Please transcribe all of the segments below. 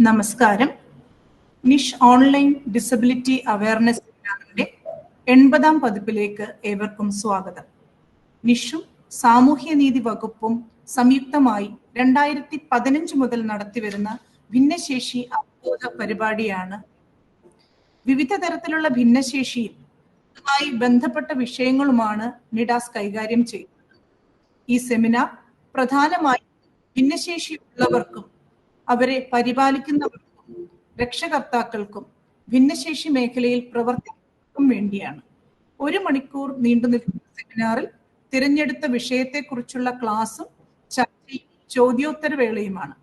നമസ്കാരം. നിഷ് online disability awareness സെമിനാറിന്റെ 80-ാം പതിപ്പിലേക്ക് ഏവർക്കും സ്വാഗതം. നിഷും സാമൂഹ്യനീതി വകുപ്പും സംയുക്തമായി 2015 മുതൽ നടത്തിവരുന്ന ഭിന്നശേഷി അവബോധ പരിപാടിയാണ്. വിവിധ തരത്തിലുള്ള ഭിന്നശേഷിയുമായി ബന്ധപ്പെട്ട വിഷയങ്ങളുമാണ് നിഡാസ് കൈകാര്യം ചെയ്യുന്നത്. ഈ സെമിനാർ പ്രധാനമായും ഭിന്നശേഷിയുള്ളവർക്കും അവരെ പരിപാലിക്കുന്നവർക്കും രക്ഷകർത്താക്കൾക്കും ഭിന്നശേഷി മേഖലയിൽ പ്രവർത്തിക്കുന്നവർക്കും വേണ്ടിയാണ്. 1 മണിക്കൂർ നീണ്ടു നിൽക്കുന്ന സെമിനാറിൽ തിരഞ്ഞെടുത്ത വിഷയത്തെക്കുറിച്ചുള്ള ക്ലാസും ചർച്ചയും ചോദ്യോത്തരവേളയുമാണ്.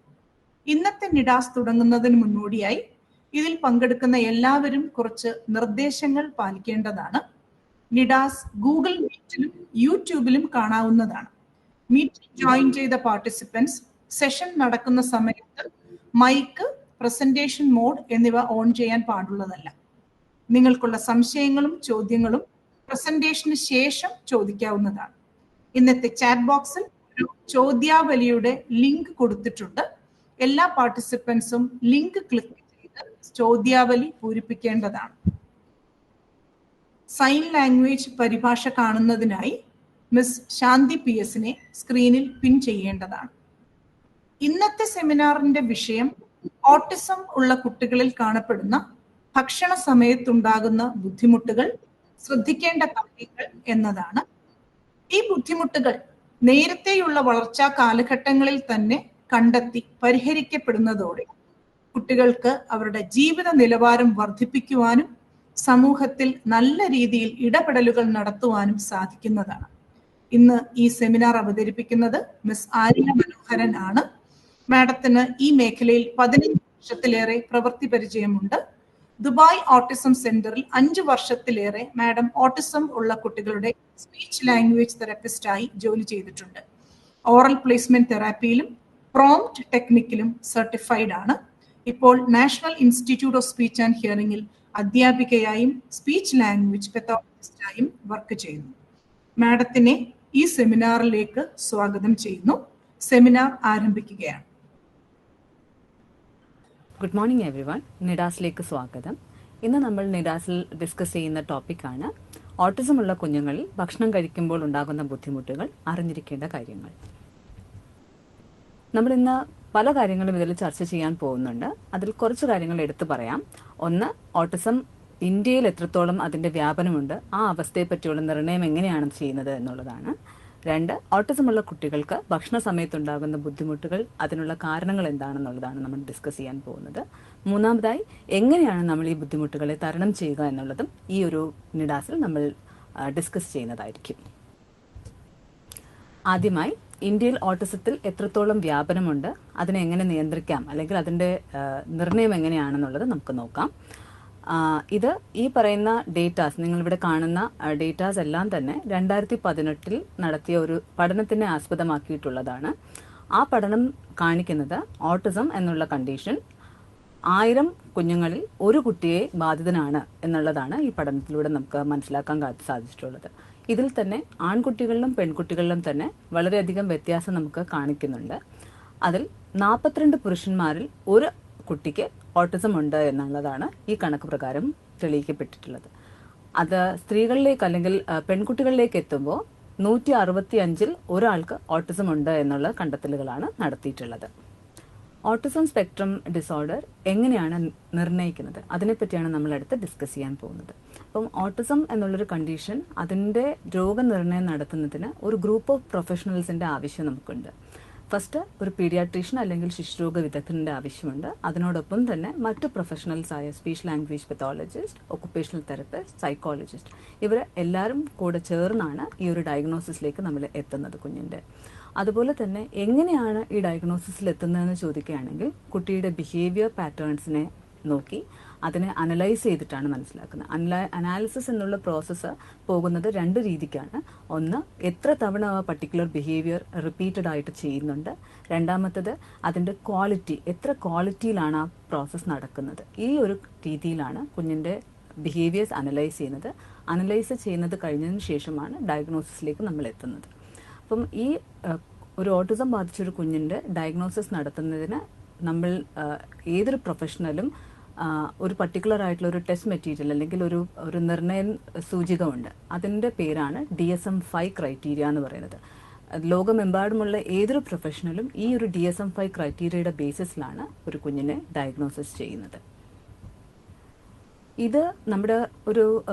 ഇന്നത്തെ നിഡാസ് തുടങ്ങുന്നതിന് മുന്നോടിയായി ഇതിൽ പങ്കെടുക്കുന്ന എല്ലാവരും കുറച്ച് നിർദ്ദേശങ്ങൾ പാലിക്കേണ്ടതാണ്. നിഡാസ് ഗൂഗിൾ മീറ്റിലും യൂട്യൂബിലും കാണാവുന്നതാണ്. മീറ്റിൽ ജോയിൻ ചെയ്ത പാർട്ടിസിപ്പൻസ് സെഷൻ നടക്കുന്ന സമയത്ത് മൈക്ക്, പ്രസന്റേഷൻ മോഡ് എന്നിവ ഓൺ ചെയ്യാൻ പാടുള്ളതല്ല. നിങ്ങൾക്കുള്ള സംശയങ്ങളും ചോദ്യങ്ങളും പ്രസന്റേഷന് ശേഷം ചോദിക്കാവുന്നതാണ്. ഇന്നത്തെ ചാറ്റ് ബോക്സിൽ ഒരു ചോദ്യാവലിയുടെ ലിങ്ക് കൊടുത്തിട്ടുണ്ട്. എല്ലാ പാർട്ടിസിപ്പൻസും ലിങ്ക് ക്ലിക്ക് ചെയ്ത് ചോദ്യാവലി പൂരിപ്പിക്കേണ്ടതാണ്. സൈൻ ലാംഗ്വേജ് പരിഭാഷ കാണുന്നതിനായി മിസ് ശാന്തി PS-നെ സ്ക്രീനിൽ പിൻ ചെയ്യേണ്ടതാണ്. ഇന്നത്തെ സെമിനാറിന്റെ വിഷയം ഓട്ടിസം ഉള്ള കുട്ടികളിൽ കാണപ്പെടുന്ന ഭക്ഷണ സമയത്തുണ്ടാകുന്ന ബുദ്ധിമുട്ടുകൾ, ശ്രദ്ധിക്കേണ്ട കാര്യങ്ങൾ എന്നതാണ്. ഈ ബുദ്ധിമുട്ടുകൾ നേരത്തെയുള്ള വളർച്ചാ കാലഘട്ടങ്ങളിൽ തന്നെ കണ്ടെത്തി പരിഹരിക്കപ്പെടുന്നതോടെ കുട്ടികൾക്ക് അവരുടെ ജീവിത നിലവാരം വർദ്ധിപ്പിക്കുവാനും സമൂഹത്തിൽ നല്ല രീതിയിൽ ഇടപെടലുകൾ നടത്തുവാനും സാധിക്കുന്നതാണ്. ഇന്ന് ഈ സെമിനാർ അവതരിപ്പിക്കുന്നത് മിസ് ആര്യ മനോഹരൻ ആണ്. മാഡത്തിന് ഈ മേഖലയിൽ 15 വർഷത്തിലേറെ പ്രവൃത്തി പരിചയമുണ്ട്. ദുബായ് ഓട്ടിസം സെന്ററിൽ 5 വർഷത്തിലേറെ മാഡം ഓട്ടിസം ഉള്ള കുട്ടികളുടെ സ്പീച്ച് ലാംഗ്വേജ് തെറാപ്പിസ്റ്റായി ജോലി ചെയ്തിട്ടുണ്ട്. ഓറൽ പ്ലേസ്മെന്റ് തെറാപ്പിയിലും പ്രോംപ്റ്റ് ടെക്നിക്കിലും സർട്ടിഫൈഡ് ആണ്. ഇപ്പോൾ National Institute of Speech and ഹിയറിംഗിൽ അധ്യാപികയായും സ്പീച്ച് ലാംഗ്വേജ് പെത്തോളജിസ്റ്റായും വർക്ക് ചെയ്യുന്നു. മാഡത്തിനെ ഈ സെമിനാറിലേക്ക് സ്വാഗതം ചെയ്യുന്നു. സെമിനാർ ആരംഭിക്കുകയാണ്. Good morning everyone. നിഡാസിലേക്ക് സ്വാഗതം. ഇന്ന് നമ്മൾ നിഡാസിൽ ഡിസ്കസ് ചെയ്യുന്ന ടോപ്പിക്കാണ് ഓട്ടിസം ഉള്ള കുഞ്ഞുങ്ങളിൽ ഭക്ഷണം കഴിക്കുമ്പോൾ ഉണ്ടാകുന്ന ബുദ്ധിമുട്ടുകൾ, അറിഞ്ഞിരിക്കേണ്ട കാര്യങ്ങൾ. നമ്മൾ ഇന്ന് പല കാര്യങ്ങളും ഇതിൽ ചർച്ച ചെയ്യാൻ പോകുന്നുണ്ട്. അതിൽ കുറച്ച് കാര്യങ്ങൾ എടുത്തു പറയാം. ഒന്ന്, ഓട്ടിസം ഇന്ത്യയിൽ എത്രത്തോളം അതിന്റെ വ്യാപനമുണ്ട്, ആ അവസ്ഥയെ പറ്റിയുള്ള നിർണ്ണയം എങ്ങനെയാണ് ചെയ്യുന്നത് എന്നുള്ളതാണ്. 2, ഓട്ടിസം ഉള്ള കുട്ടികൾക്ക് ഭക്ഷണ സമയത്തുണ്ടാകുന്ന ബുദ്ധിമുട്ടുകൾ, അതിനുള്ള കാരണങ്ങൾ എന്താണെന്നുള്ളതാണ് നമ്മൾ ഡിസ്കസ് ചെയ്യാൻ പോകുന്നത്. 3-മതായി, എങ്ങനെയാണ് നമ്മൾ ഈ ബുദ്ധിമുട്ടുകളെ തരണം ചെയ്യുക എന്നുള്ളതും ഈ ഒരു നിഡാസിൽ നമ്മൾ ഡിസ്കസ് ചെയ്യുന്നതായിരിക്കും. ആദ്യമായി, ഇന്ത്യയിൽ ഓട്ടിസത്തിൽ എത്രത്തോളം വ്യാപനമുണ്ട്, അതിനെ എങ്ങനെ നിയന്ത്രിക്കാം, അല്ലെങ്കിൽ അതിന്റെ നിർണ്ണയം എങ്ങനെയാണെന്നുള്ളത് നമുക്ക് നോക്കാം. ഇത് ഈ പറയുന്ന ഡേറ്റാസ്, നിങ്ങളിവിടെ കാണുന്ന ഡേറ്റാസ് എല്ലാം തന്നെ 2018 നടത്തിയ ഒരു പഠനത്തിനെ ആസ്പദമാക്കിയിട്ടുള്ളതാണ്. ആ പഠനം കാണിക്കുന്നത് ഓട്ടിസം എന്നുള്ള കണ്ടീഷൻ 1000 കുഞ്ഞുങ്ങളിൽ ഒരു കുട്ടിയെ ബാധിതനാണ് എന്നുള്ളതാണ് ഈ പഠനത്തിലൂടെ നമുക്ക് മനസ്സിലാക്കാൻ സാധിച്ചിട്ടുള്ളത്. ഇതിൽ തന്നെ ആൺകുട്ടികളിലും പെൺകുട്ടികളിലും തന്നെ വളരെയധികം വ്യത്യാസം നമുക്ക് കാണിക്കുന്നുണ്ട്. അതിൽ 42 പുരുഷന്മാരിൽ ഒരു കുട്ടിക്ക് ഓട്ടിസം ഉണ്ട് എന്നുള്ളതാണ് ഈ കണക്ക് പ്രകാരം തെളിയിക്കപ്പെട്ടിട്ടുള്ളത്. അത് സ്ത്രീകളിലേക്ക് അല്ലെങ്കിൽ പെൺകുട്ടികളിലേക്ക് എത്തുമ്പോൾ 165-ൽ ഒരാൾക്ക് ഓട്ടിസം ഉണ്ട് എന്നുള്ള കണ്ടെത്തലുകളാണ് നടത്തിയിട്ടുള്ളത്. ഓട്ടിസം സ്പെക്ട്രം ഡിസോർഡർ എങ്ങനെയാണ് നിർണ്ണയിക്കുന്നത്, അതിനെപ്പറ്റിയാണ് നമ്മൾ അടുത്ത് ഡിസ്കസ് ചെയ്യാൻ പോകുന്നത്. അപ്പം ഓട്ടിസം എന്നുള്ളൊരു കണ്ടീഷൻ, അതിൻ്റെ രോഗനിർണയം നടത്തുന്നതിന് ഒരു ഗ്രൂപ്പ് ഓഫ് പ്രൊഫഷണൽസിൻ്റെ ആവശ്യം നമുക്കുണ്ട്. ഫസ്റ്റ്, ഒരു പീഡിയാട്രീഷ്യൻ അല്ലെങ്കിൽ ശിശുരോഗ വിദഗ്ധൻ്റെ ആവശ്യമുണ്ട്. അതിനോടൊപ്പം തന്നെ മറ്റു പ്രൊഫഷണൽസായ speech language pathologist, occupational therapist, psychologist, ഇവർ എല്ലാവരും കൂടെ ചേർന്നാണ് ഈ ഒരു ഡയഗ്നോസിസിലേക്ക് നമ്മൾ എത്തുന്നത് കുഞ്ഞിൻ്റെ. അതുപോലെ തന്നെ എങ്ങനെയാണ് ഈ ഡയഗ്നോസിസിൽ എത്തുന്നതെന്ന് ചോദിക്കുകയാണെങ്കിൽ, കുട്ടിയുടെ ബിഹേവിയർ പാറ്റേൺസിനെ നോക്കി അതിനെ അനലൈസ് ചെയ്തിട്ടാണ് മനസ്സിലാക്കുന്നത്. അനാലിസിസ് എന്നുള്ള പ്രോസസ്സ് പോകുന്നത് 2 രീതിക്കാണ്. ഒന്ന്, എത്ര തവണ ആ പർട്ടിക്കുലർ ബിഹേവിയർ റിപ്പീറ്റഡ് ആയിട്ട് ചെയ്യുന്നുണ്ട്. രണ്ടാമത്തത്, അതിൻ്റെ ക്വാളിറ്റി, എത്ര ക്വാളിറ്റിയിലാണ് ആ പ്രോസസ്സ് നടക്കുന്നത്. ഈ ഒരു രീതിയിലാണ് കുഞ്ഞിൻ്റെ ബിഹേവിയേഴ്സ് അനലൈസ് ചെയ്യുന്നത്. അനലൈസ് ചെയ്യുന്നത് കഴിഞ്ഞതിന് ശേഷമാണ് ഡയഗ്നോസിസിലേക്ക് നമ്മൾ എത്തുന്നത്. അപ്പം ഈ ഒരു ഓട്ടിസം ബാധിച്ചൊരു കുഞ്ഞിൻ്റെ ഡയഗ്നോസിസ് നടത്തുന്നതിന് നമ്മൾ ഏതൊരു പ്രൊഫഷണലും ഒരു പർട്ടിക്കുലർ ആയിട്ടുള്ള ഒരു ടെസ്റ്റ് മെറ്റീരിയൽ അല്ലെങ്കിൽ ഒരു നിർണയ സൂചിക ഉണ്ട്. അതിൻ്റെ പേരാണ് DSM-5 ക്രൈറ്റീരിയ എന്ന് പറയുന്നത്. ലോകമെമ്പാടുമുള്ള ഏതൊരു പ്രൊഫഷണലും ഈ ഒരു DSM-5 ക്രൈറ്റീരിയയുടെ ബേസിസിലാണ് ഒരു കുഞ്ഞിനെ ഡയഗ്നോസിസ് ചെയ്യുന്നത്. ഇത് നമ്മുടെ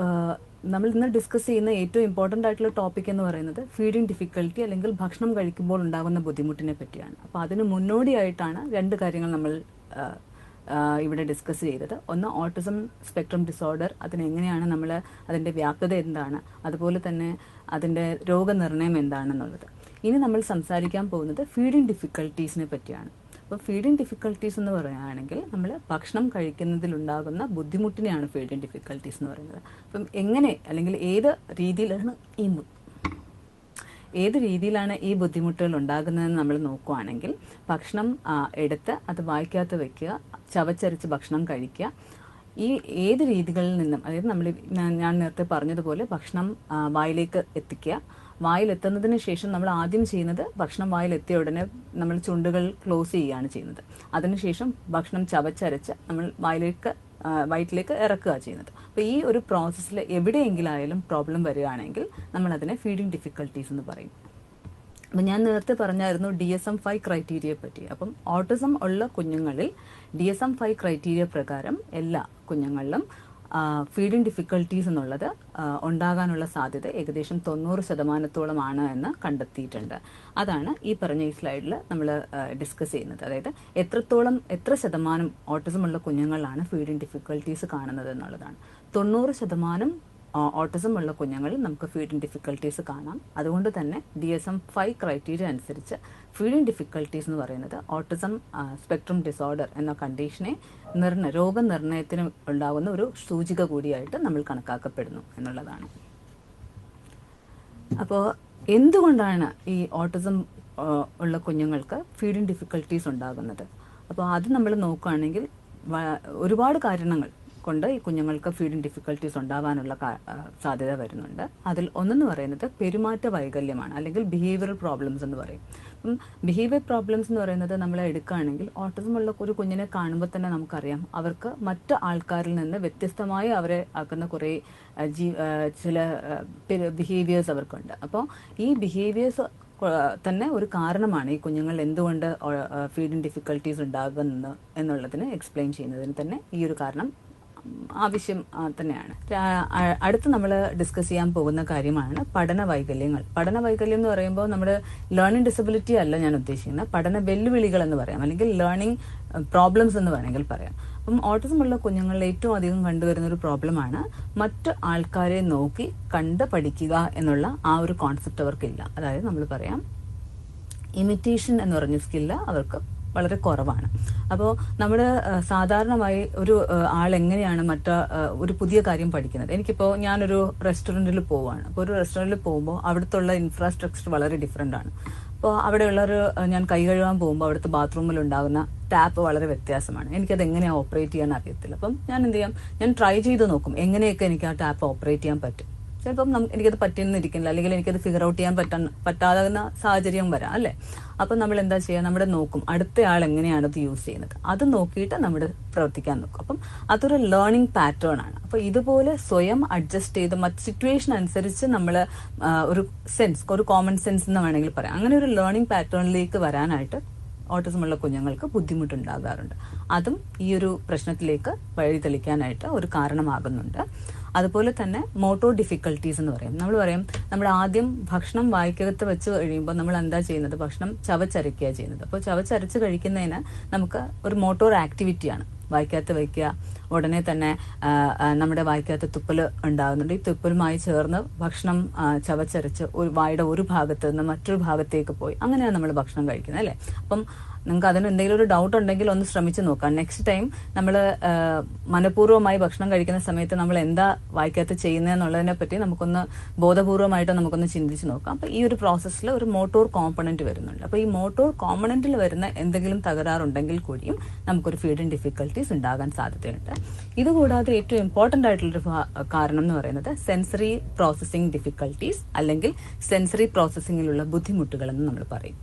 നമ്മൾ ഇന്ന് ഡിസ്കസ് ചെയ്യുന്ന ഏറ്റവും ഇമ്പോർട്ടൻ്റ് ആയിട്ടുള്ള ടോപ്പിക് എന്ന് പറയുന്നത് ഫീഡിങ് ഡിഫിക്കൽറ്റി അല്ലെങ്കിൽ ഭക്ഷണം കഴിക്കുമ്പോൾ ഉണ്ടാകുന്ന ബുദ്ധിമുട്ടിനെ പറ്റിയാണ്. അപ്പോൾ അതിന് മുന്നോടിയായിട്ടാണ് 2 കാര്യങ്ങൾ നമ്മൾ ഇവിടെ ഡിസ്കസ് ചെയ്തത്. ഒന്ന് ഓട്ടിസം സ്പെക്ട്രം ഡിസോർഡർ, അതിനെങ്ങനെയാണ് നമ്മൾ അതിൻ്റെ വ്യാപ്തത എന്താണ്, അതുപോലെ തന്നെ അതിൻ്റെ രോഗനിർണയം എന്താണെന്നുള്ളത്. ഇനി നമ്മൾ സംസാരിക്കാൻ പോകുന്നത് ഫീഡിങ് ഡിഫിക്കൽട്ടീസിനെ പറ്റിയാണ്. അപ്പോൾ ഫീഡിങ് ഡിഫിക്കൽട്ടീസ് എന്ന് പറയുകയാണെങ്കിൽ നമ്മൾ ഭക്ഷണം കഴിക്കുന്നതിലുണ്ടാകുന്ന ബുദ്ധിമുട്ടിനെയാണ് ഫീഡിങ് ഡിഫിക്കൽട്ടീസ് എന്ന് പറയുന്നത്. അപ്പം എങ്ങനെ അല്ലെങ്കിൽ ഏത് രീതിയിലാണ് ഈ ബുദ്ധിമുട്ടുകൾ ഉണ്ടാകുന്നതെന്ന് നമ്മൾ നോക്കുകയാണെങ്കിൽ ഭക്ഷണം എടുത്ത് അത് വായ്ക്കകത്ത് വെക്കുക, ചവച്ചരച്ച് ഭക്ഷണം കഴിക്കുക. ഈ ഏത് രീതികളിൽ നിന്നും, അതായത് ഞാൻ നേരത്തെ പറഞ്ഞതുപോലെ ഭക്ഷണം വായിലേക്ക് എത്തിക്കുക. വായിലെത്തുന്നതിന് ശേഷം നമ്മൾ ആദ്യം ചെയ്യുന്നത് ഭക്ഷണം വായിലെത്തിയ ഉടനെ നമ്മൾ ചുണ്ടുകൾ ക്ലോസ് ചെയ്യുകയാണ് ചെയ്യുന്നത്. അതിനുശേഷം ഭക്ഷണം ചവച്ചരച്ച് നമ്മൾ വയറ്റിലേക്ക് ഇറക്കുക ചെയ്യുന്നത്. അപ്പോൾ ഈ ഒരു പ്രോസസ്സിൽ എവിടെയെങ്കിലായാലും പ്രോബ്ലം വരികയാണെങ്കിൽ നമ്മൾ അതിനെ ഫീഡിങ് ഡിഫിക്കൽട്ടീസ് എന്ന് പറയും. അപ്പം ഞാൻ നേരത്തെ പറഞ്ഞായിരുന്നു DSM-5 ക്രൈറ്റീരിയയെ പറ്റി. അപ്പം ഓട്ടിസം ഉള്ള കുഞ്ഞുങ്ങളിൽ DSM-5 ക്രൈറ്റീരിയ പ്രകാരം എല്ലാ കുഞ്ഞുങ്ങളിലും ഫീഡിങ് ഡിഫിക്കൽട്ടീസ് എന്നുള്ളത് ഉണ്ടാകാനുള്ള സാധ്യത ഏകദേശം 90% എന്ന് കണ്ടെത്തിയിട്ടുണ്ട്. അതാണ് ഈ പറഞ്ഞ ഈ സ്ലൈഡിൽ നമ്മൾ ഡിസ്കസ് ചെയ്യുന്നത്. അതായത് എത്ര ശതമാനം ഓട്ടിസം ഉള്ള കുഞ്ഞുങ്ങളിലാണ് ഫീഡിങ് ഡിഫിക്കൽട്ടീസ് കാണുന്നത് എന്നുള്ളതാണ്. 90% ഓട്ടിസം ഉള്ള കുഞ്ഞുങ്ങളിൽ നമുക്ക് ഫീഡിങ് ഡിഫിക്കൽട്ടീസ് കാണാം. അതുകൊണ്ട് തന്നെ DSM-5 ക്രൈറ്റീരിയ അനുസരിച്ച് ഫീഡിങ് ഡിഫിക്കൽട്ടീസ് എന്ന് പറയുന്നത് ഓട്ടിസം സ്പെക്ട്രം ഡിസോർഡർ എന്ന കണ്ടീഷനെ രോഗനിർണയത്തിന് ഉണ്ടാകുന്ന ഒരു സൂചിക കൂടിയായിട്ട് നമ്മൾ കണക്കാക്കപ്പെടുന്നു എന്നുള്ളതാണ്. അപ്പോൾ എന്തുകൊണ്ടാണ് ഈ ഓട്ടിസം ഉള്ള കുഞ്ഞുങ്ങൾക്ക് ഫീഡിങ് ഡിഫിക്കൽട്ടീസ് ഉണ്ടാകുന്നത്? അപ്പോൾ അത് നമ്മൾ നോക്കുകയാണെങ്കിൽ ഒരുപാട് കാരണങ്ങൾ കൊണ്ട് ഈ കുഞ്ഞുങ്ങൾക്ക് ഫീഡിങ് ഡിഫിക്കൽട്ടീസ് ഉണ്ടാകാനുള്ള സാധ്യത വരുന്നുണ്ട്. അതിൽ ഒന്നെന്ന് പറയുന്നത് പെരുമാറ്റ വൈകല്യമാണ്, അല്ലെങ്കിൽ ബിഹേവിയറൽ പ്രോബ്ലംസ് എന്ന് പറയും. അപ്പം ബിഹേവിയർ പ്രോബ്ലംസ് എന്ന് പറയുന്നത് നമ്മൾ എടുക്കുകയാണെങ്കിൽ ഓട്ടിസം ഉള്ള ഒരു കുഞ്ഞിനെ കാണുമ്പോൾ തന്നെ നമുക്കറിയാം അവർക്ക് മറ്റ് ആൾക്കാരിൽ നിന്ന് വ്യത്യസ്തമായി അവരെ ആക്കുന്ന കുറേ ചില ബിഹേവിയേഴ്സ് അവർക്കുണ്ട്. അപ്പോൾ ഈ ബിഹേവിയേഴ്സ് തന്നെ ഒരു കാരണമാണ് ഈ കുഞ്ഞുങ്ങൾ എന്തുകൊണ്ട് ഫീഡിങ് ഡിഫിക്കൽട്ടീസ് ഉണ്ടാകുന്നു എന്നുള്ളതിന് എക്സ്പ്ലെയിൻ ചെയ്യുന്നതിന് തന്നെ ഈ ഒരു കാരണം ആവശ്യം തന്നെയാണ്. അടുത്ത് നമ്മൾ ഡിസ്കസ് ചെയ്യാൻ പോകുന്ന കാര്യമാണ് പഠന വൈകല്യങ്ങൾ. പഠന വൈകല്യം എന്ന് പറയുമ്പോൾ നമ്മുടെ ലേണിംഗ് ഡിസബിലിറ്റി അല്ല ഞാൻ ഉദ്ദേശിക്കുന്നത്, പഠന വെല്ലുവിളികൾ എന്ന് പറയാം, അല്ലെങ്കിൽ ലേണിംഗ് പ്രോബ്ലംസ് എന്ന് വേണമെങ്കിൽ പറയാം. അപ്പം ഓട്ടിസം ഉള്ള കുഞ്ഞുങ്ങളിൽ ഏറ്റവും അധികം കണ്ടുവരുന്ന ഒരു പ്രോബ്ലമാണ് മറ്റ് ആൾക്കാരെ നോക്കി കണ്ട് പഠിക്കുക എന്നുള്ള ആ ഒരു കോൺസെപ്റ്റ് അവർക്കില്ല. അതായത് നമ്മൾ പറയാം ഇമിറ്റേഷൻ എന്ന് പറഞ്ഞ സ്കില്ല് അവർക്ക് വളരെ കുറവാണ്. അപ്പോൾ നമ്മുടെ സാധാരണമായി ഒരു ആൾ എങ്ങനെയാണ് ഒരു പുതിയ കാര്യം പഠിക്കുന്നത്? ഞാനൊരു റെസ്റ്റോറൻറ്റിൽ പോവുകയാണ്. അപ്പോൾ ഒരു റെസ്റ്റോറൻറ്റിൽ പോകുമ്പോൾ അവിടുത്തെ ഇൻഫ്രാസ്ട്രക്ചർ വളരെ ഡിഫറെൻ്റ് ആണ്. അപ്പോൾ ഞാൻ കൈ കഴുകാൻ പോകുമ്പോൾ അവിടുത്തെ ബാത്റൂമിൽ ഉണ്ടാകുന്ന ടാപ്പ് വളരെ വ്യത്യാസമാണ്. എനിക്കത് എങ്ങനെയാണ് ഓപ്പറേറ്റ് ചെയ്യാൻ അറിയത്തില്ല. അപ്പം ഞാൻ എന്ത് ചെയ്യാം, ഞാൻ ട്രൈ ചെയ്ത് നോക്കും എങ്ങനെയൊക്കെ എനിക്ക് ആ ടാപ്പ് ഓപ്പറേറ്റ് ചെയ്യാൻ പറ്റും. ചിലപ്പം എനിക്കത് പറ്റുന്നിരിക്കില്ല, അല്ലെങ്കിൽ എനിക്കത് ഫിഗർ ഔട്ട് ചെയ്യാൻ പറ്റാതാകുന്ന സാഹചര്യം വരാം അല്ലേ. അപ്പം നമ്മൾ എന്താ ചെയ്യുക, നമ്മുടെ നോക്കും അടുത്തയാൾ എങ്ങനെയാണ് അത് യൂസ് ചെയ്യുന്നത്, അത് നോക്കിയിട്ട് നമ്മൾ പ്രവർത്തിക്കാൻ നോക്കും. അപ്പം അതൊരു ലേണിംഗ് പാറ്റേൺ ആണ്. അപ്പോൾ ഇതുപോലെ സ്വയം അഡ്ജസ്റ്റ് ചെയ്ത് മറ്റ് സിറ്റുവേഷൻ അനുസരിച്ച് നമ്മൾ ഒരു കോമൺ സെൻസ് എന്ന് വേണമെങ്കിൽ പറയാം, അങ്ങനെ ഒരു ലേണിംഗ് പാറ്റേണിലേക്ക് വരാനായിട്ട് ഓട്ടിസം ഉള്ള കുഞ്ഞുങ്ങൾക്ക് ബുദ്ധിമുട്ടുണ്ടാകാറുണ്ട്. അതും ഈ ഒരു പ്രശ്നത്തിലേക്ക് വഴിതെളിക്കാനായിട്ട് ഒരു കാരണമാകുന്നുണ്ട്. അതുപോലെ തന്നെ മോട്ടോർ ഡിഫിക്കൽട്ടീസ് എന്ന് പറയും. നമ്മൾ ആദ്യം ഭക്ഷണം വായ്ക്കകത്ത് വെച്ച് കഴിയുമ്പോൾ നമ്മൾ എന്താ ചെയ്യുന്നത്, ഭക്ഷണം ചവച്ചരയ്ക്കുക ചെയ്യുന്നത്. അപ്പോൾ ചവച്ചരച്ച് കഴിക്കുന്നതിന് നമുക്ക് ഒരു മോട്ടോർ ആക്ടിവിറ്റിയാണ്. വായ്ക്കകത്ത് വയ്ക്കുക, ഉടനെ തന്നെ നമ്മുടെ വായ്ക്കകത്ത് തുപ്പൽ ഉണ്ടാകുന്നുണ്ട്. ഈ തുപ്പലുമായി ചേർന്ന് ഭക്ഷണം ചവച്ചരച്ച് വായുടെ ഒരു ഭാഗത്ത് നിന്ന് മറ്റൊരു ഭാഗത്തേക്ക് പോയി അങ്ങനെയാണ് നമ്മൾ ഭക്ഷണം കഴിക്കുന്നത് അല്ലേ. അപ്പം നിങ്ങൾക്ക് അതിന് എന്തെങ്കിലും ഒരു ഡൗട്ട് ഉണ്ടെങ്കിൽ ഒന്ന് ശ്രമിച്ച് നോക്കാം. നെക്സ്റ്റ് ടൈം നമ്മൾ മനഃപൂർവ്വമായി ഭക്ഷണം കഴിക്കുന്ന സമയത്ത് നമ്മൾ എന്താ വായ്ക്കകത്ത് ചെയ്യുന്നതെന്നുള്ളതിനെ പറ്റി ബോധപൂർവമായിട്ട് നമുക്കൊന്ന് ചിന്തിച്ച് നോക്കാം. അപ്പോൾ ഈ ഒരു പ്രോസസ്സിൽ ഒരു മോട്ടോർ കോമ്പണന്റ് വരുന്നുണ്ട്. അപ്പോൾ ഈ മോട്ടോർ കോമ്പണന്റിൽ വരുന്ന എന്തെങ്കിലും തകരാറുണ്ടെങ്കിൽ കൂടിയും നമുക്കൊരു ഫീഡിങ് ഡിഫിക്കൽട്ടീസ് ഉണ്ടാകാൻ സാധ്യതയുണ്ട്. ഇതുകൂടാതെ ഏറ്റവും ഇമ്പോർട്ടന്റ് ആയിട്ടുള്ളൊരു കാരണം എന്ന് പറയുന്നത് സെൻസറി പ്രോസസ്സിംഗ് ഡിഫിക്കൽട്ടീസ് അല്ലെങ്കിൽ സെൻസറി പ്രോസസ്സിങ്ങിലുള്ള ബുദ്ധിമുട്ടുകൾ എന്ന് നമ്മൾ പറയും.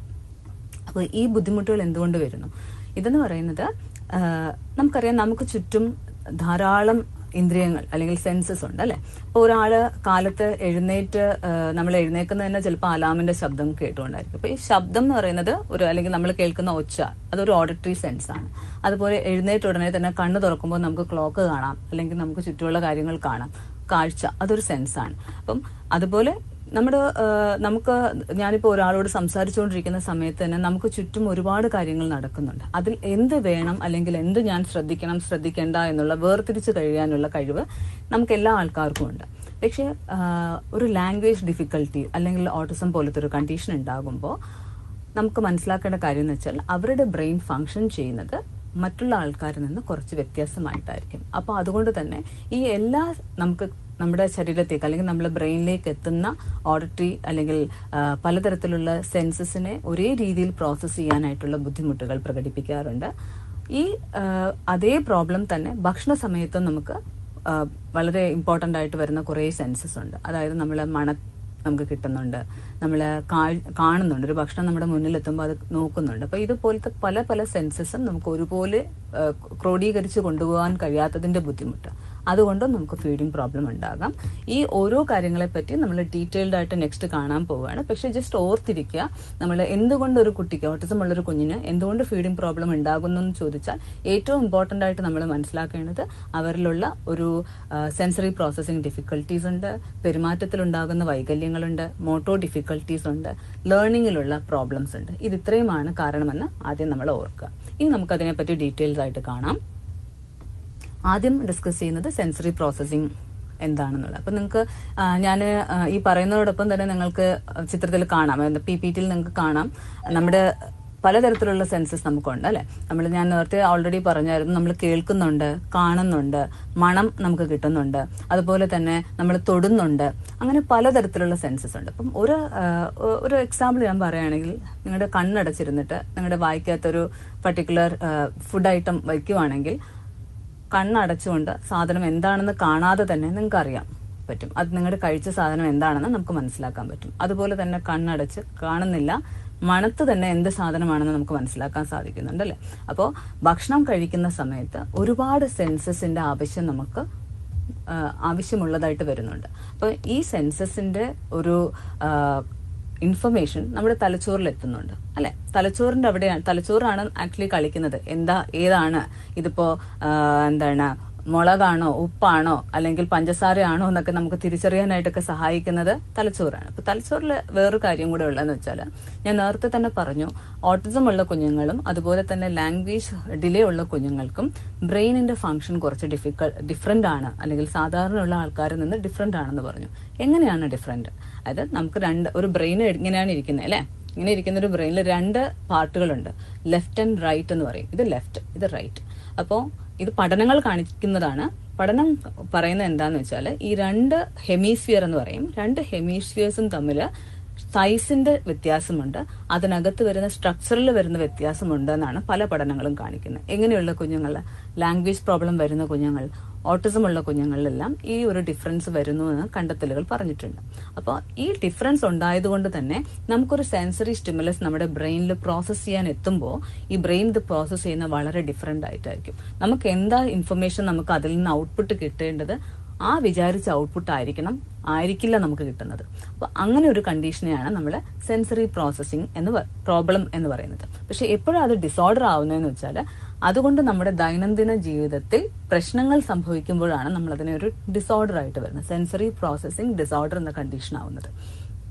അപ്പോൾ ഈ ബുദ്ധിമുട്ടുകൾ എന്തുകൊണ്ട് വരുന്നു? ഇതെന്ന് പറയുന്നത് നമുക്കറിയാം, നമുക്ക് ചുറ്റും ധാരാളം ഇന്ദ്രിയങ്ങൾ അല്ലെങ്കിൽ സെൻസസ് ഉണ്ട് അല്ലെ. ഇപ്പൊ ഒരാള് കാലത്ത് നമ്മൾ എഴുന്നേക്കുന്ന തന്നെ ചിലപ്പോൾ അലാമിന്റെ ശബ്ദം കേട്ടുകൊണ്ടായിരിക്കും. അപ്പൊ ഈ ശബ്ദം എന്ന് പറയുന്നത് അല്ലെങ്കിൽ നമ്മൾ കേൾക്കുന്ന ഒച്ച, അതൊരു ഓഡിറ്ററി സെൻസ് ആണ്. അതുപോലെ എഴുന്നേറ്റ ഉടനെ തന്നെ കണ്ണ് തുറക്കുമ്പോൾ നമുക്ക് ക്ലോക്ക് കാണാം, അല്ലെങ്കിൽ നമുക്ക് ചുറ്റുമുള്ള കാര്യങ്ങൾ കാണാം. കാഴ്ച, അതൊരു സെൻസ് ആണ്. അപ്പം അതുപോലെ നമുക്ക് ഞാനിപ്പോൾ ഒരാളോട് സംസാരിച്ചുകൊണ്ടിരിക്കുന്ന സമയത്ത് തന്നെ നമുക്ക് ചുറ്റും ഒരുപാട് കാര്യങ്ങൾ നടക്കുന്നുണ്ട്. അതിൽ എന്ത് വേണം അല്ലെങ്കിൽ എന്ത് ഞാൻ ശ്രദ്ധിക്കേണ്ട എന്നുള്ള വേർതിരിച്ച് കഴിയാനുള്ള കഴിവ് നമുക്ക് എല്ലാ ആൾക്കാർക്കും ഉണ്ട്. പക്ഷേ ഒരു ലാംഗ്വേജ് ഡിഫിക്കൽട്ടി അല്ലെങ്കിൽ ഓട്ടിസം പോലത്തെ ഒരു കണ്ടീഷൻ ഉണ്ടാകുമ്പോൾ നമുക്ക് മനസ്സിലാക്കേണ്ട കാര്യം എന്ന് വെച്ചാൽ അവരുടെ ബ്രെയിൻ ഫങ്ഷൻ ചെയ്യുന്നത് മറ്റുള്ള ആൾക്കാരിൽ നിന്ന് കുറച്ച് വ്യത്യാസമായിട്ടായിരിക്കും. അപ്പോൾ അതുകൊണ്ട് തന്നെ ഈ നമ്മുടെ ശരീരത്തേക്ക് അല്ലെങ്കിൽ നമ്മുടെ ബ്രെയിനിലേക്ക് എത്തുന്ന ഓഡിറ്ററി അല്ലെങ്കിൽ പലതരത്തിലുള്ള സെൻസസിനെ ഒരേ രീതിയിൽ പ്രോസസ്സ് ചെയ്യാനായിട്ടുള്ള ബുദ്ധിമുട്ടുകൾ പ്രകടിപ്പിക്കാറുണ്ട്. ഈ അതേ പ്രോബ്ലം തന്നെ ഭക്ഷണ സമയത്തും നമുക്ക് വളരെ ഇമ്പോർട്ടൻ്റ് ആയിട്ട് വരുന്ന കുറേ സെൻസസ് ഉണ്ട്. അതായത് നമുക്ക് കിട്ടുന്നുണ്ട്, നമ്മൾ കാണുന്നുണ്ട്, ഒരു ഭക്ഷണം നമ്മുടെ മുന്നിലെത്തുമ്പോൾ അത് നോക്കുന്നുണ്ട്. അപ്പോൾ ഇതുപോലത്തെ പല പല സെൻസസും നമുക്ക് ഒരുപോലെ ക്രോഡീകരിച്ച് കൊണ്ടുപോകാൻ കഴിയാത്തതിന്റെ ബുദ്ധിമുട്ട്, അതുകൊണ്ടും നമുക്ക് ഫീഡിങ് പ്രോബ്ലം ഉണ്ടാകാം. ഈ ഓരോ കാര്യങ്ങളെ പറ്റി നമ്മൾ ഡീറ്റെയിൽഡ് ആയിട്ട് നെക്സ്റ്റ് കാണാൻ പോവുകയാണ്. പക്ഷെ ജസ്റ്റ് ഓർത്തിരിക്കുക, നമ്മൾ എന്തുകൊണ്ട് ഒരു കുട്ടിക്ക്, ഓട്ടിസം ഉള്ളൊരു കുഞ്ഞിന് എന്തുകൊണ്ട് ഫീഡിങ് പ്രോബ്ലം ഉണ്ടാകുന്നു എന്ന് ചോദിച്ചാൽ ഏറ്റവും ഇമ്പോർട്ടൻ്റ് ആയിട്ട് നമ്മൾ മനസ്സിലാക്കേണ്ടത് അവരിലുള്ള ഒരു സെൻസറി പ്രോസസ്സിംഗ് ഡിഫിക്കൽട്ടീസ് ഉണ്ട്, പെരുമാറ്റത്തിലുണ്ടാകുന്ന വൈകല്യങ്ങളുണ്ട്, മോട്ടോ ഡിഫിക്കൽട്ടീസ് ഉണ്ട്, ലേണിങ്ങിലുള്ള പ്രോബ്ലംസ് ഉണ്ട്. ഇത് ഇത്രയുമാണ് കാരണമെന്ന് ആദ്യം നമ്മൾ ഓർക്കുക. ഇനി നമുക്കതിനെപ്പറ്റി ഡീറ്റെയിൽസ് ആയിട്ട് കാണാം. ആദ്യം ഡിസ്കസ് ചെയ്യുന്നത് സെൻസറി പ്രോസസ്സിംഗ് എന്താണെന്നുള്ളത്. അപ്പൊ നിങ്ങൾക്ക് ഞാൻ ഈ പറയുന്നതോടൊപ്പം തന്നെ നിങ്ങൾക്ക് ചിത്രത്തിൽ കാണാം, PPT-യിൽ നിങ്ങൾക്ക് കാണാം നമ്മുടെ പലതരത്തിലുള്ള സെൻസസ് നമുക്കുണ്ട് അല്ലെ. ഞാൻ നേരത്തെ ഓൾറെഡി പറഞ്ഞായിരുന്നു, നമ്മൾ കേൾക്കുന്നുണ്ട്, കാണുന്നുണ്ട്, മണം നമുക്ക് കിട്ടുന്നുണ്ട്, അതുപോലെ തന്നെ നമ്മൾ തൊടുന്നുണ്ട്, അങ്ങനെ പലതരത്തിലുള്ള സെൻസസ് ഉണ്ട്. അപ്പം ഒരു എക്സാമ്പിൾ ഞാൻ പറയുകയാണെങ്കിൽ, നിങ്ങളുടെ കണ്ണടച്ചിരുന്നിട്ട് നിങ്ങളുടെ വായിക്കാത്തൊരു പർട്ടിക്കുലർ ഫുഡ് ഐറ്റം വയ്ക്കുവാണെങ്കിൽ കണ്ണടച്ചുകൊണ്ട് സാധനം എന്താണെന്ന് കാണാതെ തന്നെ നിങ്ങൾക്ക് അറിയാൻ പറ്റും, അത് നിങ്ങളുടെ കഴിച്ച സാധനം എന്താണെന്ന് നമുക്ക് മനസ്സിലാക്കാൻ പറ്റും. അതുപോലെ തന്നെ കണ്ണടച്ച് കാണുന്നില്ല, മണത്ത് തന്നെ എന്ത് സാധനമാണെന്ന് നമുക്ക് മനസ്സിലാക്കാൻ സാധിക്കുന്നുണ്ട് അല്ലെ. അപ്പോൾ ഭക്ഷണം കഴിക്കുന്ന സമയത്ത് ഒരുപാട് സെൻസസിന്റെ നമുക്ക് ആവശ്യമുള്ളതായിട്ട് വരുന്നുണ്ട്. അപ്പോൾ ഈ സെൻസസിന്റെ ഒരു ഇൻഫർമേഷൻ നമ്മുടെ തലച്ചോറിൽ എത്തുന്നുണ്ട് അല്ലെ. തലച്ചോറിന്റെ തലച്ചോറാണ് ആക്ച്വലി കളിക്കുന്നത്. ഏതാണ് ഇതിപ്പോ മുളകാണോ, ഉപ്പാണോ, അല്ലെങ്കിൽ പഞ്ചസാരയാണോ എന്നൊക്കെ നമുക്ക് തിരിച്ചറിയാനായിട്ടൊക്കെ സഹായിക്കുന്നത് തലച്ചോറാണ്. അപ്പൊ തലച്ചോറിൽ വേറൊരു കാര്യം കൂടെ ഉള്ളതെന്ന് വെച്ചാൽ, ഞാൻ നേരത്തെ തന്നെ പറഞ്ഞു, ഓട്ടിസം ഉള്ള കുഞ്ഞുങ്ങളും അതുപോലെ തന്നെ ലാംഗ്വേജ് ഡിലേ ഉള്ള കുഞ്ഞുങ്ങൾക്കും ബ്രെയിനിന്റെ ഫംഗ്ഷൻ കുറച്ച് ഡിഫറെന്റ് ആണ്, അല്ലെങ്കിൽ സാധാരണ ഉള്ള ആൾക്കാരിൽ നിന്ന് ഡിഫറെന്റ് ആണെന്ന് പറഞ്ഞു. എങ്ങനെയാണ് ഡിഫറെന്റ്? അതായത് നമുക്ക് ഒരു ബ്രെയിൻ ഇങ്ങനെയാണ് ഇരിക്കുന്നത് അല്ലെ. ഇങ്ങനെ ഇരിക്കുന്ന ഒരു ബ്രെയിനിൽ 2 പാർട്ടുകളുണ്ട്, ലെഫ്റ്റ് ആൻഡ് റൈറ്റ് എന്ന് പറയും. ഇത് ലെഫ്റ്റ്, ഇത് റൈറ്റ്. അപ്പോൾ ഇത് പഠനങ്ങൾ കാണിക്കുന്നതാണ്. പഠനം പറയുന്നത് എന്താന്ന് വെച്ചാൽ, ഈ 2 ഹെമിസ്ഫിയർ എന്ന് പറയും, 2 ഹെമിസ്ഫിയേഴ്സും തമ്മിൽ സൈസിന്റെ വ്യത്യാസമുണ്ട്, അതിനകത്ത് വരുന്ന സ്ട്രക്ചറിൽ വരുന്ന വ്യത്യാസമുണ്ട് എന്നാണ് പല പഠനങ്ങളും കാണിക്കുന്നത്. എങ്ങനെയുള്ള കുഞ്ഞുങ്ങൾ, ലാംഗ്വേജ് പ്രോബ്ലം വരുന്ന കുഞ്ഞുങ്ങൾ, ഓട്ടിസം ഉള്ള കുഞ്ഞുങ്ങളിലെല്ലാം ഈ ഒരു ഡിഫറൻസ് വരുന്നു എന്ന് കണ്ടെത്തലുകൾ പറഞ്ഞിട്ടുണ്ട്. അപ്പോൾ ഈ ഡിഫറൻസ് ഉണ്ടായതുകൊണ്ട് തന്നെ നമുക്കൊരു സെൻസറി സ്റ്റിമുലസ് നമ്മുടെ ബ്രെയിനിൽ പ്രോസസ് ചെയ്യാൻ എത്തുമ്പോൾ ഈ ബ്രെയിൻ ഇത് പ്രോസസ് ചെയ്യുന്ന വളരെ ഡിഫറെന്റ് ആയിട്ടായിരിക്കും. നമുക്ക് എന്താ ഇൻഫർമേഷൻ നമുക്ക് അതിൽ നിന്ന് ഔട്ട്പുട്ട് കിട്ടേണ്ടത്, ആ വിചാരിച്ച ഔട്ട്പുട്ട് ആയിരിക്കില്ല നമുക്ക് കിട്ടുന്നത്. അപ്പൊ അങ്ങനെ ഒരു കണ്ടീഷനെയാണ് നമ്മൾ സെൻസറി പ്രോസസ്സിംഗ് പ്രോബ്ലം എന്ന് പറയുന്നത്. പക്ഷെ എപ്പോഴാണ് അത് ഡിസോർഡർ ആവുന്നതെന്ന് വെച്ചാൽ, അതുകൊണ്ട് നമ്മുടെ ദൈനംദിന ജീവിതത്തിൽ പ്രശ്നങ്ങൾ സംഭവിക്കുമ്പോഴാണ് നമ്മൾ അതിനെ ഒരു ഡിസോർഡർ ആയിട്ട് വരുന്നത്, സെൻസറി പ്രോസസ്സിംഗ് ഡിസോർഡർ എന്ന കണ്ടീഷൻ ആവുന്നത്.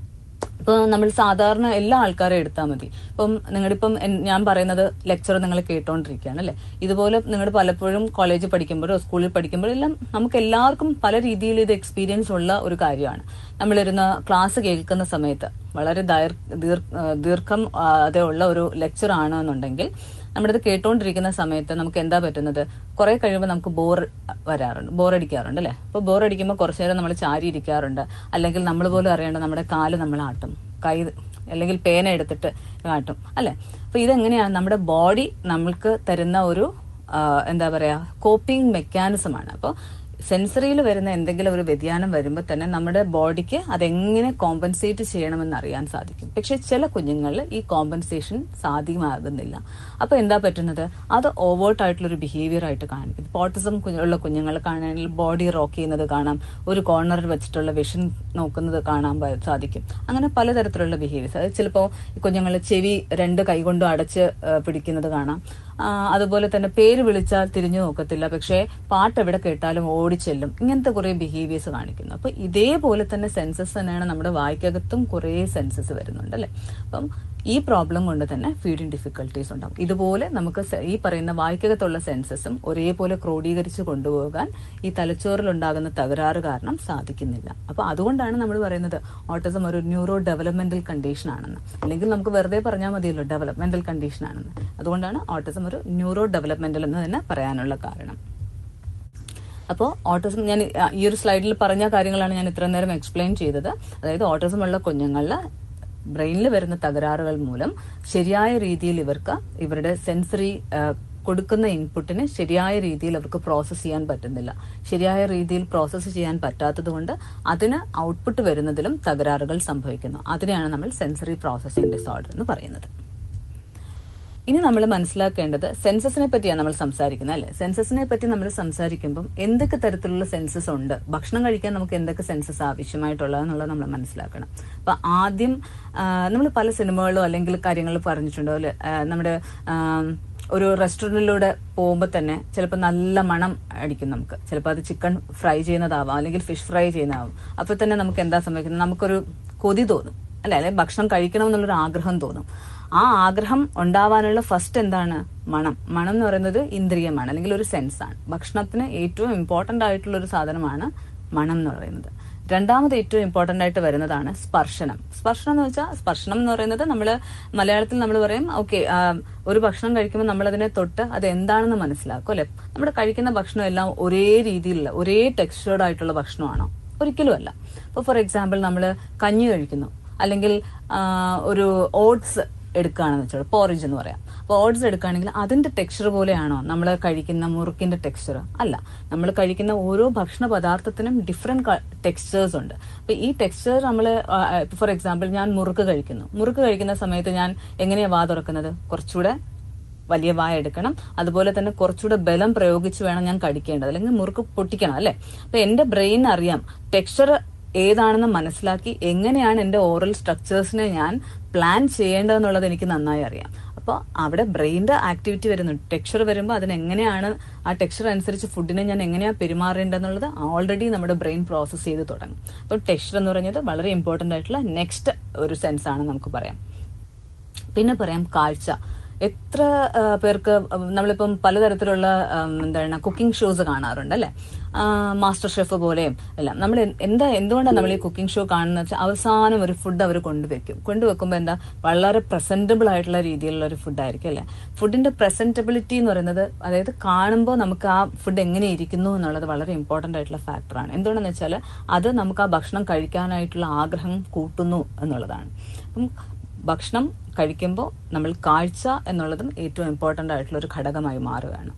ഇപ്പൊ നമ്മൾ സാധാരണ എല്ലാ ആൾക്കാരെയും എടുത്താൽ മതി. ഇപ്പം ഞാൻ പറയുന്നത് ലെക്ചർ നിങ്ങൾ കേട്ടോണ്ടിരിക്കുകയാണ് അല്ലെ. ഇതുപോലെ നിങ്ങൾ പലപ്പോഴും കോളേജിൽ പഠിക്കുമ്പോഴോ സ്കൂളിൽ പഠിക്കുമ്പോഴോ എല്ലാം നമുക്ക് എല്ലാവർക്കും പല രീതിയിൽ ഇത് എക്സ്പീരിയൻസ് ഉള്ള ഒരു കാര്യമാണ്. നമ്മളിരുന്ന് ക്ലാസ് കേൾക്കുന്ന സമയത്ത് വളരെ ദീർഘം അതേ ഉള്ള ഒരു ലെക്ചർ ആണെന്നുണ്ടെങ്കിൽ നമ്മളിത് കേട്ടോണ്ടിരിക്കുന്ന സമയത്ത് നമുക്ക് എന്താ പറ്റുന്നത്, കുറെ കഴിയുമ്പോൾ നമുക്ക് ബോറടിക്കാറുണ്ട് അല്ലെ. അപ്പൊ ബോറടിക്കുമ്പോൾ കുറച്ചു നേരം നമ്മൾ ചാരി ഇരിക്കാറുണ്ട്, അല്ലെങ്കിൽ നമ്മൾ പോലും അറിയേണ്ട നമ്മുടെ കാല് നമ്മൾ ആട്ടും, കൈ അല്ലെങ്കിൽ പേന എടുത്തിട്ട് കാട്ടും അല്ലെ. അപ്പൊ ഇതെങ്ങനെയാണ് നമ്മുടെ ബോഡി നമ്മൾക്ക് തരുന്ന ഒരു കോപ്പിംഗ് മെക്കാനിസമാണ്. അപ്പോൾ സെൻസറിയിൽ വരുന്ന എന്തെങ്കിലും ഒരു വ്യതിയാനം വരുമ്പോൾ തന്നെ നമ്മുടെ ബോഡിക്ക് അതെങ്ങനെ കോമ്പൻസേറ്റ് ചെയ്യണമെന്ന് അറിയാൻ സാധിക്കും. പക്ഷെ ചില കുഞ്ഞുങ്ങളിൽ ഈ കോമ്പൻസേഷൻ സാധ്യമാകുന്നില്ല. അപ്പൊ എന്താ പറ്റുന്നത്, അത് ഓവേർട്ട് ആയിട്ടുള്ള ഒരു ബിഹേവിയർ ആയിട്ട് കാണിക്കും. ഓട്ടിസം ഉള്ള കുഞ്ഞുങ്ങൾ കാണുകയാണെങ്കിൽ ബോഡി റോക്ക് ചെയ്യുന്നത് കാണാം, ഒരു കോർണറിൽ വെച്ചിട്ടുള്ള വിഷൻ നോക്കുന്നത് കാണാൻ സാധിക്കും. അങ്ങനെ പലതരത്തിലുള്ള ബിഹേവിയേഴ്സ്. അത് ചിലപ്പോൾ കുഞ്ഞുങ്ങൾ ചെവി 2 കൈകൊണ്ടും അടച്ച് പിടിക്കുന്നത് കാണാം. അതുപോലെ തന്നെ പേര് വിളിച്ചാൽ തിരിഞ്ഞു നോക്കത്തില്ല, പക്ഷേ പാട്ട് എവിടെ കേട്ടാലും ഓടിച്ചെല്ലും. ഇങ്ങനത്തെ കുറെ ബിഹേവിയേഴ്സ് കാണിക്കുന്നു. അപ്പൊ ഇതേപോലെ തന്നെ സെൻസസ് തന്നെയാണ് നമ്മുടെ വായ്ക്കകത്തും കുറെ സെൻസസ് വരുന്നുണ്ട് അല്ലെ. അപ്പം ഈ പ്രോബ്ലം കൊണ്ട് തന്നെ ഫീഡിങ് ഡിഫിക്കൽട്ടീസ് ഉണ്ടാവും. ഇതുപോലെ നമുക്ക് ഈ പറയുന്ന വായ്ക്കകത്തുള്ള സെൻസസും ഒരേപോലെ ക്രോഡീകരിച്ച് കൊണ്ടുപോകാൻ ഈ തലച്ചോറിൽ ഉണ്ടാകുന്ന തകരാറ് കാരണം സാധിക്കുന്നില്ല. അപ്പൊ അതുകൊണ്ടാണ് നമ്മൾ പറയുന്നത് ഓട്ടിസം ഒരു ന്യൂറോ ഡെവലപ്മെന്റൽ കണ്ടീഷൻ ആണെന്ന്. അല്ലെങ്കിൽ നമുക്ക് വെറുതെ പറഞ്ഞാൽ മതിയല്ലോ ഡെവലപ്മെന്റൽ കണ്ടീഷൻ ആണെന്ന്. അതുകൊണ്ടാണ് ഓട്ടിസം ഒരു ന്യൂറോ ഡെവലപ്മെന്റൽ എന്ന് തന്നെ പറയാനുള്ള കാരണം. അപ്പോൾ ഓട്ടിസം ഞാൻ ഈ ഒരു സ്ലൈഡിൽ പറഞ്ഞ കാര്യങ്ങളാണ് ഞാൻ ഇത്ര നേരം എക്സ്പ്ലെയിൻ ചെയ്തത്. അതായത് ഓട്ടിസം ഉള്ള കുഞ്ഞുങ്ങളിൽ ബ്രെയിനിൽ വരുന്ന തകരാറുകൾ മൂലം ശരിയായ രീതിയിൽ ഇവർക്ക് ഇവരുടെ സെൻസറി കൊടുക്കുന്ന ഇൻപുട്ടിനെ ശരിയായ രീതിയിൽ അവർക്ക് പ്രോസസ്സ് ചെയ്യാൻ പറ്റുന്നില്ല. ശരിയായ രീതിയിൽ പ്രോസസ്സ് ചെയ്യാൻ പറ്റാത്തത് കൊണ്ട് അതിന് ഔട്ട്പുട്ട് വരുന്നതിലും തകരാറുകൾ സംഭവിക്കുന്നു. അതിനെയാണ് നമ്മൾ സെൻസറി പ്രോസസ്സിംഗ് ഡിസോർഡർ എന്ന് പറയുന്നത്. ഇനി നമ്മൾ മനസ്സിലാക്കേണ്ടത് സെൻസസിനെ പറ്റിയാണ് നമ്മൾ സംസാരിക്കുന്നത് അല്ലെ. സെൻസസിനെ പറ്റി നമ്മൾ സംസാരിക്കുമ്പോൾ എന്തൊക്കെ തരത്തിലുള്ള സെൻസസ് ഉണ്ട്, ഭക്ഷണം കഴിക്കാൻ നമുക്ക് എന്തൊക്കെ സെൻസസ് ആവശ്യമായിട്ടുള്ളതെന്നുള്ളത് നമ്മൾ മനസ്സിലാക്കണം. അപ്പൊ ആദ്യം നമ്മൾ പല സിനിമകളിലോ അല്ലെങ്കിൽ കാര്യങ്ങളിൽ പറഞ്ഞിട്ടുണ്ടോ അല്ലെ, നമ്മുടെ ഒരു റെസ്റ്റോറന്റിലൂടെ പോകുമ്പോൾ തന്നെ ചിലപ്പോൾ നല്ല മണം അടിക്കും നമുക്ക്. ചിലപ്പോൾ അത് ചിക്കൻ ഫ്രൈ ചെയ്യുന്നതാവാം അല്ലെങ്കിൽ ഫിഷ് ഫ്രൈ ചെയ്യുന്നതാവും. അപ്പൊ തന്നെ നമുക്ക് എന്താ സംഭവിക്കുന്നത്, നമുക്കൊരു കൊതി തോന്നും അല്ലെ ഭക്ഷണം കഴിക്കണം എന്നുള്ളൊരു ആഗ്രഹം തോന്നും. ആ ആഗ്രഹം ഉണ്ടാവാനുള്ള ഫസ്റ്റ് എന്താണ്, മണം. മണം എന്ന് പറയുന്നത് ഇന്ദ്രിയമാണ് അല്ലെങ്കിൽ ഒരു സെൻസാണ്. ഭക്ഷണത്തിന് ഏറ്റവും ഇമ്പോർട്ടന്റ് ആയിട്ടുള്ള ഒരു സാധനമാണ് മണം എന്ന് പറയുന്നത്. രണ്ടാമത് ഏറ്റവും ഇമ്പോർട്ടന്റ് ആയിട്ട് വരുന്നതാണ് സ്പർശനം. സ്പർശനം എന്ന് വെച്ചാൽ സ്പർശനം എന്ന് പറയുന്നത് നമ്മള് മലയാളത്തിൽ നമ്മൾ പറയും ഓക്കെ, ഒരു ഭക്ഷണം കഴിക്കുമ്പോൾ നമ്മളതിനെ തൊട്ട് അത് എന്താണെന്ന് മനസ്സിലാക്കും അല്ലെ. നമ്മുടെ കഴിക്കുന്ന ഭക്ഷണം എല്ലാം ഒരേ രീതിയിലുള്ള ഒരേ ടെക്സ്ചേർഡ് ആയിട്ടുള്ള ഭക്ഷണമാണോ? ഒരിക്കലും അല്ല. ഇപ്പൊ ഫോർ എക്സാമ്പിൾ നമ്മൾ കഞ്ഞി കഴിക്കുന്നു അല്ലെങ്കിൽ ഒരു ഓട്സ് എടുക്കുകയാണെന്ന് വെച്ചാൽ പോറിഞ്ച് എന്ന് പറയാം. അപ്പോൾ ഓട്സ് എടുക്കുകയാണെങ്കിൽ അതിന്റെ ടെക്സ്ചർ പോലെയാണോ നമ്മൾ കഴിക്കുന്ന മുറുക്കിന്റെ ടെക്സ്ചർ? അല്ല. നമ്മൾ കഴിക്കുന്ന ഓരോ ഭക്ഷണ പദാർത്ഥത്തിനും ഡിഫറെന്റ് ടെക്സ്ചേഴ്സ് ഉണ്ട്. അപ്പൊ ഈ ടെക്സ്ചർ നമ്മൾ ഫോർ എക്സാമ്പിൾ ഞാൻ മുറുക്ക് കഴിക്കുന്ന സമയത്ത് ഞാൻ എങ്ങനെയാ വാ തുറക്കുന്നത്? കുറച്ചുകൂടെ വലിയ വായ എടുക്കണം, അതുപോലെ തന്നെ കുറച്ചുകൂടെ ബലം പ്രയോഗിച്ച് വേണം ഞാൻ കഴിക്കേണ്ടത്, അല്ലെങ്കിൽ മുറുക്ക് പൊട്ടിക്കണം അല്ലെ. അപ്പൊ എന്റെ ബ്രെയിൻ അറിയാം ടെക്സ്ചർ ഏതാണെന്ന് മനസ്സിലാക്കി എങ്ങനെയാണ് എന്റെ ഓറൽ സ്ട്രക്ചേഴ്സിനെ ഞാൻ പ്ലാൻ ചെയ്യേണ്ടതെന്നുള്ളത് എനിക്ക് നന്നായി അറിയാം. അപ്പോൾ അവിടെ ബ്രെയിനിന്റെ ആക്ടിവിറ്റി വരുന്നുണ്ട്. ടെക്സ്ചർ വരുമ്പോൾ അതിനെങ്ങനെയാണ് ആ ടെക്സ്ചർ അനുസരിച്ച് ഫുഡിനെ ഞാൻ എങ്ങനെയാണ് പെരുമാറേണ്ടതെന്നുള്ളത് ഓൾറെഡി നമ്മുടെ ബ്രെയിൻ പ്രോസസ് ചെയ്ത് തുടങ്ങും. അപ്പോൾ ടെക്സ്ചർ എന്ന് പറയുന്നത് വളരെ ഇമ്പോർട്ടന്റ് ആയിട്ടുള്ള നെക്സ്റ്റ് ഒരു സെൻസ് ആണ് നമുക്ക് പറയാം. പിന്നെ പറയാം കാഴ്ച. എത്ര പേർക്ക് നമ്മളിപ്പം പലതരത്തിലുള്ള എന്താണ് കുക്കിംഗ് ഷോസ് കാണാറുണ്ട് അല്ലെ, മാസ്റ്റർ ഷെഫ് പോലെയും എല്ലാം. നമ്മൾ എന്തുകൊണ്ടാണ് നമ്മൾ ഈ കുക്കിംഗ് ഷോ കാണുന്നത് വെച്ചാൽ അവസാനം ഒരു ഫുഡ് അവർ കൊണ്ടുവെക്കുമ്പോൾ എന്താ വളരെ പ്രസന്റബിൾ ആയിട്ടുള്ള രീതിയിലുള്ള ഒരു ഫുഡായിരിക്കും അല്ലെ. ഫുഡിന്റെ പ്രസന്റബിലിറ്റി എന്ന് പറയുന്നത്, അതായത് കാണുമ്പോൾ നമുക്ക് ആ ഫുഡ് എങ്ങനെ ഇരിക്കുന്നു എന്നുള്ളത് വളരെ ഇമ്പോർട്ടന്റ് ആയിട്ടുള്ള ഫാക്ടറാണ്. എന്തുകൊണ്ടെന്ന് വെച്ചാൽ അത് നമുക്ക് ആ ഭക്ഷണം കഴിക്കാനായിട്ടുള്ള ആഗ്രഹം കൂട്ടുന്നു എന്നുള്ളതാണ്. അപ്പം ഭക്ഷണം കഴിക്കുമ്പോൾ നമ്മൾ കാഴ്ച എന്നുള്ളതും ഏറ്റവും ഇമ്പോർട്ടന്റ് ആയിട്ടുള്ള ഒരു ഘടകമായി മാറുകയാണ്.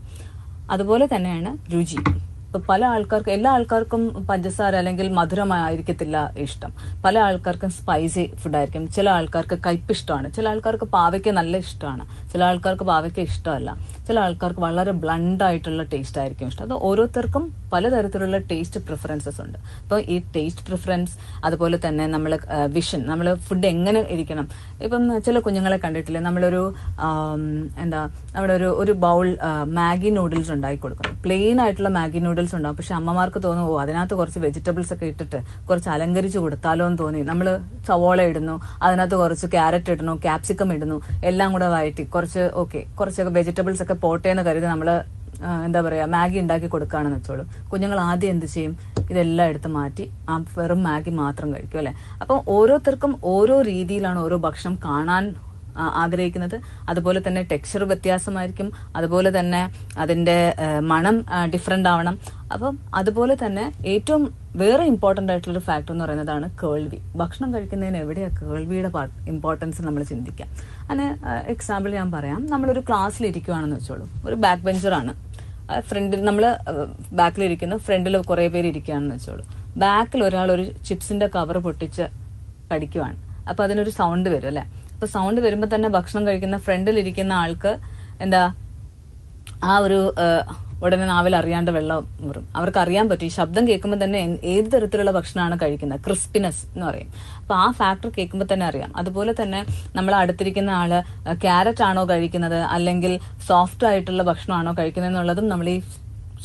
അതുപോലെ തന്നെയാണ് രുചി. ഇപ്പൊ പല ആൾക്കാർക്ക്, എല്ലാ ആൾക്കാർക്കും പഞ്ചസാര അല്ലെങ്കിൽ മധുരമായിരിക്കത്തില്ല ഇഷ്ടം. പല ആൾക്കാർക്കും സ്പൈസി ഫുഡായിരിക്കും. ചില ആൾക്കാർക്ക് കയ്പ്പ് ഇഷ്ടമാണ്, ചില ആൾക്കാർക്ക് പാവയ്ക്ക നല്ല ഇഷ്ടമാണ്, ചില ആൾക്കാർക്ക് പാവയ്ക്ക ഇഷ്ടമല്ല, ചില ആൾക്കാർക്ക് വളരെ ബ്ലണ്ട് ആയിട്ടുള്ള ടേസ്റ്റ് ആയിരിക്കും ഇഷ്ടം. അത് ഓരോരുത്തർക്കും പലതരത്തിലുള്ള ടേസ്റ്റ് പ്രിഫറൻസസ് ഉണ്ട്. അപ്പോൾ ഈ ടേസ്റ്റ് പ്രിഫറൻസ്, അതുപോലെ തന്നെ നമ്മൾ വിഷൻ, നമ്മൾ ഫുഡ് എങ്ങനെ ഇരിക്കണം. ഇപ്പം ചില കുഞ്ഞുങ്ങളെ കണ്ടിട്ടില്ലേ, നമ്മളൊരു നമ്മുടെ ഒരു ബൗൾ മാഗി നൂഡിൽസ് ഉണ്ടാക്കി കൊടുക്കണം. പ്ലെയിൻ ആയിട്ടുള്ള മാഗി നൂഡിൽസ് ഉണ്ടാവും, പക്ഷെ അമ്മമാർക്ക് തോന്നും ഓ അതിനകത്ത് കുറച്ച് വെജിറ്റബിൾസ് ഒക്കെ ഇട്ടിട്ട് കുറച്ച് അലങ്കരിച്ച് കൊടുത്താലോ എന്ന് തോന്നി നമ്മൾ സവോള ഇടുന്നു, അതിനകത്ത് കുറച്ച് ക്യാരറ്റ് ഇടുന്നു, ക്യാപ്സിക്കം ഇടുന്നു, എല്ലാം കൂടെ വഴറ്റി കുറച്ചൊക്കെ വെജിറ്റബിൾസ് ഒക്കെ പോട്ടേന്ന് കരുതി നമ്മള് എന്താ പറയാ മാഗി ഉണ്ടാക്കി കൊടുക്കുകയാണെന്ന് വെച്ചോളൂ. കുഞ്ഞുങ്ങൾ ആദ്യം എന്ത് ചെയ്യും, ഇതെല്ലാം എടുത്ത് മാറ്റി ആ വെറും മാഗി മാത്രം കഴിക്കും അല്ലെ. അപ്പൊ ഓരോരുത്തർക്കും ഓരോ രീതിയിലാണ് ഓരോ ഭക്ഷണം കാണാൻ ആഗ്രഹിക്കുന്നത്. അതുപോലെ തന്നെ ടെക്സ്ചർ വ്യത്യാസമായിരിക്കും, അതുപോലെ തന്നെ അതിന്റെ മണം ഡിഫറെന്റ് ആവണം. അപ്പം അതുപോലെ തന്നെ ഏറ്റവും വേറെ ഇമ്പോർട്ടന്റ് ആയിട്ടുള്ള ഒരു ഫാക്ടർ എന്ന് പറയുന്നതാണ് കേൾവി. ഭക്ഷണം കഴിക്കുന്നതിന് എവിടെയാണ് കേൾവിയുടെ ഇമ്പോർട്ടൻസ് നമ്മൾ ചിന്തിക്കാം. അതിന് എക്സാമ്പിൾ ഞാൻ പറയാം. നമ്മളൊരു ക്ലാസ്സിൽ ഇരിക്കുകയാണെന്ന് വെച്ചോളൂ, ഒരു ബാക്ക് ബെഞ്ചറാണ്, ഫ്രണ്ടിൽ നമ്മൾ ബാക്കിലിരിക്കുന്നു, ഫ്രണ്ടിൽ കുറെ പേര് ഇരിക്കുകയാണെന്ന് വെച്ചോളൂ. ബാക്കിൽ ഒരാൾ ഒരു ചിപ്സിന്റെ കവർ പൊട്ടിച്ച് കടിക്കുവാണ്. അപ്പൊ അതിനൊരു സൗണ്ട് വരും അല്ലെ. അപ്പൊ സൗണ്ട് വരുമ്പോ തന്നെ ഭക്ഷണം കഴിക്കുന്ന ഫ്രണ്ടിൽ ഇരിക്കുന്ന ആൾക്ക് എന്താ ആ ഒരു ഉടനെ നാവിൽ അറിയാണ്ട് വെള്ളം മുറും. അവർക്ക് അറിയാൻ പറ്റും ഈ ശബ്ദം കേൾക്കുമ്പോൾ തന്നെ ഏത് തരത്തിലുള്ള ഭക്ഷണമാണ് കഴിക്കുന്നത്, ക്രിസ്പിനെസ് എന്ന് പറയും. അപ്പൊ ആ ഫാക്ടർ കേൾക്കുമ്പോൾ തന്നെ അറിയാം. അതുപോലെ തന്നെ നമ്മൾ അടുത്തിരിക്കുന്ന ആള് ക്യാരറ്റ് ആണോ കഴിക്കുന്നത് അല്ലെങ്കിൽ സോഫ്റ്റ് ആയിട്ടുള്ള ഭക്ഷണമാണോ കഴിക്കുന്നത് എന്നുള്ളതും നമ്മൾ ഈ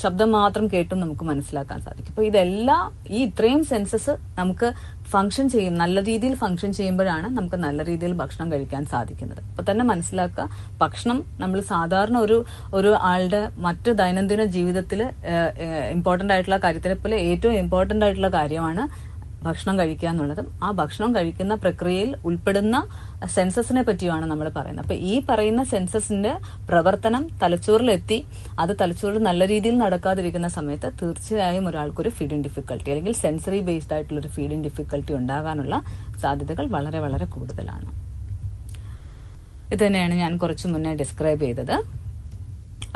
ശബ്ദം മാത്രം കേട്ടും നമുക്ക് മനസ്സിലാക്കാൻ സാധിക്കും. അപ്പൊ ഇതെല്ലാം ഈ ഇത്രയും സെൻസസ് നമുക്ക് ഫംഗ്ഷൻ ചെയ്യും, നല്ല രീതിയിൽ ഫംഗ്ഷൻ ചെയ്യുമ്പോഴാണ് നമുക്ക് നല്ല രീതിയിൽ ഭക്ഷണം കഴിക്കാൻ സാധിക്കുന്നത്. അപ്പൊ തന്നെ മനസ്സിലാക്കുക, ഭക്ഷണം നമ്മൾ സാധാരണ ഒരു ആളുടെ മറ്റു ദൈനംദിന ജീവിതത്തിൽ ഇമ്പോർട്ടന്റ് ആയിട്ടുള്ള കാര്യത്തിനെ പോലെ ഏറ്റവും ഇമ്പോർട്ടന്റ് ആയിട്ടുള്ള കാര്യമാണ് ഭക്ഷണം കഴിക്കുക എന്നുള്ളതും. ആ ഭക്ഷണം കഴിക്കുന്ന പ്രക്രിയയിൽ ഉൾപ്പെടുന്ന സെൻസസിനെ പറ്റിയാണ് നമ്മൾ പറയുന്നത്. അപ്പൊ ഈ പറയുന്ന സെൻസസിന്റെ പ്രവർത്തനം തലച്ചോറിലെത്തി അത് തലച്ചോറിൽ നല്ല രീതിയിൽ നടക്കാതിരിക്കുന്ന സമയത്ത് തീർച്ചയായും ഒരാൾക്കൊരു ഫീഡിംഗ് ഡിഫിക്കൽട്ടി അല്ലെങ്കിൽ സെൻസറി ബേസ്ഡ് ആയിട്ടുള്ള ഒരു ഫീഡിംഗ് ഡിഫിക്കൽട്ടി ഉണ്ടാകാനുള്ള സാധ്യതകൾ വളരെ വളരെ കൂടുതലാണ്. ഇത് തന്നെയാണ് ഞാൻ കുറച്ചു മുന്നേ ഡിസ്ക്രൈബ് ചെയ്തത്.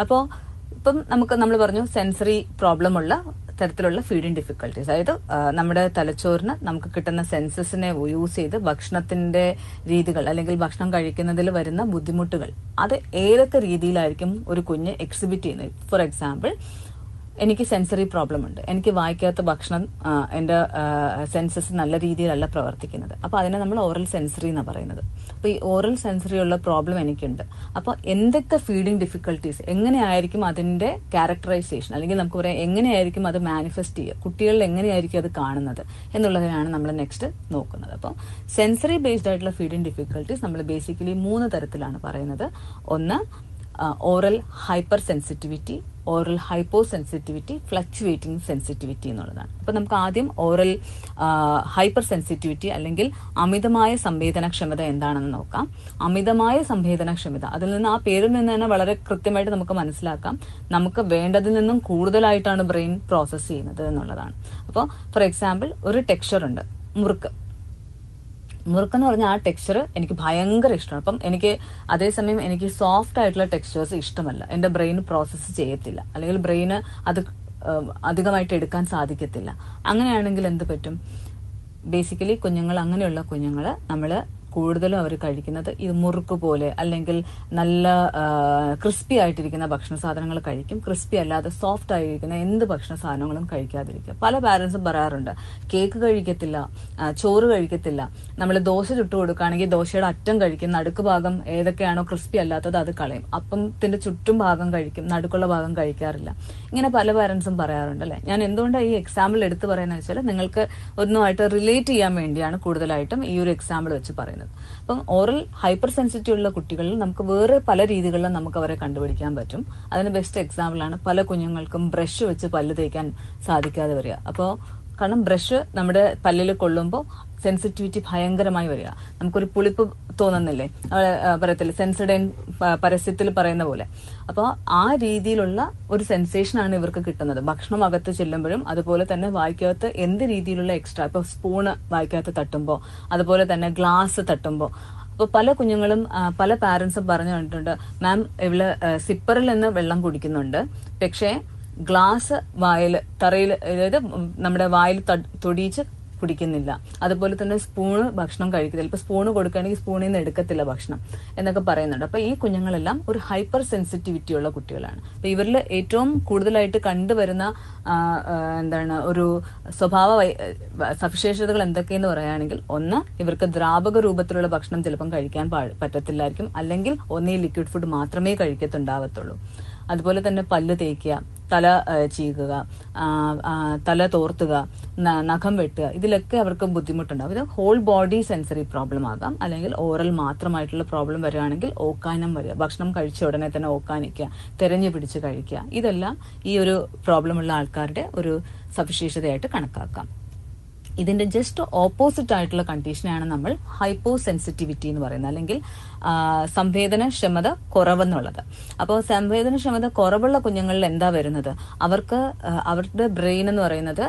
അപ്പോൾ ഇപ്പം നമ്മൾ പറഞ്ഞു സെൻസറി പ്രോബ്ലം ഉള്ള തരത്തിലുള്ള ഫീഡിംഗ് ഡിഫിക്കൽട്ടീസ്, അതായത് നമ്മുടെ തലച്ചോറിന് നമുക്ക് കിട്ടുന്ന സെൻസസിനെ യൂസ് ചെയ്ത് ഭക്ഷണത്തിന്റെ രീതികൾ അല്ലെങ്കിൽ ഭക്ഷണം കഴിക്കുന്നതിൽ വരുന്ന ബുദ്ധിമുട്ടുകൾ അത് ഏതൊക്കെ രീതിയിലായിരിക്കും ഒരു കുഞ്ഞ് എക്സിബിറ്റ് ചെയ്യുന്നത്. ഫോർ എക്സാമ്പിൾ, എനിക്ക് സെൻസറി പ്രോബ്ലം ഉണ്ട്, എനിക്ക് വായിക്കാത്ത ഭക്ഷണം എന്റെ സെൻസസ് നല്ല രീതിയിലല്ല പ്രവർത്തിക്കുന്നത്. അപ്പൊ അതിനെ നമ്മൾ ഓറൽ സെൻസറി എന്നാണ് പറയുന്നത്. അപ്പൊ ഈ ഓറൽ സെൻസറി ഉള്ള പ്രോബ്ലം എനിക്കുണ്ട്. അപ്പൊ എന്തൊക്കെ ഫീഡിംഗ് ഡിഫിക്കൽട്ടീസ്, എങ്ങനെയായിരിക്കും അതിന്റെ ക്യാരക്ടറൈസേഷൻ അല്ലെങ്കിൽ നമുക്ക് പറയാം എങ്ങനെയായിരിക്കും അത് മാനിഫെസ്റ്റ് ചെയ്യുക, കുട്ടികളിൽ എങ്ങനെയായിരിക്കും അത് കാണുന്നത് എന്നുള്ളതിനാണ് നമ്മൾ നെക്സ്റ്റ് നോക്കുന്നത്. അപ്പോൾ സെൻസറി ബേസ്ഡ് ആയിട്ടുള്ള ഫീഡിംഗ് ഡിഫിക്കൽട്ടീസ് നമ്മൾ ബേസിക്കലി 3 തരത്തിലാണ് പറയുന്നത്. ഒന്ന് oral hyper sensitivity, oral hypo sensitivity, fluctuating sensitivity എന്നുള്ളതാണ്. അപ്പൊ നമുക്ക് ആദ്യം ഓറൽ ഹൈപ്പർ സെൻസിറ്റിവിറ്റി അല്ലെങ്കിൽ അമിതമായ സംവേദനക്ഷമത എന്താണെന്ന് നോക്കാം. അമിതമായ സംവേദനക്ഷമത, അതിൽ നിന്ന് ആ പേരിൽ നിന്ന് തന്നെ വളരെ കൃത്യമായിട്ട് നമുക്ക് മനസ്സിലാക്കാം നമുക്ക് വേണ്ടതിൽ നിന്നും കൂടുതലായിട്ടാണ് ബ്രെയിൻ പ്രോസസ് ചെയ്യുന്നത് എന്നുള്ളതാണ്. അപ്പോൾ ഫോർ എക്സാമ്പിൾ, ഒരു ടെക്സ്ചർ ഉണ്ട്, മുറുക്കെന്ന് പറഞ്ഞാൽ ആ ടെക്സ്ചർ എനിക്ക് ഭയങ്കര ഇഷ്ടമാണ്. അപ്പം എനിക്ക് അതേസമയം എനിക്ക് സോഫ്റ്റ് ആയിട്ടുള്ള ടെക്സ്ചേഴ്സ് ഇഷ്ടമല്ല, എന്റെ ബ്രെയിൻ പ്രോസസ്സ് ചെയ്യത്തില്ല അല്ലെങ്കിൽ ബ്രെയിന് അത് അധികമായിട്ട് എടുക്കാൻ സാധിക്കത്തില്ല. അങ്ങനെയാണെങ്കിൽ എന്ത് പറ്റും? ബേസിക്കലി അങ്ങനെയുള്ള കുഞ്ഞുങ്ങള് നമ്മള് കൂടുതലും അവർ കഴിക്കുന്നത് ഇത് മുറുക്ക് പോലെ അല്ലെങ്കിൽ നല്ല ക്രിസ്പി ആയിട്ടിരിക്കുന്ന ഭക്ഷണ സാധനങ്ങൾ കഴിക്കും. ക്രിസ്പി അല്ലാതെ സോഫ്റ്റ് ആയിരിക്കുന്ന എന്ത് ഭക്ഷണ സാധനങ്ങളും കഴിക്കാതിരിക്കുക. പല പാരന്റ്സും പറയാറുണ്ട് കേക്ക് കഴിക്കത്തില്ല, ചോറ് കഴിക്കത്തില്ല. നമ്മൾ ദോശ ചുട്ടു കൊടുക്കുകയാണെങ്കിൽ ദോശയുടെ അറ്റം കഴിക്കും, നടുക്ക് ഭാഗം ഏതൊക്കെയാണോ ക്രിസ്പി അല്ലാത്തത് അത് കളയും. അപ്പത്തിന്റെ ചുറ്റും ഭാഗം കഴിക്കും, നടുക്കുള്ള ഭാഗം കഴിക്കാറില്ല. ഇങ്ങനെ പല പാരന്റ്സും പറയാറുണ്ട് അല്ലെ. ഞാൻ എന്തുകൊണ്ടാണ് ഈ എക്സാമ്പിൾ എടുത്തു പറയുന്നത് വെച്ചാൽ നിങ്ങൾക്ക് ഒന്നുമായിട്ട് റിലേറ്റ് ചെയ്യാൻ വേണ്ടിയാണ് കൂടുതലായിട്ടും ഈ ഒരു എക്സാമ്പിൾ വെച്ച് പറയുന്നത്. അപ്പം ഓറൽ ഹൈപ്പർ സെൻസിറ്റീവ് ഉള്ള കുട്ടികളിൽ നമുക്ക് വേറെ പല രീതികളിലും നമുക്ക് അവരെ കണ്ടുപിടിക്കാൻ പറ്റും. അതിന് ബെസ്റ്റ് എക്സാമ്പിൾ ആണ് പല കുഞ്ഞുങ്ങൾക്കും ബ്രഷ് വെച്ച് പല്ല് തേക്കാൻ സാധിക്കാതെ വരിക. അപ്പോൾ കാരണം ബ്രഷ് നമ്മുടെ പല്ലിൽ കൊള്ളുമ്പോൾ സെൻസിറ്റിവിറ്റി ഭയങ്കരമായി വരിക. നമുക്കൊരു പുളിപ്പ് തോന്നുന്നില്ലേ, പറയത്തില്ലേ സെൻസഡൈൻ പരസ്യത്തിൽ പറയുന്ന പോലെ. അപ്പോൾ ആ രീതിയിലുള്ള ഒരു സെൻസേഷനാണ് ഇവർക്ക് കിട്ടുന്നത് ഭക്ഷണം അകത്ത് ചെല്ലുമ്പോഴും. അതുപോലെ തന്നെ വായിക്കകത്ത് എന്ത് രീതിയിലുള്ള എക്സ്ട്രാ, ഇപ്പൊ സ്പൂണ് വായിക്കകത്ത് തട്ടുമ്പോൾ, അതുപോലെ തന്നെ ഗ്ലാസ് തട്ടുമ്പോൾ. അപ്പൊ പല കുഞ്ഞുങ്ങളും പല പാരന്റ്സും പറഞ്ഞു കണ്ടിട്ടുണ്ട്, മാം ഇവള് സിപ്പറിൽ നിന്ന് വെള്ളം കുടിക്കുന്നുണ്ട്, പക്ഷേ ഗ്ലാസ് വായിൽ തറയിൽ, അതായത് നമ്മുടെ വായിൽ തൊടിയിച്ച് കുടിക്കുന്നില്ല. അതുപോലെ തന്നെ സ്പൂണ് ഭക്ഷണം കഴിക്കത്തില്ല, ഇപ്പൊ സ്പൂണ് കൊടുക്കുകയാണെങ്കിൽ സ്പൂണിൽ നിന്ന് എടുക്കത്തില്ല ഭക്ഷണം എന്നൊക്കെ പറയുന്നുണ്ട്. അപ്പൊ ഈ കുഞ്ഞുങ്ങളെല്ലാം ഒരു ഹൈപ്പർ സെൻസിറ്റിവിറ്റി ഉള്ള കുട്ടികളാണ്. അപ്പൊ ഇവരിൽ ഏറ്റവും കൂടുതലായിട്ട് കണ്ടുവരുന്ന ഒരു സ്വഭാവ സവിശേഷതകൾ എന്തൊക്കെയെന്ന് പറയുകയാണെങ്കിൽ, ഒന്ന് ഇവർക്ക് ദ്രാവക രൂപത്തിലുള്ള ഭക്ഷണം ചിലപ്പം കഴിക്കാൻ പറ്റത്തില്ലായിരിക്കും, അല്ലെങ്കിൽ ഒന്നേ ലിക്വിഡ് ഫുഡ് മാത്രമേ കഴിക്കത്തുണ്ടാവത്തുള്ളൂ. അതുപോലെ തന്നെ പല്ല് തേക്കുക, തല ചീകുക, തല തോർത്തുക, നഖം വെട്ടുക, ഇതിലൊക്കെ അവർക്ക് ബുദ്ധിമുട്ടുണ്ടാവും. ഇത് ഹോൾ ബോഡി സെൻസറി പ്രോബ്ലം ആകാം, അല്ലെങ്കിൽ ഓറൽ മാത്രമായിട്ടുള്ള പ്രോബ്ലം വരികയാണെങ്കിൽ ഓക്കാനം വരിക, ഭക്ഷണം കഴിച്ച ഉടനെ തന്നെ ഓക്കാനിക്കുക, തെരഞ്ഞു പിടിച്ച് കഴിക്കുക, ഇതെല്ലാം ഈ ഒരു പ്രോബ്ലം ഉള്ള ആൾക്കാരുടെ ഒരു സവിശേഷതയായിട്ട് കണക്കാക്കാം. ഇതിന്റെ ജസ്റ്റ് ഓപ്പോസിറ്റ് ആയിട്ടുള്ള കണ്ടീഷനാണ് നമ്മൾ ഹൈപ്പോ സെൻസിറ്റിവിറ്റി എന്ന് പറയുന്നത്, അല്ലെങ്കിൽ സംവേദനക്ഷമത കുറവെന്നുള്ളത്. അപ്പോൾ സംവേദനക്ഷമത കുറവുള്ള കുഞ്ഞുങ്ങളിൽ എന്താ വരുന്നത്? അവർക്ക് അവരുടെ ബ്രെയിൻ എന്ന് പറയുന്നത്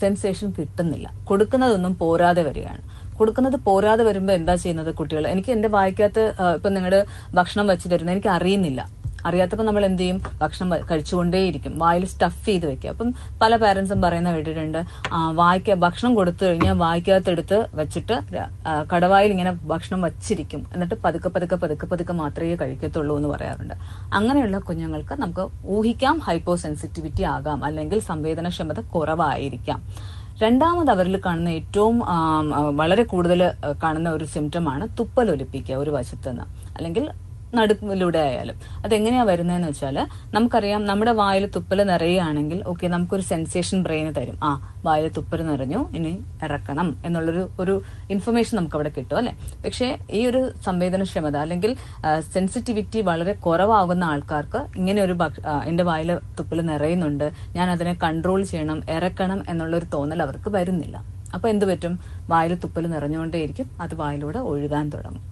സെൻസേഷൻ കിട്ടുന്നില്ല, കൊടുക്കുന്നതൊന്നും പോരാതെ വരികയാണ്. കൊടുക്കുന്നത് പോരാതെ വരുമ്പോൾ എന്താ ചെയ്യുന്നത് കുട്ടികൾ? എനിക്ക് എന്റെ വായിക്കകത്ത് ഇപ്പൊ നിങ്ങളുടെ ഭക്ഷണം വെച്ച് തരുന്നത് എനിക്ക് അറിയുന്നില്ല, അറിയാത്തപ്പോൾ നമ്മൾ എന്ത് ചെയ്യും, ഭക്ഷണം കഴിച്ചുകൊണ്ടേയിരിക്കും, വായിൽ സ്റ്റഫ് ചെയ്ത് വെക്കുക. അപ്പം പല പാരന്റ്സും പറയുന്ന കേട്ടിട്ടുണ്ട്, ഭക്ഷണം കൊടുത്തു കഴിഞ്ഞാൽ വായിക്കകത്തെടുത്ത് വെച്ചിട്ട് കടവായിൽ ഇങ്ങനെ ഭക്ഷണം വച്ചിരിക്കും, എന്നിട്ട് പതുക്കെ പതുക്കെ പതുക്കെ പതുക്കെ മാത്രമേ കഴിക്കത്തുള്ളൂ എന്ന് പറയാറുണ്ട്. അങ്ങനെയുള്ള കുഞ്ഞുങ്ങൾക്ക് നമുക്ക് ഊഹിക്കാം ഹൈപ്പോ സെൻസിറ്റിവിറ്റി ആകാം, അല്ലെങ്കിൽ സംവേദനക്ഷമത കുറവായിരിക്കാം. രണ്ടാമത് അവരിൽ കാണുന്ന ഏറ്റവും വളരെ കൂടുതൽ കാണുന്ന ഒരു സിംറ്റമാണ് തുപ്പലൊലിപ്പിക്കുക ഒരു വശത്ത് നിന്ന്, അല്ലെങ്കിൽ നടുവിലൂടെ ആയാലും. അതെങ്ങനെയാ വരുന്നതെന്ന് വെച്ചാൽ, നമുക്കറിയാം നമ്മുടെ വായിൽ തുപ്പൽ നിറയുകയാണെങ്കിൽ ഓക്കെ, നമുക്കൊരു സെൻസേഷൻ ബ്രെയിന് തരും, വായിൽ തുപ്പൽ നിറഞ്ഞു, ഇനി ഇറക്കണം എന്നുള്ളൊരു ഇൻഫർമേഷൻ നമുക്ക് അവിടെ കിട്ടും അല്ലെ. പക്ഷേ ഈ ഒരു സംവേദനക്ഷമത അല്ലെങ്കിൽ സെൻസിറ്റിവിറ്റി വളരെ കുറവാകുന്ന ആൾക്കാർക്ക് ഇങ്ങനെ ഒരു എന്റെ വായിൽ തുപ്പൽ നിറയുന്നുണ്ട്, ഞാൻ അതിനെ കൺട്രോൾ ചെയ്യണം, ഇറക്കണം എന്നുള്ളൊരു തോന്നൽ അവർക്ക് വരുന്നില്ല. അപ്പൊ എന്ത് പറ്റും, വായിൽ തുപ്പൽ നിറഞ്ഞുകൊണ്ടേയിരിക്കും, അത് വായിലൂടെ ഒഴുകാൻ തുടങ്ങും.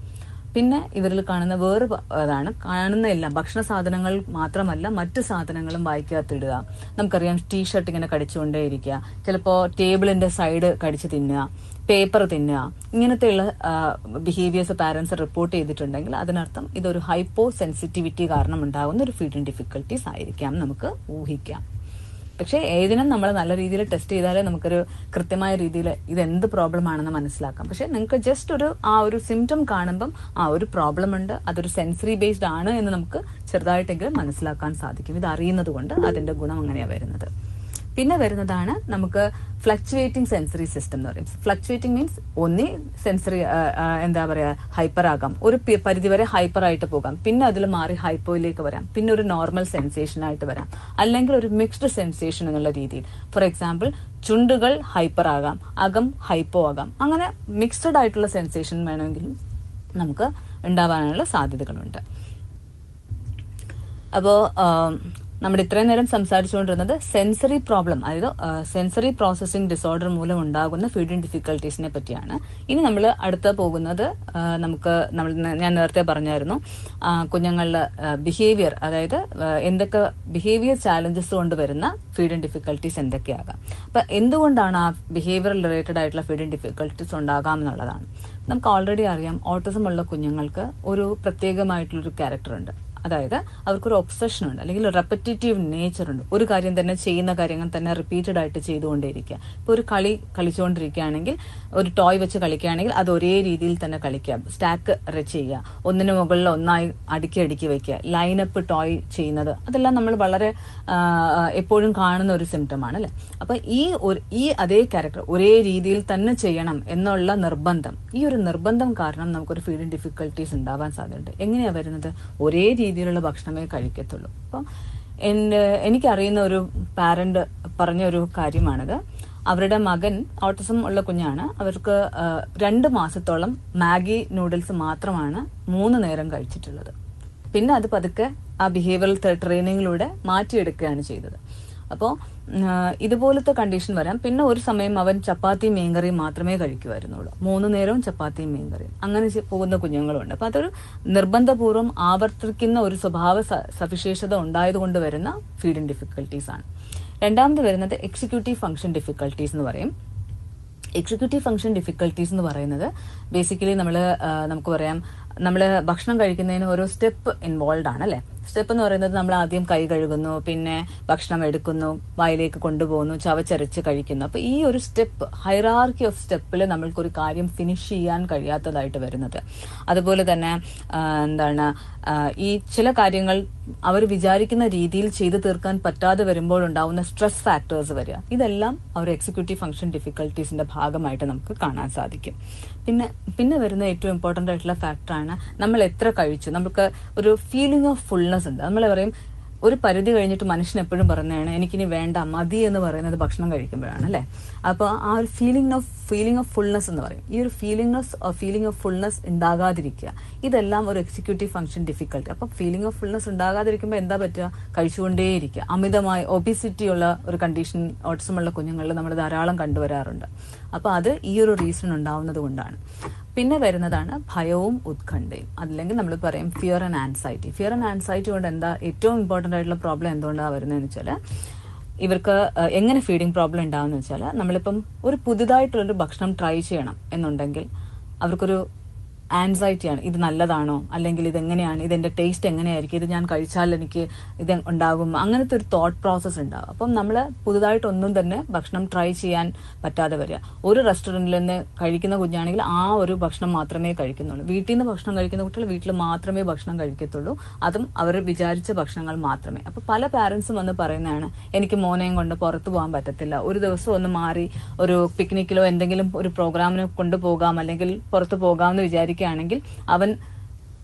പിന്നെ ഇവരിൽ കാണുന്ന വേറെ അതാണ്, കാണുന്ന എല്ലാം ഭക്ഷണ സാധനങ്ങൾ മാത്രമല്ല മറ്റു സാധനങ്ങളും വായിക്കകത്തിടുക. നമുക്കറിയാം ടീഷർട്ട് ഇങ്ങനെ കടിച്ചുകൊണ്ടേയിരിക്കുക, ചിലപ്പോൾ ടേബിളിന്റെ സൈഡ് കടിച്ച് തിന്നുക, പേപ്പർ തിന്നുക, ഇങ്ങനത്തെയുള്ള ബിഹേവിയേഴ്സ് പാരന്റ്സ് റിപ്പോർട്ട് ചെയ്തിട്ടുണ്ടെങ്കിൽ അതിനർത്ഥം ഇതൊരു ഹൈപ്പോ സെൻസിറ്റിവിറ്റി കാരണം ഉണ്ടാകുന്ന ഒരു ഫീഡിങ് ഡിഫിക്കൽട്ടീസ് ആയിരിക്കാം, നമുക്ക് ഊഹിക്കാം. പക്ഷെ ഏതിനും നമ്മൾ നല്ല രീതിയിൽ ടെസ്റ്റ് ചെയ്താലേ നമുക്കൊരു കൃത്യമായ രീതിയിൽ ഇത് എന്ത് പ്രോബ്ലം ആണെന്ന് മനസ്സിലാക്കാം. പക്ഷെ നിങ്ങൾക്ക് ജസ്റ്റ് ഒരു സിംറ്റം കാണുമ്പം ഒരു പ്രോബ്ലം ഉണ്ട്, അതൊരു സെൻസറി ബേസ്ഡ് ആണ് എന്ന് നമുക്ക് ചെറുതായിട്ടെങ്കിലും മനസ്സിലാക്കാൻ സാധിക്കും. ഇത് അറിയുന്നത് കൊണ്ട് അതിന്റെ ഗുണം അങ്ങനെയാണ് വരുന്നത്. പിന്നെ വരുന്നതാണ് നമുക്ക് ഫ്ലക്ച്വേറ്റിംഗ് സെൻസറി സിസ്റ്റം എന്ന് പറയും. ഫ്ലക്ച്വേറ്റിംഗ് മീൻസ് ഒന്നേ സെൻസറി എന്താ പറയാ ഹൈപ്പർ ആകാം, ഒരു പരിധിവരെ ഹൈപ്പർ ആയിട്ട് പോകാം, പിന്നെ അതിൽ മാറി ഹൈപ്പോയിലേക്ക് വരാം, പിന്നെ ഒരു നോർമൽ സെൻസേഷൻ ആയിട്ട് വരാം, അല്ലെങ്കിൽ ഒരു മിക്സ്ഡ് സെൻസേഷൻ എന്നുള്ള രീതിയിൽ. ഫോർ എക്സാമ്പിൾ, ചുണ്ടുകൾ ഹൈപ്പർ ആകാം, അകം ഹൈപ്പോ ആകാം. അങ്ങനെ മിക്സ്ഡ് ആയിട്ടുള്ള സെൻസേഷൻ വേണമെങ്കിൽ നമുക്ക് ഉണ്ടാവാനുള്ള സാധ്യതകളുണ്ട്. അപ്പോ നമ്മൾ ഇത്രയും നേരം സംസാരിച്ചുകൊണ്ടിരുന്നത് സെൻസറി പ്രോബ്ലം, അതായത് സെൻസറി പ്രോസസ്സിംഗ് ഡിസോർഡർ മൂലം ഉണ്ടാകുന്ന ഫീഡിങ് ഡിഫിക്കൽട്ടീസിനെ പറ്റിയാണ്. ഇനി നമ്മൾ അടുത്ത പോകുന്നത് ഞാൻ നേരത്തെ പറഞ്ഞായിരുന്നു കുഞ്ഞുങ്ങളുടെ ബിഹേവിയർ, അതായത് എന്തൊക്കെ ബിഹേവിയർ ചാലഞ്ചസ് കൊണ്ട് വരുന്ന ഫീഡിങ് ഡിഫിക്കൽട്ടീസ് എന്തൊക്കെയാകാം. അപ്പൊ എന്തുകൊണ്ടാണ് ആ ബിഹേവിയർ റിലേറ്റഡ് ആയിട്ടുള്ള ഫീഡിങ് ഡിഫിക്കൽട്ടീസ് ഉണ്ടാകാം എന്നുള്ളതാണ്. നമുക്ക് ഓൾറെഡി അറിയാം, ഓട്ടിസം ഉള്ള കുഞ്ഞുങ്ങൾക്ക് ഒരു പ്രത്യേകമായിട്ടുള്ളൊരു ക്യാരക്ടർ ഉണ്ട്. അതായത് അവർക്കൊരു ഒബ്സഷൻ ഉണ്ട്, അല്ലെങ്കിൽ റെപ്പറ്റേറ്റീവ് നേച്ചർ ഉണ്ട്. ഒരു കാര്യം തന്നെ ചെയ്യുന്ന കാര്യങ്ങൾ തന്നെ റിപ്പീറ്റഡ് ആയിട്ട് ചെയ്തുകൊണ്ടേയിരിക്കുക. ഇപ്പൊ ഒരു കളിച്ചുകൊണ്ടിരിക്കുകയാണെങ്കിൽ, ഒരു ടോയ് വെച്ച് കളിക്കുകയാണെങ്കിൽ അത് ഒരേ രീതിയിൽ തന്നെ കളിക്കുക, സ്റ്റാക്ക് ചെയ്യുക, ഒന്നിനു മുകളിൽ ഒന്നായി അടുക്കി വെക്കുക, ലൈനപ്പ് ടോയ് ചെയ്യുന്നത്, അതെല്ലാം നമ്മൾ വളരെ എപ്പോഴും കാണുന്ന ഒരു സിംറ്റമാണ് അല്ലെ. അപ്പൊ ഈ അതേ ക്യാരക്ടർ ഒരേ രീതിയിൽ തന്നെ ചെയ്യണം എന്നുള്ള നിർബന്ധം, ഈ ഒരു നിർബന്ധം കാരണം നമുക്കൊരു ഫീഡിങ് ഡിഫിക്കൽട്ടീസ് ഉണ്ടാവാൻ സാധ്യതയുണ്ട്. എങ്ങനെയാ വരുന്നത്? ഒരേ രീതിയിലുള്ള ഭക്ഷണമേ കഴിക്കത്തുള്ളൂ. അപ്പൊ എനിക്കറിയുന്ന ഒരു പാരന്റ് പറഞ്ഞ ഒരു കാര്യമാണിത്. അവരുടെ മകൻ ഓട്ടിസം ഉള്ള കുഞ്ഞാണ്. അവർക്ക് 2 മാസത്തോളം മാഗി നൂഡിൽസ് മാത്രമാണ് 3 നേരം കഴിച്ചിട്ടുള്ളത്. പിന്നെ അത് പതുക്കെ ആ ബിഹേവിയറൽ ട്രെയിനിങ്ങിലൂടെ മാറ്റിയെടുക്കുകയാണ് ചെയ്തത്. അപ്പോൾ ഇതുപോലത്തെ കണ്ടീഷൻ വരാം. പിന്നെ ഒരു സമയം അവൻ ചപ്പാത്തിയും മീൻകറിയും മാത്രമേ കഴിക്കുമായിരുന്നുള്ളൂ, 3 നേരവും ചപ്പാത്തിയും മീൻകറിയും. അങ്ങനെ പോകുന്ന കുഞ്ഞുങ്ങളുണ്ട്. അപ്പൊ അതൊരു നിർബന്ധപൂർവ്വം ആവർത്തിക്കുന്ന ഒരു സ്വഭാവ സവിശേഷത ഉണ്ടായതുകൊണ്ട് വരുന്ന ഫീഡിങ് ഡിഫിക്കൽട്ടീസ് ആണ്. രണ്ടാമത് വരുന്നത് എക്സിക്യൂട്ടീവ് ഫംഗ്ഷൻ ഡിഫിക്കൽട്ടീസ് എന്ന് പറയും. എക്സിക്യൂട്ടീവ് ഫംഗ്ഷൻ ഡിഫിക്കൽട്ടീസ് എന്ന് പറയുന്നത് ബേസിക്കലി നമുക്ക് പറയാം, നമ്മൾ ഭക്ഷണം കഴിക്കുന്നതിന് ഓരോ സ്റ്റെപ്പ് ഇൻവോൾവ് ആണ് അല്ലെ. സ്റ്റെപ്പ് എന്ന് പറയുന്നത് നമ്മൾ ആദ്യം കൈ കഴുകുന്നു, പിന്നെ ഭക്ഷണം എടുക്കുന്നു, വായിലേക്ക് കൊണ്ടുപോകുന്നു, ചവച്ചരച്ച് കഴിക്കുന്നു. അപ്പൊ ഈ ഒരു സ്റ്റെപ്പ്, ഹൈറാർക്കി ഓഫ് സ്റ്റെപ്പിൽ നമ്മൾക്കൊരു കാര്യം ഫിനിഷ് ചെയ്യാൻ കഴിയാത്തതായിട്ട് വരുന്നത്. അതുപോലെ തന്നെ ഈ ചില കാര്യങ്ങൾ അവർ വിചാരിക്കുന്ന രീതിയിൽ ചെയ്തു തീർക്കാൻ പറ്റാതെ വരുമ്പോൾ ഉണ്ടാവുന്ന സ്ട്രെസ് ഫാക്ടേഴ്സ് വരിക, ഇതെല്ലാം അവർ എക്സിക്യൂട്ടീവ് ഫംഗ്ഷൻ ഡിഫിക്കൽട്ടീസിന്റെ ഭാഗമായിട്ട് നമുക്ക് കാണാൻ സാധിക്കും. പിന്നെ വരുന്ന ഏറ്റവും ഇമ്പോർട്ടന്റ് ആയിട്ടുള്ള ഫാക്ടറാണ് നമ്മൾ എത്ര കഴിച്ചു. നമുക്ക് ഒരു ഫീലിംഗ് ഓഫ് ഫുൾനെസ് ഉണ്ട്. നമ്മൾ പറയും ഒരു പരിധി കഴിഞ്ഞിട്ട് മനുഷ്യൻ എപ്പോഴും പറയുന്നതാണ് എനിക്കിനി വേണ്ട, മതി എന്ന് പറയുന്നത് ഭക്ഷണം കഴിക്കുമ്പോഴാണ് അല്ലെ. അപ്പൊ ആ ഒരു ഫീലിംഗ് ഓഫ് ഫുൾനെസ് എന്ന് പറയും. ഈ ഒരു ഫീലിംഗ് ഓഫ് ഫുൾനെസ് ഉണ്ടാകാതിരിക്കുക, ഇതെല്ലാം ഒരു എക്സിക്യൂട്ടീവ് ഫംഗ്ഷൻ ഡിഫിക്കൽട്ടി. അപ്പൊ ഫീലിംഗ് ഓഫ് ഫുൾനെസ് ഉണ്ടാകാതിരിക്കുമ്പോൾ എന്താ പറ്റുക? കഴിച്ചുകൊണ്ടേയിരിക്കുക. അമിതമായ ഒബിസിറ്റി ഉള്ള ഒരു കണ്ടീഷൻ ഓട്ടിസം ഉള്ള കുഞ്ഞുങ്ങളിൽ നമ്മൾ ധാരാളം കണ്ടുവരാറുണ്ട്. അപ്പൊ അത് ഈ ഒരു റീസൺ ഉണ്ടാവുന്നത് കൊണ്ടാണ്. പിന്നെ വരുന്നതാണ് ഭയവും ഉത്കണ്ഠയും, അല്ലെങ്കിൽ നമ്മൾ പറയും fear and anxiety. Fear and anxiety കൊണ്ട് എന്താ ഏറ്റവും ഇമ്പോർട്ടന്റ് ആയിട്ടുള്ള പ്രോബ്ലം എന്തുകൊണ്ടാണ് വരുന്നതെന്ന് വെച്ചാൽ, ഇവർക്ക് എങ്ങനെ ഫീഡിങ് പ്രോബ്ലം ഉണ്ടാവുന്ന വെച്ചാൽ, നമ്മളിപ്പം ഒരു പുതുതായിട്ടുള്ളൊരു ഭക്ഷണം ട്രൈ ചെയ്യണം എന്നുണ്ടെങ്കിൽ അവർക്കൊരു ആൻസൈറ്റിയാണ്. ഇത് നല്ലതാണോ, അല്ലെങ്കിൽ ഇതെങ്ങനെയാണ്, ഇതെന്റെ ടേസ്റ്റ് എങ്ങനെയായിരിക്കും, ഇത് ഞാൻ കഴിച്ചാൽ എനിക്ക് ഇത് ഉണ്ടാകും, അങ്ങനത്തെ ഒരു തോട്ട് പ്രോസസ്സ് ഉണ്ടാകും. അപ്പം നമ്മൾ പുതുതായിട്ടൊന്നും തന്നെ ഭക്ഷണം ട്രൈ ചെയ്യാൻ പറ്റാതെ വരിക. ഒരു റെസ്റ്റോറൻറ്റിൽ നിന്ന് കഴിക്കുന്ന കുഞ്ഞാണെങ്കിൽ ആ ഒരു ഭക്ഷണം മാത്രമേ കഴിക്കുന്നുള്ളൂ. വീട്ടിൽ നിന്ന് ഭക്ഷണം കഴിക്കുന്ന കുട്ടികൾ വീട്ടിൽ മാത്രമേ ഭക്ഷണം കഴിക്കത്തുള്ളൂ, അതും അവർ വിചാരിച്ച ഭക്ഷണങ്ങൾ മാത്രമേ. അപ്പൊ പല പാരന്റ്സും വന്ന് പറയുന്നതാണ്, എനിക്ക് മോനെയും കൊണ്ട് പുറത്തു പോകാൻ പറ്റത്തില്ല, ഒരു ദിവസം ഒന്ന് മാറി ഒരു പിക്നിക്കിലോ എന്തെങ്കിലും ഒരു പ്രോഗ്രാമിന് കൊണ്ടുപോകാം അല്ലെങ്കിൽ പുറത്തു പോകാമെന്ന് വിചാരിക്കുകയാണെങ്കിൽ അവൻ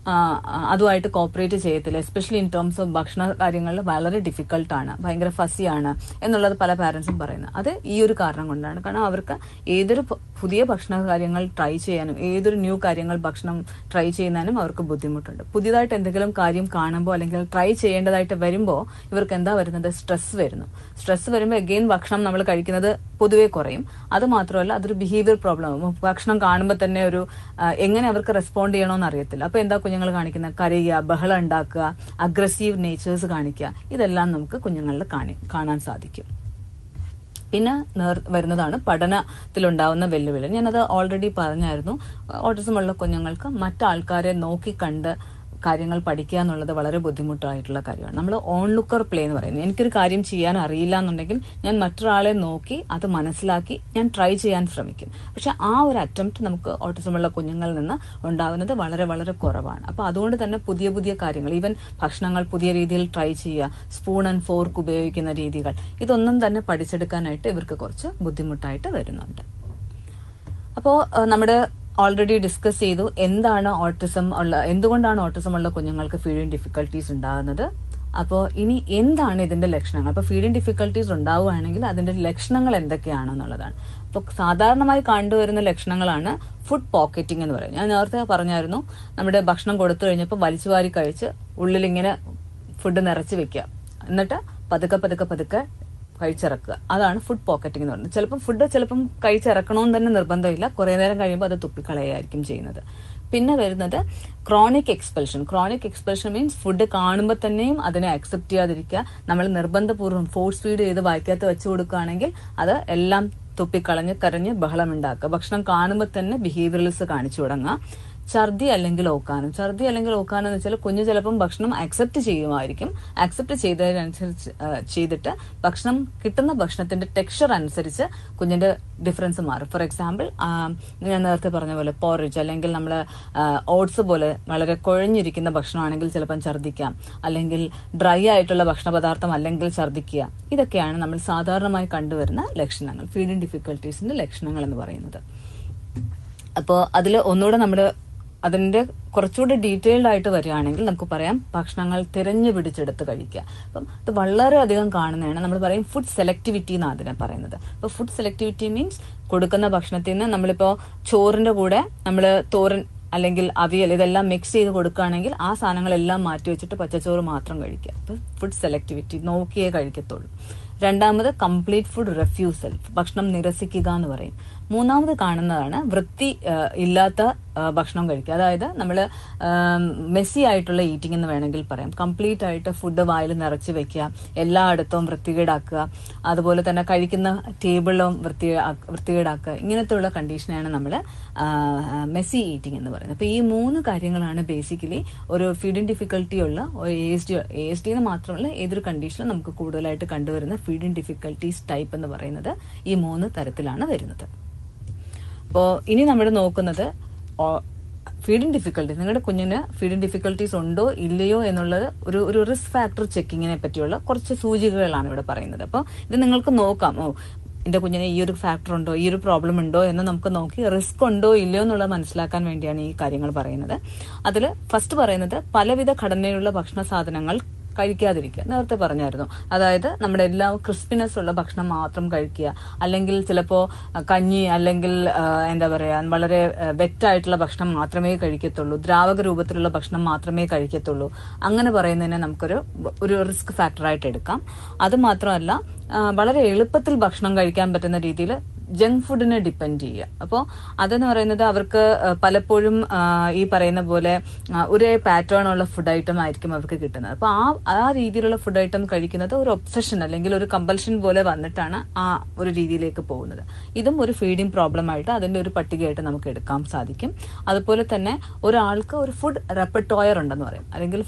അതുമായിട്ട് കോപ്പറേറ്റ് ചെയ്യത്തില്ല. എസ്പെഷ്യലി ഇൻ ടേംസ് ഓഫ് ഭക്ഷണ കാര്യങ്ങളിൽ വളരെ ഡിഫിക്കൽട്ടാണ്, ഭയങ്കര ഫസിയാണ് എന്നുള്ളത് പല പാരന്റ്സും പറയുന്നത്. അത് ഈ ഒരു കാരണം കൊണ്ടാണ്. കാരണം അവർക്ക് ഏതൊരു പുതിയ ഭക്ഷണ കാര്യങ്ങൾ ട്രൈ ചെയ്യാനും ഏതൊരു ന്യൂ കാര്യങ്ങൾ ഭക്ഷണം ട്രൈ ചെയ്യുന്നതിനും അവർക്ക് ബുദ്ധിമുട്ടുണ്ട്. പുതിയതായിട്ട് എന്തെങ്കിലും കാര്യം കാണുമ്പോൾ അല്ലെങ്കിൽ ട്രൈ ചെയ്യേണ്ടതായിട്ട് വരുമ്പോൾ ഇവർക്ക് എന്താ വരുന്നത്, സ്ട്രെസ് വരുന്നു. സ്ട്രെസ് വരുമ്പോൾ എഗെയിൻ ഭക്ഷണം നമ്മൾ കഴിക്കുന്നത് പൊതുവെ കുറയും. അത് മാത്രമല്ല അതൊരു ബിഹേവിയർ പ്രോബ്ലം. ഭക്ഷണം കാണുമ്പോൾ തന്നെ ഒരു എങ്ങനെ അവർക്ക് റെസ്പോണ്ട് ചെയ്യണമെന്ന് അറിയത്തില്ല. അപ്പൊ എന്താ കുഞ്ഞുങ്ങൾ കാണിക്കുന്നത്, കരയുക, ബഹളം ഉണ്ടാക്കുക, അഗ്രസീവ് നേച്ചേഴ്സ് കാണിക്കുക, ഇതെല്ലാം നമുക്ക് കുഞ്ഞുങ്ങളിൽ കാണാൻ സാധിക്കും. പിന്നെ വരുന്നതാണ് പഠനത്തിലുണ്ടാവുന്ന വെല്ലുവിളി. ഞാനത് ഓൾറെഡി പറഞ്ഞായിരുന്നു. ഓട്ടിസം ഉള്ള കുഞ്ഞുങ്ങൾക്ക് മറ്റാൾക്കാരെ നോക്കിക്കണ്ട് കാര്യങ്ങൾ പഠിക്കുക എന്നുള്ളത് വളരെ ബുദ്ധിമുട്ടായിട്ടുള്ള കാര്യമാണ്. നമ്മൾ ഓൺ ലുക്കർ പ്ലേ എന്ന് പറയുന്നത്, എനിക്കൊരു കാര്യം ചെയ്യാൻ അറിയില്ല എന്നുണ്ടെങ്കിൽ ഞാൻ മറ്റൊരാളെ നോക്കി അത് മനസ്സിലാക്കി ഞാൻ ട്രൈ ചെയ്യാൻ ശ്രമിക്കും. പക്ഷെ ആ ഒരു അറ്റംപ്റ്റ് നമുക്ക് ഓട്ടിസമുള്ള കുഞ്ഞുങ്ങളിൽ നിന്ന് ഉണ്ടാകുന്നത് വളരെ വളരെ കുറവാണ്. അപ്പൊ അതുകൊണ്ട് തന്നെ പുതിയ പുതിയ കാര്യങ്ങൾ, ഈവൻ ഭക്ഷണങ്ങൾ പുതിയ രീതിയിൽ ട്രൈ ചെയ്യുക, സ്പൂൺ ആൻഡ് ഫോർക്ക് ഉപയോഗിക്കുന്ന രീതികൾ, ഇതൊന്നും തന്നെ പഠിച്ചെടുക്കാനായിട്ട് ഇവർക്ക് കുറച്ച് ബുദ്ധിമുട്ടായിട്ട് വരുന്നുണ്ട്. അപ്പോൾ നമ്മുടെ ഓൾറെഡി ഡിസ്കസ് ചെയ്തു എന്താണ് എന്തുകൊണ്ടാണ് ഓട്ടിസം ഉള്ള കുഞ്ഞുങ്ങൾക്ക് ഫീഡിങ് ഡിഫിക്കൽട്ടീസ് ഉണ്ടാകുന്നത്. അപ്പോൾ ഇനി എന്താണ് ഇതിന്റെ ലക്ഷണങ്ങൾ? അപ്പൊ ഫീഡിങ് ഡിഫിക്കൽട്ടീസ് ഉണ്ടാവുകയാണെങ്കിൽ അതിന്റെ ലക്ഷണങ്ങൾ എന്തൊക്കെയാണെന്നുള്ളതാണ്. അപ്പോൾ സാധാരണമായി കണ്ടുവരുന്ന ലക്ഷണങ്ങളാണ് ഫുഡ് പോക്കറ്റിംഗ് എന്ന് പറയുന്നത്. ഞാൻ നേരത്തെ പറഞ്ഞായിരുന്നു, നമ്മുടെ ഭക്ഷണം കൊടുത്തു കഴിഞ്ഞപ്പോൾ വലിച്ചു വാരി കഴിച്ച് ഉള്ളിലിങ്ങനെ ഫുഡ് നിറച്ച് വെക്കുക, എന്നിട്ട് പതുക്കെ പതുക്കെ പതുക്കെ കഴിച്ചിറക്കുക. അതാണ് ഫുഡ് പോക്കറ്റിംഗ് എന്ന് പറയുന്നത്. ചിലപ്പം കഴിച്ചിറക്കണമെന്ന് തന്നെ നിർബന്ധമില്ല, കുറെ നേരം കഴിയുമ്പോൾ അത് തുപ്പിക്കളയായിരിക്കും ചെയ്യുന്നത്. പിന്നെ വരുന്നത് chronic expulsion. Chronic expulsion means food കാണുമ്പോൾ തന്നെയും അതിനെ അക്സെപ്റ്റ് ചെയ്യാതിരിക്കുക. നമ്മൾ നിർബന്ധപൂർവ്വം ഫോഴ്സ് ഫീഡ് ചെയ്ത് വായിക്കകത്ത് വെച്ചു കൊടുക്കുകയാണെങ്കിൽ അത് എല്ലാം തുപ്പിക്കളഞ്ഞ് കരഞ്ഞ് ബഹളം ഉണ്ടാക്കുക. ഭക്ഷണം കാണുമ്പോൾ തന്നെ ബിഹേവിയറൽസ് കാണിച്ചു തുടങ്ങുക. ഛർദി അല്ലെങ്കിൽ ഓക്കാനം എന്ന് വെച്ചാൽ കുഞ്ഞ് ചിലപ്പം ഭക്ഷണം അക്സെപ്റ്റ് ചെയ്യുമായിരിക്കും. അക്സെപ്റ്റ് ചെയ്തിട്ട് ഭക്ഷണം കിട്ടുന്ന ഭക്ഷണത്തിന്റെ ടെക്സ്ചർ അനുസരിച്ച് കുഞ്ഞിന്റെ ഡിഫറൻസ് മാറും. ഫോർ എക്സാമ്പിൾ, ഞാൻ നേരത്തെ പറഞ്ഞ പോലെ പോറിജ് അല്ലെങ്കിൽ നമ്മൾ ഓട്സ് പോലെ വളരെ കുഴഞ്ഞിരിക്കുന്ന ഭക്ഷണമാണെങ്കിൽ ചിലപ്പം ഛർദിക്കാം, അല്ലെങ്കിൽ ഡ്രൈ ആയിട്ടുള്ള ഭക്ഷണ പദാർത്ഥം അല്ലെങ്കിൽ ഛർദിക്കുക. ഇതൊക്കെയാണ് നമ്മൾ സാധാരണമായി കണ്ടുവരുന്ന ലക്ഷണങ്ങൾ, ഫീഡിങ് ഡിഫിക്കൽട്ടീസിന്റെ ലക്ഷണങ്ങൾ എന്ന് പറയുന്നത്. അപ്പോൾ അതിൽ ഒന്നുകൂടെ അതിന്റെ കുറച്ചുകൂടി ഡീറ്റെയിൽഡ് ആയിട്ട് വരികയാണെങ്കിൽ നമുക്ക് പറയാം ഭക്ഷണങ്ങൾ തിരഞ്ഞു പിടിച്ചെടുത്ത് കഴിക്കുക. അപ്പം ഇത് വളരെയധികം കാണുന്നതാണ്. നമ്മൾ പറയും ഫുഡ് സെലക്ടിവിറ്റി എന്നാണ് അതിനെ പറയുന്നത്. അപ്പൊ ഫുഡ് സെലക്ടിവിറ്റി മീൻസ് കൊടുക്കുന്ന ഭക്ഷണത്തിൽ നിന്ന് നമ്മളിപ്പോ ചോറിന്റെ കൂടെ നമ്മൾ തോരൻ അല്ലെങ്കിൽ അവിയൽ ഇതെല്ലാം മിക്സ് ചെയ്ത് കൊടുക്കുകയാണെങ്കിൽ ആ സാധനങ്ങളെല്ലാം മാറ്റി വെച്ചിട്ട് പച്ചച്ചോറ് മാത്രം കഴിക്കുക. അപ്പൊ ഫുഡ് സെലക്ടിവിറ്റി, നോക്കിയേ കഴിക്കത്തുള്ളൂ. രണ്ടാമത് കംപ്ലീറ്റ് ഫുഡ് റെഫ്യൂസൽ, ഭക്ഷണം നിരസിക്കുക എന്ന് പറയും. മൂന്നാമത് കാണുന്നതാണ് വൃത്തി ഇല്ലാത്ത ഭക്ഷണം കഴിക്കുക. അതായത് നമ്മൾ മെസ്സി ആയിട്ടുള്ള ഈറ്റിംഗ് എന്ന് വേണമെങ്കിൽ പറയാം. കംപ്ലീറ്റ് ആയിട്ട് ഫുഡ് വായിൽ നിറച്ച് വെക്കുക, എല്ലായിടത്തും വൃത്തികേടാക്കുക, അതുപോലെ തന്നെ കഴിക്കുന്ന ടേബിളും വൃത്തികേടാക്കുക. ഇങ്ങനത്തെയുള്ള കണ്ടീഷനാണ് നമ്മൾ മെസ്സി ഈറ്റിംഗ് എന്ന് പറയുന്നത്. അപ്പൊ ഈ 3 കാര്യങ്ങളാണ് ബേസിക്കലി ഒരു ഫീഡിങ് ഡിഫിക്കൽട്ടി ഉള്ള ASD മാത്രമല്ല ഏതൊരു കണ്ടീഷനിലും നമുക്ക് കൂടുതലായിട്ട് കണ്ടുവരുന്ന ഫീഡിങ് ഡിഫിക്കൽട്ടീസ് ടൈപ്പ് എന്ന് പറയുന്നത് ഈ 3 തരത്തിലാണ് വരുന്നത്. അപ്പോൾ ഇനി നമ്മൾ നോക്കുന്നത് ഫീഡിങ് ഡിഫിക്കൽട്ടീസ്. നിങ്ങളുടെ കുഞ്ഞിന് ഫീഡിങ് ഡിഫിക്കൽട്ടീസ് ഉണ്ടോ ഇല്ലയോ എന്നുള്ളത് ഒരു റിസ്ക് ഫാക്ടർ ചെക്കിങ്ങിനെ പറ്റിയുള്ള കുറച്ച് സൂചികകളാണ് ഇവിടെ പറയുന്നത്. അപ്പോൾ ഇത് നിങ്ങൾക്ക് നോക്കാം, എന്റെ കുഞ്ഞിന് ഈ ഒരു ഫാക്ടർ ഉണ്ടോ, ഈ ഒരു പ്രോബ്ലം ഉണ്ടോ എന്ന് നമുക്ക് നോക്കി റിസ്ക് ഉണ്ടോ ഇല്ലയോ എന്നുള്ളത് മനസ്സിലാക്കാൻ വേണ്ടിയാണ് ഈ കാര്യങ്ങൾ പറയുന്നത്. അതിൽ ഫസ്റ്റ് പറയുന്നത് പലവിധ ഘടനയിലുള്ള ഭക്ഷണ സാധനങ്ങൾ കഴിക്കാതിരിക്കുക. നേരത്തെ പറഞ്ഞായിരുന്നു, അതായത് നമ്മുടെ എല്ലാ ക്രിസ്പിനെസ് ഉള്ള ഭക്ഷണം മാത്രം കഴിക്കുക, അല്ലെങ്കിൽ ചിലപ്പോൾ കഞ്ഞി അല്ലെങ്കിൽ എന്താ പറയാ വളരെ വെറ്റായിട്ടുള്ള ഭക്ഷണം മാത്രമേ കഴിക്കത്തുള്ളൂ, ദ്രാവക രൂപത്തിലുള്ള ഭക്ഷണം മാത്രമേ കഴിക്കത്തുള്ളൂ. അങ്ങനെ പറയുന്നതിനെ നമുക്കൊരു റിസ്ക് ഫാക്ടറായിട്ട് എടുക്കാം. അത് മാത്രമല്ല വളരെ എളുപ്പത്തിൽ ഭക്ഷണം കഴിക്കാൻ പറ്റുന്ന രീതിയിൽ ജങ്ക് ഫുഡിനെ ഡിപ്പെൻഡ് ചെയ്യുക. അപ്പോൾ അതെന്ന് പറയുന്നത് അവർക്ക് പലപ്പോഴും ഈ പറയുന്ന പോലെ ഒരേ പാറ്റേൺ ഉള്ള ഫുഡ് ഐറ്റം ആയിരിക്കും അവർക്ക് കിട്ടുന്നത്. അപ്പോൾ ആ രീതിയിലുള്ള ഫുഡ് ഐറ്റം കഴിക്കുന്നത് ഒരു ഒബ്സഷൻ അല്ലെങ്കിൽ ഒരു കമ്പൽഷൻ പോലെ വന്നിട്ടാണ് ആ ഒരു രീതിയിലേക്ക് പോകുന്നത്. ഇതും ഒരു ഫീഡിംഗ് പ്രോബ്ലം ആയിട്ട് അതിന്റെ ഒരു പട്ടികയായിട്ട് നമുക്ക് എടുക്കാൻ സാധിക്കും. അതുപോലെ തന്നെ ഒരാൾക്ക് ഒരു ഫുഡ് റെപ്പർട്ടോയർ ഉണ്ടെന്ന് പറയും, അല്ലെങ്കിൽ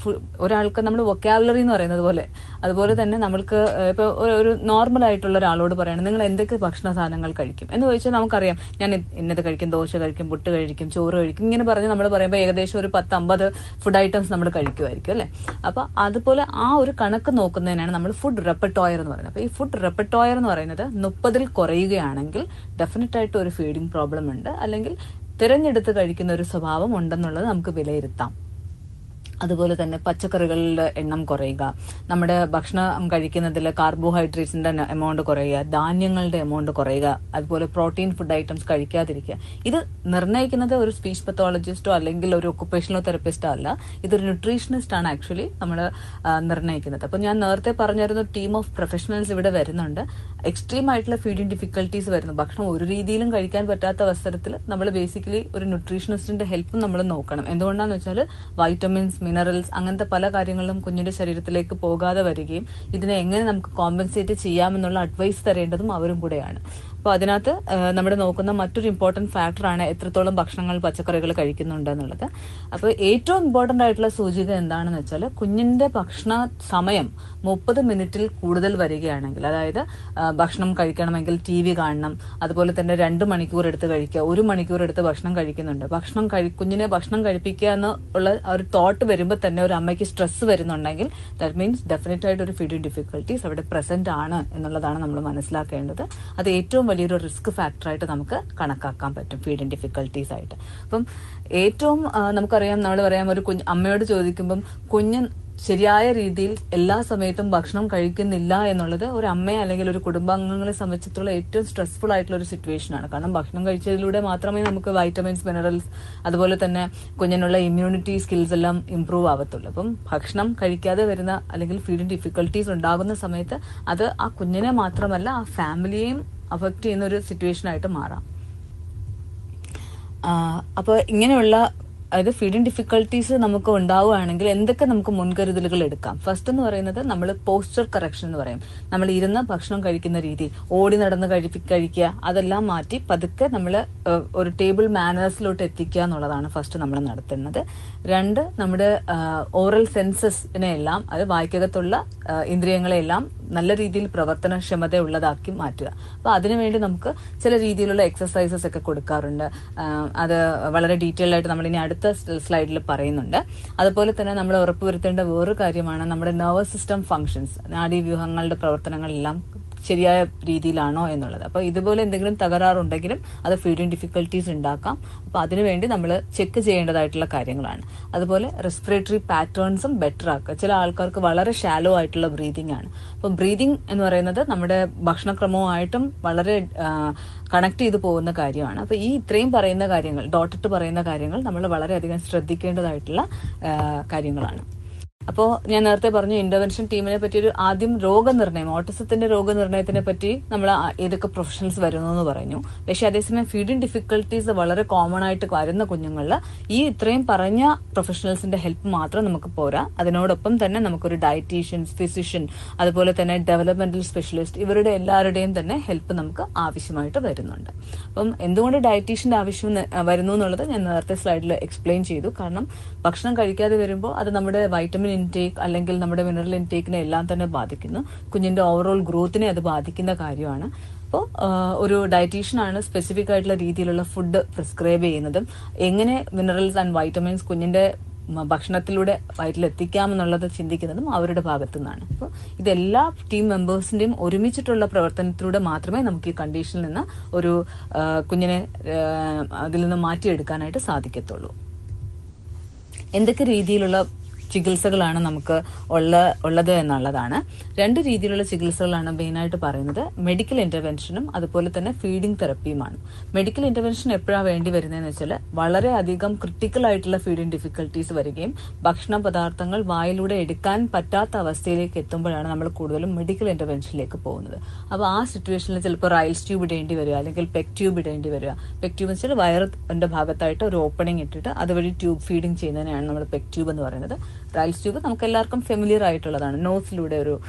ഒരാൾക്ക് നമ്മൾ വൊക്കാബുലറി എന്ന് പറയുന്നത് പോലെ, അതുപോലെ തന്നെ നമ്മൾക്ക് ഇപ്പോൾ ഒരു നോർമൽ ആയിട്ടുള്ള ഒരാളോട് പറയണം നിങ്ങൾ എന്തൊക്കെ ഭക്ഷണ സാധനങ്ങൾ കഴിക്കും എന്ന് ചോദിച്ചാൽ നമുക്കറിയാം ഞാൻ ഇന്നത് കഴിക്കും, ദോശ കഴിക്കും, പുട്ട് കഴിക്കും, ചോറ് കഴിക്കും, ഇങ്ങനെ പറഞ്ഞ് നമ്മൾ പറയുമ്പോൾ ഏകദേശം ഒരു 10-50 ഫുഡ് ഐറ്റംസ് നമ്മൾ കഴിക്കുമായിരിക്കും അല്ലെ. അപ്പൊ അതുപോലെ ആ ഒരു കണക്ക് നോക്കുന്നതിനാണ് നമ്മൾ ഫുഡ് റെപ്പർട്ടോയർ എന്ന് പറയുന്നത്. അപ്പൊ ഈ ഫുഡ് റെപ്പർട്ടോയർ എന്ന് പറയുന്നത് 30-ൽ കുറയുകയാണെങ്കിൽ ഡെഫിനറ്റ് ആയിട്ട് ഒരു ഫീഡിംഗ് പ്രോബ്ലം ഉണ്ട്, അല്ലെങ്കിൽ തിരഞ്ഞെടുത്ത് കഴിക്കുന്ന ഒരു സ്വഭാവം ഉണ്ടെന്നുള്ളത് നമുക്ക് വിലയിരുത്താം. അതുപോലെ തന്നെ പച്ചക്കറികളുടെ എണ്ണം കുറയുക, നമ്മുടെ ഭക്ഷണം കഴിക്കുന്നതിൽ കാർബോഹൈഡ്രേറ്റ്സിന്റെ എമൗണ്ട് കുറയുക, ധാന്യങ്ങളുടെ എമൗണ്ട് കുറയുക, അതുപോലെ പ്രോട്ടീൻ ഫുഡ് ഐറ്റംസ് കഴിക്കാതിരിക്കുക. ഇത് നിർണ്ണയിക്കുന്നത് ഒരു സ്പീച്ച് പത്തോളജിസ്റ്റോ അല്ലെങ്കിൽ ഒരു ഒക്കുപേഷണൽ തെറപ്പിസ്റ്റോ അല്ല, ഇതൊരു ന്യൂട്രീഷനിസ്റ്റ് ആണ് ആക്ച്വലി നമ്മൾ നിർണ്ണയിക്കുന്നത്. അപ്പൊ ഞാൻ നേരത്തെ പറഞ്ഞിരുന്ന ടീം ഓഫ് പ്രൊഫഷണൽസ് ഇവിടെ വരുന്നുണ്ട്. എക്സ്ട്രീം ആയിട്ടുള്ള ഫീഡിംഗ് ഡിഫിക്കൽട്ടീസ് വരുന്നു, ഭക്ഷണം ഒരു രീതിയിലും കഴിക്കാൻ പറ്റാത്ത അവസരത്തിൽ നമ്മൾ ബേസിക്കലി ഒരു ന്യൂട്രീഷനിസ്റ്റിന്റെ ഹെൽപ്പും നമ്മൾ നോക്കണം. എന്തുകൊണ്ടാന്ന് വെച്ചാൽ വൈറ്റമിൻസ്, മിനറൽസ് അങ്ങനത്തെ പല കാര്യങ്ങളും കുഞ്ഞിന്റെ ശരീരത്തിലേക്ക് പോകാതെ വരികയും ഇതിനെ എങ്ങനെ നമുക്ക് കോമ്പൻസേറ്റ് ചെയ്യാമെന്നുള്ള അഡ്വൈസ് തരേണ്ടതും അവരും കൂടെയാണ്. അപ്പോൾ അതിനകത്ത് നമ്മൾ നോക്കുന്ന മറ്റൊരു ഇമ്പോർട്ടന്റ് ഫാക്ടറാണ് എത്രത്തോളം ഭക്ഷണങ്ങൾ, പച്ചക്കറികൾ കഴിക്കുന്നുണ്ട് എന്നുള്ളത്. അപ്പോൾ ഏറ്റവും ഇമ്പോർട്ടന്റ് ആയിട്ടുള്ള സൂചിക എന്താണെന്ന് വെച്ചാൽ കുഞ്ഞിന്റെ ഭക്ഷണ സമയം 30 മിനിറ്റിൽ കൂടുതൽ വരികയാണെങ്കിൽ, അതായത് ഭക്ഷണം കഴിക്കണമെങ്കിൽ TV കാണണം, അതുപോലെ തന്നെ 2 മണിക്കൂർ എടുത്ത് കഴിക്കുക, 1 മണിക്കൂർ എടുത്ത് ഭക്ഷണം കഴിക്കുന്നുണ്ട്, കുഞ്ഞിനെ ഭക്ഷണം കഴിപ്പിക്കുക എന്നുള്ള ഒരു തോട്ട് വരുമ്പോൾ തന്നെ ഒരു അമ്മയ്ക്ക് സ്ട്രെസ് വരുന്നുണ്ടെങ്കിൽ ദാറ്റ് മീൻസ് ഡെഫിനറ്റ് ആയിട്ട് ഒരു ഫീഡിംഗ് ഡിഫിക്കൽട്ടീസ് അവിടെ പ്രസന്റ് ആണ് എന്നുള്ളതാണ് നമ്മൾ മനസ്സിലാക്കേണ്ടത്. അത് ഏറ്റവും വലിയൊരു റിസ്ക് ഫാക്ടറായിട്ട് നമുക്ക് കണക്കാക്കാൻ പറ്റും ഫീഡിംഗ് ഡിഫിക്കൽട്ടീസ് ആയിട്ട്. അപ്പം ഏറ്റവും നമുക്കറിയാം, നമ്മൾ പറയാം ഒരു അമ്മയോട് ചോദിക്കുമ്പം കുഞ്ഞ് ശരിയായ രീതിയിൽ എല്ലാ സമയത്തും ഭക്ഷണം കഴിക്കുന്നില്ല എന്നുള്ളത് ഒരു അമ്മയെ അല്ലെങ്കിൽ ഒരു കുടുംബാംഗങ്ങളെ സംബന്ധിച്ചിടത്തോളം ഏറ്റവും സ്ട്രെസ്ഫുൾ ആയിട്ടുള്ള ഒരു സിറ്റുവേഷൻ ആണ്. കാരണം ഭക്ഷണം കഴിച്ചതിലൂടെ മാത്രമേ നമുക്ക് വൈറ്റമിൻസ്, മിനറൽസ്, അതുപോലെ തന്നെ കുഞ്ഞിനുള്ള ഇമ്മ്യൂണിറ്റി സ്കിൽസ് എല്ലാം ഇംപ്രൂവ് ആവത്തുള്ളൂ. അപ്പം ഭക്ഷണം കഴിക്കാതെ വരുന്ന അല്ലെങ്കിൽ ഫീഡിംഗ് ഡിഫിക്കൽട്ടീസ് ഉണ്ടാകുന്ന സമയത്ത് അത് ആ കുഞ്ഞിനെ മാത്രമല്ല ആ ഫാമിലിയെയും അഫക്റ്റ് ചെയ്യുന്ന ഒരു സിറ്റുവേഷൻ ആയിട്ട് മാറാം. അപ്പോൾ ഇങ്ങനെയുള്ള അതായത് ഫീഡിംഗ് ഡിഫിക്കൽട്ടീസ് നമുക്ക് ഉണ്ടാവുകയാണെങ്കിൽ എന്തൊക്കെ നമുക്ക് മുൻകരുതലുകൾ എടുക്കാം? ഫസ്റ്റ് എന്ന് പറയുന്നത് നമ്മൾ പോസ്ചർ കറക്ഷൻ എന്ന് പറയും. നമ്മൾ ഇരുന്ന് ഭക്ഷണം കഴിക്കുന്ന രീതി, ഓടി നടന്ന് കഴിക്കുക, അതെല്ലാം മാറ്റി പതുക്കെ നമ്മൾ ഒരു ടേബിൾ മാനേഴ്സിലോട്ട് എത്തിക്കുക എന്നുള്ളതാണ് ഫസ്റ്റ് നമ്മൾ നടത്തുന്നത്. 2, നമ്മുടെ ഓറൽ സെൻസസിനെ എല്ലാം, അത് വായ്ക്കകത്തുള്ള ഇന്ദ്രിയങ്ങളെല്ലാം നല്ല രീതിയിൽ പ്രവർത്തനക്ഷമത ഉള്ളതാക്കി മാറ്റുക. അപ്പൊ അതിനുവേണ്ടി നമുക്ക് ചില രീതിയിലുള്ള എക്സസൈസസ് ഒക്കെ കൊടുക്കാറുണ്ട്. അത് വളരെ ഡീറ്റെയിൽ ആയിട്ട് നമ്മൾ ഇനി അടുത്ത സ്ലൈഡിൽ പറയുന്നുണ്ട്. അതുപോലെ തന്നെ നമ്മൾ ഉറപ്പുവരുത്തേണ്ട വേറൊരു കാര്യമാണ് നമ്മുടെ നെർവസ് സിസ്റ്റം ഫങ്ഷൻസ്, നാഡീവ്യൂഹങ്ങളുടെ പ്രവർത്തനങ്ങളെല്ലാം ശരിയായ രീതിയിലാണോ എന്നുള്ളത്. അപ്പൊ ഇതുപോലെ എന്തെങ്കിലും തകരാറുണ്ടെങ്കിലും അത് ഫീഡിംഗ് ഡിഫിക്കൽട്ടീസ് ഉണ്ടാക്കാം. അപ്പൊ അതിനുവേണ്ടി നമ്മൾ ചെക്ക് ചെയ്യേണ്ടതായിട്ടുള്ള കാര്യങ്ങളാണ്. അതുപോലെ റെസ്പിറേറ്ററി പാറ്റേൺസും ബെറ്റർ ആക്കുക. ചില ആൾക്കാർക്ക് വളരെ ഷാലോ ആയിട്ടുള്ള ബ്രീതിങ് ആണ്. അപ്പൊ ബ്രീതിങ് എന്ന് പറയുന്നത് നമ്മുടെ ഭക്ഷണക്രമവുമായിട്ടും വളരെ കണക്ട് ചെയ്ത് പോകുന്ന കാര്യമാണ്. അപ്പൊ ഈ ഇത്രയും പറയുന്ന കാര്യങ്ങൾ, ഡോട്ടിട്ട് പറയുന്ന കാര്യങ്ങൾ നമ്മൾ വളരെയധികം ശ്രദ്ധിക്കേണ്ടതായിട്ടുള്ള കാര്യങ്ങളാണ്. അപ്പോൾ ഞാൻ നേരത്തെ പറഞ്ഞു ഇന്റർവെൻഷൻ ടീമിനെ പറ്റി ഒരു ആദ്യം രോഗനിർണയം, ഓട്ടിസത്തിന്റെ രോഗനിർണയത്തിനെ പറ്റി നമ്മൾ ഏതൊക്കെ പ്രൊഫഷണൽസ് വരുന്നു എന്ന് പറഞ്ഞു. പക്ഷെ അതേസമയം ഫീഡിംഗ് ഡിഫിക്കൽട്ടീസ് വളരെ കോമൺ ആയിട്ട് വരുന്ന കുഞ്ഞുങ്ങളിൽ ഈ ഇത്രയും പറഞ്ഞ പ്രൊഫഷണൽസിന്റെ ഹെൽപ്പ് മാത്രം നമുക്ക് പോരാ. അതിനോടൊപ്പം തന്നെ നമുക്കൊരു ഡയറ്റീഷ്യൻസ്, ഫിസിഷ്യൻ, അതുപോലെ തന്നെ ഡെവലപ്മെന്റൽ സ്പെഷ്യലിസ്റ്റ്, ഇവരുടെ എല്ലാവരുടെയും തന്നെ ഹെൽപ്പ് നമുക്ക് ആവശ്യമായിട്ട് വരുന്നുണ്ട്. അപ്പം എന്തുകൊണ്ട് ഡയറ്റീഷ്യന്റെ ആവശ്യം വരുന്നു എന്നുള്ളത് ഞാൻ നേരത്തെ സ്ലൈഡിൽ എക്സ്പ്ലെയിൻ ചെയ്തു. കാരണം ഭക്ഷണം കഴിക്കാതെ വരുമ്പോൾ അത് നമ്മുടെ വൈറ്റമിൻ ഇൻടേക്ക് അല്ലെങ്കിൽ നമ്മുടെ മിനറൽ ഇൻടേക്കിനെ എല്ലാം തന്നെ ബാധിക്കുന്നു. കുഞ്ഞിന്റെ ഓവറോൾ ഗ്രോത്തിനെ അത് ബാധിക്കുന്ന കാര്യമാണ്. അപ്പോൾ ഒരു ഡയറ്റീഷ്യനാണ് സ്പെസിഫിക് ആയിട്ടുള്ള രീതിയിലുള്ള ഫുഡ് പ്രിസ്ക്രൈബ് ചെയ്യുന്നതും എങ്ങനെ മിനറൽസ് ആൻഡ് വൈറ്റമിൻസ് കുഞ്ഞിന്റെ ഭക്ഷണത്തിലൂടെ വയറ്റിലെത്തിക്കാമെന്നുള്ളത് ചിന്തിക്കുന്നതും അവരുടെ ഭാഗത്തു നിന്നാണ്. അപ്പോൾ ഇതെല്ലാ ടീം മെമ്പേഴ്സിന്റെയും ഒരുമിച്ചിട്ടുള്ള പ്രവർത്തനത്തിലൂടെ മാത്രമേ നമുക്ക് ഈ കണ്ടീഷനിൽ നിന്ന് ഒരു കുഞ്ഞിനെ അതിൽ നിന്ന് മാറ്റിയെടുക്കാനായിട്ട് സാധിക്കത്തുള്ളൂ. എന്തൊക്കെ രീതിയിലുള്ള ചികിത്സകളാണ് നമുക്ക് ഉള്ളത് എന്നുള്ളതാണ്. 2 രീതിയിലുള്ള ചികിത്സകളാണ് മെയിനായിട്ട് പറയുന്നത്. മെഡിക്കൽ ഇന്റർവെൻഷനും അതുപോലെ തന്നെ ഫീഡിംഗ് തെറപ്പിയുമാണ്. മെഡിക്കൽ ഇന്റർവെൻഷൻ എപ്പോഴാണ് വേണ്ടി വരുന്നതെന്ന് വെച്ചാൽ വളരെയധികം ക്രിട്ടിക്കൽ ആയിട്ടുള്ള ഫീഡിംഗ് ഡിഫിക്കൽട്ടീസ് വരികയും ഭക്ഷണ പദാർത്ഥങ്ങൾ വായിലൂടെ എടുക്കാൻ പറ്റാത്ത അവസ്ഥയിലേക്ക് എത്തുമ്പോഴാണ് നമ്മൾ കൂടുതലും മെഡിക്കൽ ഇന്റർവെൻഷനിലേക്ക് പോകുന്നത്. അപ്പോൾ ആ സിറ്റുവേഷനിൽ ചിലപ്പോൾ റൈൽസ് ട്യൂബ് ഇടേണ്ടി വരിക, അല്ലെങ്കിൽ പെക് ട്യൂബ് ഇടേണ്ടി വരിക. പെക് ട്യൂബ് വെച്ചാൽ വയറിന്റെ ഭാഗത്തായിട്ട് ഒരു ഓപ്പണിംഗ് ഇട്ടിട്ട് അതുവഴി ട്യൂബ് ഫീഡിംഗ് ചെയ്യുന്നതിനാണ് നമ്മൾ പെക് ട്യൂബ് എന്ന് പറയുന്നത്. റൈൽസ് ട്യൂബ് നമുക്ക് എല്ലാവർക്കും ഫെമിലിയർ ആയിട്ടുള്ളതാണ്. നോസിലൂടെ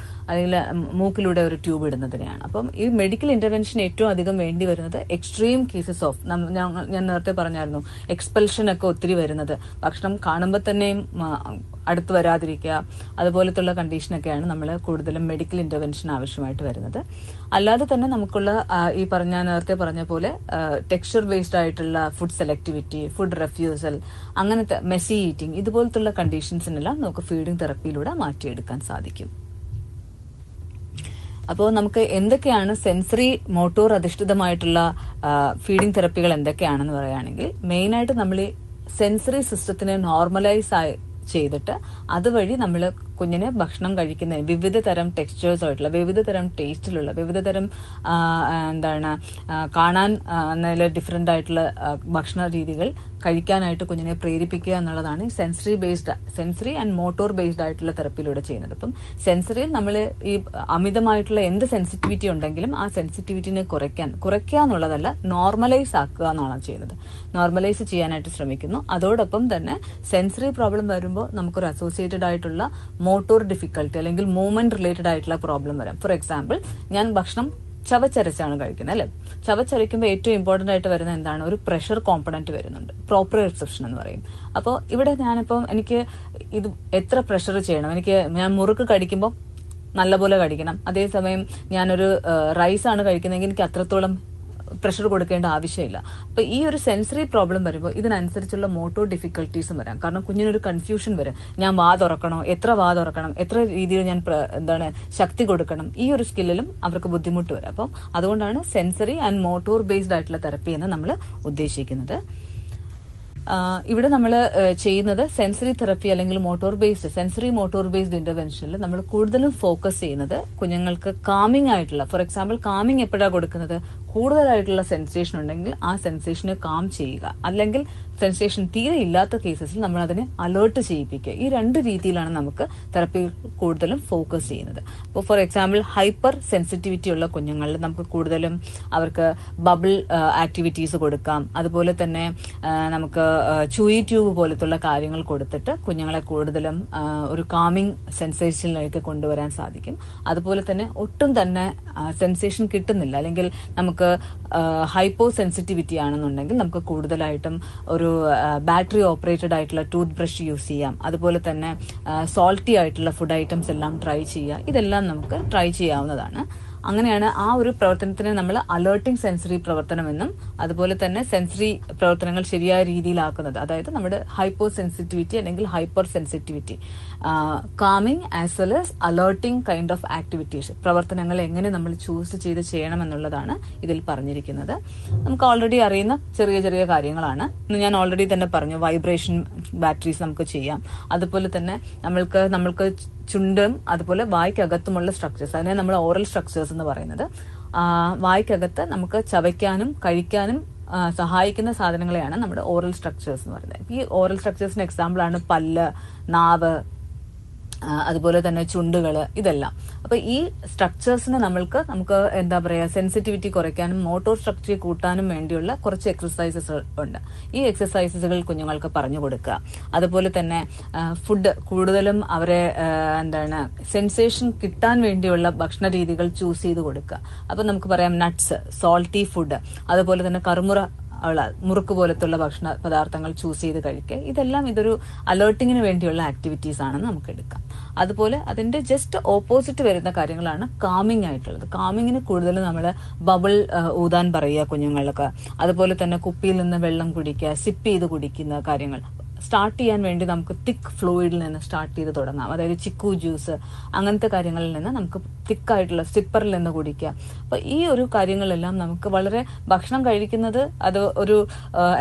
അല്ലെങ്കിൽ മൂക്കിലൂടെ ഒരു ട്യൂബ് ഇടുന്നതിനെയാണ്. അപ്പം ഈ മെഡിക്കൽ ഇന്റർവെൻഷൻ ഏറ്റവും അധികം വേണ്ടി വരുന്നത് എക്സ്ട്രീം കേസസ് ഓഫ്, ഞാൻ നേരത്തെ പറഞ്ഞായിരുന്നു, എക്സ്പെൽഷൻ ഒക്കെ ഒത്തിരി വരുന്നത്, ഭക്ഷണം കാണുമ്പോൾ തന്നെയും അടുത്ത് വരാതിരിക്കുക, അതുപോലത്തുള്ള കണ്ടീഷനൊക്കെയാണ് നമ്മൾ കൂടുതലും മെഡിക്കൽ ഇന്റർവെൻഷൻ ആവശ്യമായിട്ട് വരുന്നത്. അല്ലാതെ തന്നെ നമുക്കുള്ള ഈ നേരത്തെ പറഞ്ഞ പോലെ ടെക്സ്ചർ ബേസ്ഡ് ആയിട്ടുള്ള ഫുഡ് സെലക്ടിവിറ്റി, ഫുഡ് റെഫ്യൂസൽ, അങ്ങനത്തെ മെസ്സി ഈറ്റിംഗ്, ഇതുപോലത്തുള്ള കണ്ടീഷൻസിനെല്ലാം നമുക്ക് ഫീഡിംഗ് തെറപ്പിയിലൂടെ മാറ്റിയെടുക്കാൻ സാധിക്കും. അപ്പോൾ നമുക്ക് എന്തൊക്കെയാണ് സെൻസറി മോട്ടോർ അധിഷ്ഠിതമായിട്ടുള്ള ഫീഡിംഗ് തെറപ്പികൾ എന്തൊക്കെയാണെന്ന് പറയുകയാണെങ്കിൽ, മെയിനായിട്ട് നമ്മൾ ഈ സെൻസറി സിസ്റ്റത്തിനെ നോർമലൈസ് ചെയ്തിട്ട് അതുവഴി നമ്മൾ കുഞ്ഞിന് ഭക്ഷണം കഴിക്കുന്ന വിവിധ തരം ടെക്സ്ചേഴ്സ് ആയിട്ടുള്ള, വിവിധ തരം ടേസ്റ്റിലുള്ള, വിവിധ തരം കാണാൻ നല്ല ഡിഫറെന്റ് ആയിട്ടുള്ള ഭക്ഷണ രീതികൾ കഴിക്കാനായിട്ട് കുഞ്ഞിനെ പ്രേരിപ്പിക്കുക എന്നുള്ളതാണ് സെൻസറി ആൻഡ് മോട്ടോർ ബേസ്ഡ് ആയിട്ടുള്ള തെറപ്പിയിലൂടെ ചെയ്യുന്നത്. അപ്പം സെൻസറിയിൽ നമ്മൾ ഈ അമിതമായിട്ടുള്ള എന്ത് സെൻസിറ്റിവിറ്റി ഉണ്ടെങ്കിലും ആ സെൻസിറ്റിവിറ്റിനെ കുറയ്ക്കുക എന്നുള്ളതല്ല, നോർമലൈസ് ആക്കുക എന്നാണ് ചെയ്യുന്നത്. നോർമലൈസ് ചെയ്യാനായിട്ട് ശ്രമിക്കുന്നു. അതോടൊപ്പം തന്നെ സെൻസറി പ്രോബ്ലം വരുമ്പോൾ നമുക്കൊരു അസോസിയേറ്റഡ് ആയിട്ടുള്ള മോട്ടോർ ഡിഫിക്കൽട്ടി അല്ലെങ്കിൽ മൂവ്മെന്റ് റിലേറ്റഡ് ആയിട്ടുള്ള പ്രോബ്ലം വരാം. ഫോർ എക്സാമ്പിൾ, ഞാൻ ഭക്ഷണം ചവച്ചരച്ചാണ് കഴിക്കുന്നത് അല്ലെ. ചവച്ചരയ്ക്കുമ്പോൾ ഏറ്റവും ഇമ്പോർട്ടന്റ് ആയിട്ട് വരുന്ന എന്താണ്, ഒരു പ്രഷർ കോമ്പണന്റ് വരുന്നുണ്ട്, പ്രോപ്പർ റിസപ്ഷൻ എന്ന് പറയും. അപ്പോൾ ഇവിടെ എനിക്ക് ഇത് എത്ര പ്രഷർ ചെയ്യണം, ഞാൻ മുറുക്ക് കടിക്കുമ്പോൾ നല്ലപോലെ കടിക്കണം. അതേസമയം ഞാനൊരു റൈസാണ് കഴിക്കുന്നതെങ്കിൽ എനിക്ക് അത്രത്തോളം പ്രഷർ കൊടുക്കേണ്ട ആവശ്യമില്ല. അപ്പൊ ഈ ഒരു സെൻസറി പ്രോബ്ലം വരുമ്പോൾ ഇതിനനുസരിച്ചുള്ള മോട്ടോർ ഡിഫിക്കൽട്ടീസും വരാം. കാരണം കുഞ്ഞിനൊരു കൺഫ്യൂഷൻ വരും, ഞാൻ വാ തുറക്കണോ, എത്ര രീതിയിൽ ഞാൻ ശക്തി കൊടുക്കണം, ഈ ഒരു സ്കില്ലിലും അവർക്ക് ബുദ്ധിമുട്ട് വരും. അപ്പം അതുകൊണ്ടാണ് സെൻസറി ആൻഡ് മോട്ടോർ ബേസ്ഡ് ആയിട്ടുള്ള തെറപ്പി എന്ന് നമ്മൾ ഉദ്ദേശിക്കുന്നത്. ഇവിടെ നമ്മൾ ചെയ്യുന്നത് സെൻസറി തെറപ്പി അല്ലെങ്കിൽ സെൻസറി മോട്ടോർ ബേസ്ഡ് ഇന്റർവെൻഷനിൽ നമ്മൾ കൂടുതലും ഫോക്കസ് ചെയ്യുന്നത് കുഞ്ഞുങ്ങൾക്ക് കാമിംഗ് ആയിട്ടുള്ള, ഫോർ എക്സാമ്പിൾ കാമിംഗ് എപ്പോഴാണ് കൊടുക്കുന്നത്, കൂടുതലായിട്ടുള്ള സെൻസേഷൻ ഉണ്ടെങ്കിൽ ആ സെൻസേഷനെ കാം ചെയ്യുക, അല്ലെങ്കിൽ സെൻസേഷൻ തീരെ ഇല്ലാത്ത കേസസിൽ നമ്മൾ അതിനെ അലേർട്ട് ചെയ്യിപ്പിക്കുക. ഈ 2 രീതിയിലാണ് നമുക്ക് തെറപ്പി കൂടുതലും ഫോക്കസ് ചെയ്യുന്നത്. അപ്പോൾ ഫോർ എക്സാമ്പിൾ ഹൈപ്പർ സെൻസിറ്റിവിറ്റി ഉള്ള കുഞ്ഞുങ്ങളിൽ നമുക്ക് കൂടുതലും അവർക്ക് ബബിൾ ആക്ടിവിറ്റീസ് കൊടുക്കാം. അതുപോലെ തന്നെ നമുക്ക് ചൂയി ട്യൂബ് പോലത്തുള്ള കാര്യങ്ങൾ കൊടുത്തിട്ട് കുഞ്ഞുങ്ങളെ കൂടുതലും ഒരു കാമിംഗ് സെൻസേഷനിലേക്ക് കൊണ്ടുവരാൻ സാധിക്കും. അതുപോലെ തന്നെ ഒട്ടും തന്നെ സെൻസേഷൻ കിട്ടുന്നില്ല, അല്ലെങ്കിൽ നമുക്ക് ഹൈപ്പോ സെൻസിറ്റിവിറ്റി ആണെന്നുണ്ടെങ്കിൽ നമുക്ക് കൂടുതലായിട്ടും ഒരു ബാറ്ററി ഓപ്പറേറ്റഡ് ആയിട്ടുള്ള ടൂത്ത് ബ്രഷ് യൂസ് ചെയ്യാം. അതുപോലെ തന്നെ സോൾട്ടി ആയിട്ടുള്ള ഫുഡ് ഐറ്റംസ് എല്ലാം ട്രൈ ചെയ്യുക. ഇതെല്ലാം നമുക്ക് ട്രൈ ചെയ്യാവുന്നതാണ്. അങ്ങനെയാണ് ആ ഒരു പ്രവർത്തനത്തിനെ നമ്മൾ അലേർട്ടിംഗ് സെൻസറി പ്രവർത്തനമെന്നും അതുപോലെ തന്നെ സെൻസറി പ്രവർത്തനങ്ങൾ ശരിയായ രീതിയിലാക്കുന്നത്, അതായത് നമ്മുടെ ഹൈപ്പോ സെൻസിറ്റിവിറ്റി അല്ലെങ്കിൽ hyper sensitivity, calming as well as alerting kind of activities, പ്രവർത്തനങ്ങൾ എങ്ങനെ നമ്മൾ ചൂസ് ചെയ്ത് ചെയ്യണമെന്നുള്ളതാണ് ഇതിൽ പറഞ്ഞിരിക്കുന്നത്. നമുക്ക് ഓൾറെഡി അറിയുന്ന ചെറിയ ചെറിയ കാര്യങ്ങളാണ്. ഞാൻ ഓൾറെഡി തന്നെ പറഞ്ഞു, വൈബ്രേഷൻ ബാറ്ററീസ് നമുക്ക് ചെയ്യാം. അതുപോലെ തന്നെ നമ്മൾക്ക് ചുണ്ടും അതുപോലെ വായ്ക്കകത്തുമുള്ള സ്ട്രക്ചേഴ്സ്, അതിനെ നമ്മൾ ഓറൽ സ്ട്രക്ചേഴ്സ് എന്ന് പറയുന്നത്. വായ്ക്കകത്ത് നമുക്ക് ചവയ്ക്കാനും കഴിക്കാനും സഹായിക്കുന്ന സാധനങ്ങളെയാണ് നമ്മുടെ ഓറൽ സ്ട്രക്ചേഴ്സ് എന്ന് പറയുന്നത്. ഈ ഓറൽ സ്ട്രക്ചേഴ്സിന് എക്സാമ്പിൾ ആണ് പല്ല്, നാവ്, അതുപോലെ തന്നെ ചുണ്ടുകള്, ഇതെല്ലാം. അപ്പൊ ഈ സ്ട്രക്ചേഴ്സിന് നമുക്ക് എന്താ പറയാ, സെൻസിറ്റിവിറ്റി കുറയ്ക്കാനും മോട്ടോർ സ്ട്രക്ചർ കൂട്ടാനും വേണ്ടിയുള്ള കുറച്ച് എക്സസൈസസ് ഉണ്ട്. ഈ എക്സസൈസസുകൾ കുഞ്ഞുങ്ങൾക്ക് പറഞ്ഞു കൊടുക്കുക. അതുപോലെ തന്നെ ഫുഡ് കൂടുതലും അവരെ സെൻസേഷൻ കിട്ടാൻ വേണ്ടിയുള്ള ഭക്ഷണ രീതികൾ ചൂസ് ചെയ്ത് കൊടുക്കുക. അപ്പൊ നമുക്ക് പറയാം നട്ട്സ്, സോൾട്ടി ഫുഡ്, അതുപോലെ തന്നെ മുറുക്ക് പോലത്തുള്ള ഭക്ഷണ പദാർത്ഥങ്ങൾ ചൂസ് ചെയ്ത് കഴിക്കുക. ഇതെല്ലാം ഇതൊരു അലേർട്ടിങ്ങിന് വേണ്ടിയുള്ള ആക്ടിവിറ്റീസ് ആണെന്ന് നമുക്ക് എടുക്കാം. അതുപോലെ അതിന്റെ ജസ്റ്റ് ഓപ്പോസിറ്റ് വരുന്ന കാര്യങ്ങളാണ് കാമിംഗ് ആയിട്ടുള്ളത്. കാമിങ്ങിന് കൂടുതൽ നമ്മൾ ബബിൾ ഊതാൻ പറയുക കുഞ്ഞുങ്ങൾക്ക്. അതുപോലെ തന്നെ കുപ്പിയിൽ നിന്ന് വെള്ളം കുടിക്കുക, സിപ്പ് ചെയ്ത് കുടിക്കുന്ന കാര്യങ്ങൾ. സ്റ്റാർട്ട് ചെയ്യാൻ വേണ്ടി നമുക്ക് തിക്ക് ഫ്ലൂയിഡിൽ നിന്ന് സ്റ്റാർട്ട് ചെയ്ത് തുടങ്ങാം. അതായത് ചിക്കു ജ്യൂസ് അങ്ങനത്തെ കാര്യങ്ങളിൽ നിന്ന് നമുക്ക് തിക്കായിട്ടുള്ള സിപ്പറിൽ നിന്ന് കുടിക്കുക. അപ്പൊ ഈ ഒരു കാര്യങ്ങളെല്ലാം നമുക്ക് വളരെ ഭക്ഷണം കഴിക്കുന്നത് അത് ഒരു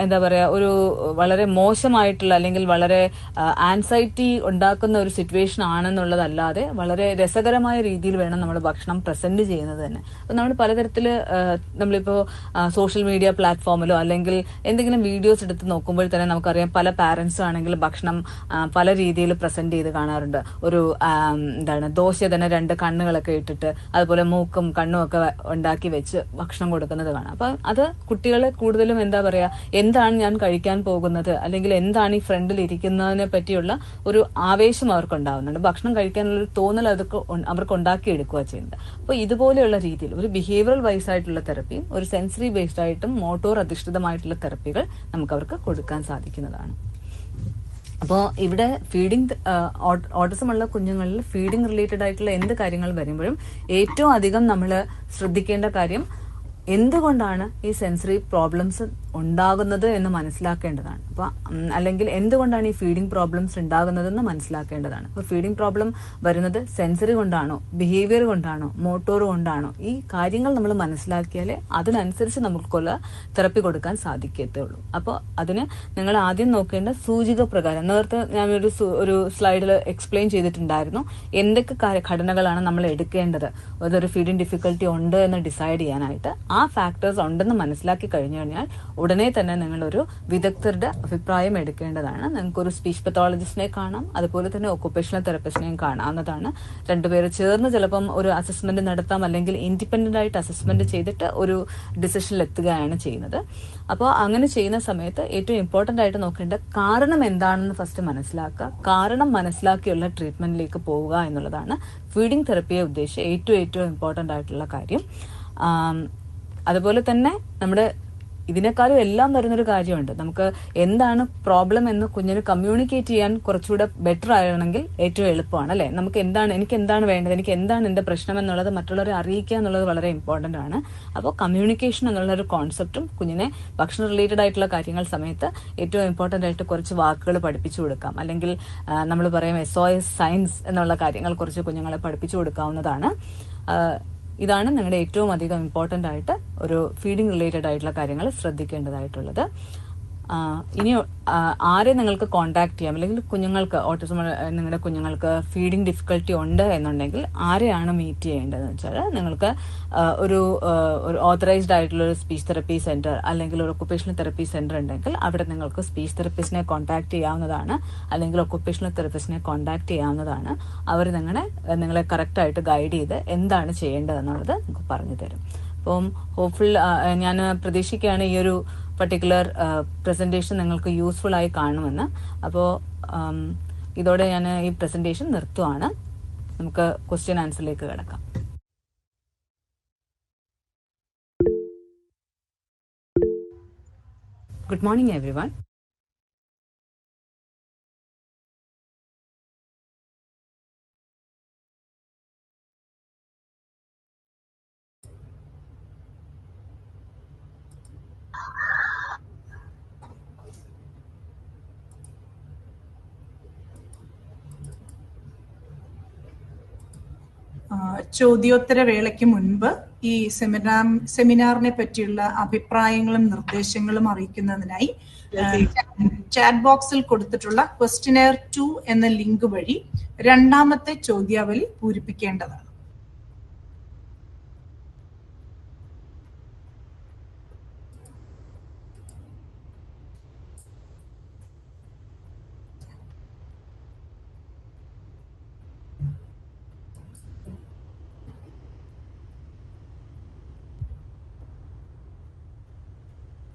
എന്താ പറയാ ഒരു വളരെ മോശമായിട്ടുള്ള അല്ലെങ്കിൽ വളരെ ആൻസൈറ്റി ഉണ്ടാക്കുന്ന ഒരു സിറ്റുവേഷൻ ആണെന്നുള്ളതല്ലാതെ വളരെ രസകരമായ രീതിയിൽ വേണം നമ്മൾ ഭക്ഷണം പ്രസന്റ് ചെയ്യുന്നത് തന്നെ. അപ്പൊ നമ്മൾ പലതരത്തില് നമ്മളിപ്പോ സോഷ്യൽ മീഡിയ പ്ലാറ്റ്ഫോമിലോ അല്ലെങ്കിൽ എന്തെങ്കിലും വീഡിയോസ് എടുത്ത് നോക്കുമ്പോൾ തന്നെ നമുക്കറിയാം പല പാരന്റ്സും ആണെങ്കിൽ ഭക്ഷണം പല രീതിയിൽ പ്രസന്റ് ചെയ്ത് കാണാറുണ്ട്. ഒരു എന്താണ് ദോശ തന്നെ 2 കണ്ണുകളൊക്കെ ഇട്ടിട്ട് അതുപോലെ മൂക്കും കണ്ണും ഒക്കെ ഉണ്ടാക്കി വെച്ച് ഭക്ഷണം കൊടുക്കുന്നത് കാണാം. അപ്പൊ അത് കുട്ടികളെ കൂടുതലും എന്താ പറയാ എന്താണ് ഞാൻ കഴിക്കാൻ പോകുന്നത് അല്ലെങ്കിൽ എന്താണ് ഈ ഫ്രണ്ടിൽ ഇരിക്കുന്നതിനെ പറ്റിയുള്ള ഒരു ആവേശം അവർക്ക് ഉണ്ടാവുന്നുണ്ട്. ഭക്ഷണം കഴിക്കാനുള്ള ഒരു തോന്നൽ അതൊക്കെ അവർക്ക് ഉണ്ടാക്കിയെടുക്കുക ചെയ്യുന്നത്. അപ്പൊ ഇതുപോലെയുള്ള രീതിയിൽ ഒരു ബിഹേവിയറൽ വൈസ് ആയിട്ടുള്ള തെറപ്പിയും ഒരു സെൻസറി ബേസ്ഡ് ആയിട്ടും മോട്ടോർ അധിഷ്ഠിതമായിട്ടുള്ള തെറപ്പികൾ നമുക്ക് അവർക്ക് കൊടുക്കാൻ സാധിക്കുന്നതാണ്. അപ്പോൾ ഇവിടെ ഫീഡിങ് ഓട്ടിസം ഉള്ള കുഞ്ഞുങ്ങളിൽ ഫീഡിങ് റിലേറ്റഡ് ആയിട്ടുള്ള എന്ത് കാര്യങ്ങൾ വരുമ്പോഴും ഏറ്റവും അധികം നമ്മൾ ശ്രദ്ധിക്കേണ്ട കാര്യം എന്തുകൊണ്ടാണ് ഈ സെൻസറി പ്രോബ്ലംസ് ഉണ്ടാകുന്നത് എന്ന് മനസ്സിലാക്കേണ്ടതാണ്. അപ്പൊ അല്ലെങ്കിൽ എന്തുകൊണ്ടാണ് ഈ ഫീഡിംഗ് പ്രോബ്ലംസ് ഉണ്ടാകുന്നതെന്ന് മനസ്സിലാക്കേണ്ടതാണ്. അപ്പൊ ഫീഡിംഗ് പ്രോബ്ലം വരുന്നത് സെൻസറി കൊണ്ടാണോ, ബിഹേവിയർ കൊണ്ടാണോ, മോട്ടോർ കൊണ്ടാണോ, ഈ കാര്യങ്ങൾ നമ്മൾ മനസ്സിലാക്കിയാലേ അതിനനുസരിച്ച് നമുക്കുള്ള തെറപ്പി കൊടുക്കാൻ സാധിക്കത്തുള്ളൂ. അപ്പോൾ അതിന് നിങ്ങൾ ആദ്യം നോക്കേണ്ട സൂചിക പ്രകാരം നേരത്തെ ഞാൻ ഒരു സ്ലൈഡിൽ എക്സ്പ്ലെയിൻ ചെയ്തിട്ടുണ്ടായിരുന്നു എന്തൊക്കെ ഘടനകളാണ് നമ്മൾ എടുക്കേണ്ടത് അതൊരു ഫീഡിംഗ് ഡിഫിക്കൽറ്റി ഉണ്ട് എന്ന് ഡിസൈഡ് ചെയ്യാനായിട്ട്. ആ ഫാക്ടേഴ്സ് ഉണ്ടെന്ന് മനസ്സിലാക്കി കഴിഞ്ഞു കഴിഞ്ഞാൽ ഉടനെ തന്നെ നിങ്ങളൊരു വിദഗ്ധരുടെ അഭിപ്രായം എടുക്കേണ്ടതാണ്. നിങ്ങൾക്കൊരു സ്പീച്ച് പത്തോളജിസ്റ്റിനെ കാണാം, അതുപോലെ തന്നെ ഒക്കുപേഷണൽ തെറപ്പിസ്റ്റിനെയും കാണാവുന്നതാണ്. രണ്ടുപേര് ചേർന്ന് ചിലപ്പം ഒരു അസസ്മെന്റ് നടത്താം, അല്ലെങ്കിൽ ഇൻഡിപെൻഡന്റ് ആയിട്ട് അസസ്മെന്റ് ചെയ്തിട്ട് ഒരു ഡിസിഷനിൽ എത്തുകയാണ് ചെയ്യുന്നത്. അപ്പോൾ അങ്ങനെ ചെയ്യുന്ന സമയത്ത് ഏറ്റവും ഇമ്പോർട്ടന്റ് ആയിട്ട് നോക്കേണ്ട കാരണം എന്താണെന്ന് ഫസ്റ്റ് മനസ്സിലാക്കുക. കാരണം മനസ്സിലാക്കിയുള്ള ട്രീറ്റ്മെന്റിലേക്ക് പോവുക എന്നുള്ളതാണ് ഫീഡിംഗ് തെറപ്പിയെ ഉദ്ദേശിച്ച് ഏറ്റവും ഇമ്പോർട്ടന്റ് ആയിട്ടുള്ള കാര്യം. അതുപോലെ തന്നെ നമ്മുടെ ഇതിനേക്കാളും എല്ലാം വരുന്നൊരു കാര്യമുണ്ട്. നമുക്ക് എന്താണ് പ്രോബ്ലം എന്ന് കുഞ്ഞിന് കമ്മ്യൂണിക്കേറ്റ് ചെയ്യാൻ കുറച്ചുകൂടെ ബെറ്റർ ആണെങ്കിൽ ഏറ്റവും എളുപ്പമാണ് അല്ലെ. നമുക്ക് എനിക്ക് എന്താണ് വേണ്ടത്, എനിക്ക് എന്താണ് എന്റെ പ്രശ്നം എന്നുള്ളത് മറ്റുള്ളവരെ അറിയിക്കുക എന്നുള്ളത് വളരെ ഇമ്പോർട്ടന്റ് ആണ്. അപ്പോൾ കമ്മ്യൂണിക്കേഷൻ എന്നുള്ള ഒരു കോൺസെപ്റ്റും കുഞ്ഞിനെ ഭക്ഷണ റിലേറ്റഡ് ആയിട്ടുള്ള കാര്യങ്ങൾ സമയത്ത് ഏറ്റവും ഇമ്പോർട്ടന്റ് ആയിട്ട് കുറച്ച് വാക്കുകൾ പഠിപ്പിച്ചു കൊടുക്കാം. അല്ലെങ്കിൽ നമ്മൾ പറയും SOS സയൻസ് എന്നുള്ള കാര്യങ്ങൾ കുറച്ച് കുഞ്ഞുങ്ങളെ പഠിപ്പിച്ചു കൊടുക്കാവുന്നതാണ്. ഇതാണ് നിങ്ങളുടെ ഏറ്റവും അധികം ഇമ്പോർട്ടന്റ് ആയിട്ട് ഒരു ഫീഡിംഗ് റിലേറ്റഡ് ആയിട്ടുള്ള കാര്യങ്ങൾ ശ്രദ്ധിക്കേണ്ടതായിട്ടുള്ളത്. ഇനി ആരെ നിങ്ങൾക്ക് കോണ്ടാക്ട് ചെയ്യാം, അല്ലെങ്കിൽ കുഞ്ഞുങ്ങൾക്ക് ഓട്ടിസം നിങ്ങളുടെ കുഞ്ഞുങ്ങൾക്ക് ഫീഡിംഗ് ഡിഫിക്കൽറ്റി ഉണ്ട് എന്നുണ്ടെങ്കിൽ ആരെയാണ് മീറ്റ് ചെയ്യേണ്ടതെന്ന് വെച്ചാൽ നിങ്ങൾക്ക് ഒരു ഓത്തറൈസ്ഡ് ആയിട്ടുള്ള ഒരു സ്പീച്ച് തെറപ്പി സെന്റർ അല്ലെങ്കിൽ ഒരു ഒക്കുപേഷണൽ തെറപ്പി സെന്റർ ഉണ്ടെങ്കിൽ അവിടെ നിങ്ങൾക്ക് സ്പീച്ച് തെറപ്പിസ്റ്റിനെ കോണ്ടാക്ട് ചെയ്യാവുന്നതാണ്, അല്ലെങ്കിൽ ഒക്കുപേഷണൽ തെറപ്പിസ്റ്റിനെ കോണ്ടാക്ട് ചെയ്യാവുന്നതാണ്. അവർ നിങ്ങളെ കറക്റ്റ് ആയിട്ട് ഗൈഡ് ചെയ്ത് എന്താണ് ചെയ്യേണ്ടതെന്നുള്ളത് നിങ്ങൾക്ക് പറഞ്ഞു തരും. അപ്പം ഹോപ്പ്ഫുൾ ഞാൻ പ്രതീക്ഷിക്കുകയാണ് ഈ ഒരു പർട്ടിക്കുലർ പ്രസന്റേഷൻ നിങ്ങൾക്ക് യൂസ്ഫുൾ ആയി കാണുമെന്ന്. അപ്പോൾ ഇതോടെ ഞാൻ ഈ പ്രസന്റേഷൻ നിർത്തുവാണ്. നമുക്ക് ക്വസ്റ്റ്യൻ ആൻസറിലേക്ക് കിടക്കാം. Good morning everyone. ചോദ്യോത്തര വേളയ്ക്ക് മുൻപ് ഈ സെമിനാറിനെ പറ്റിയുള്ള അഭിപ്രായങ്ങളും നിർദ്ദേശങ്ങളും അറിയിക്കുന്നതിനായി ചാറ്റ് ബോക്സിൽ കൊടുത്തിട്ടുള്ള ക്വസ്റ്റ്യനെയർ 2 എന്ന ലിങ്ക് വഴി രണ്ടാമത്തെ ചോദ്യാവലി പൂരിപ്പിക്കേണ്ടതാണ്.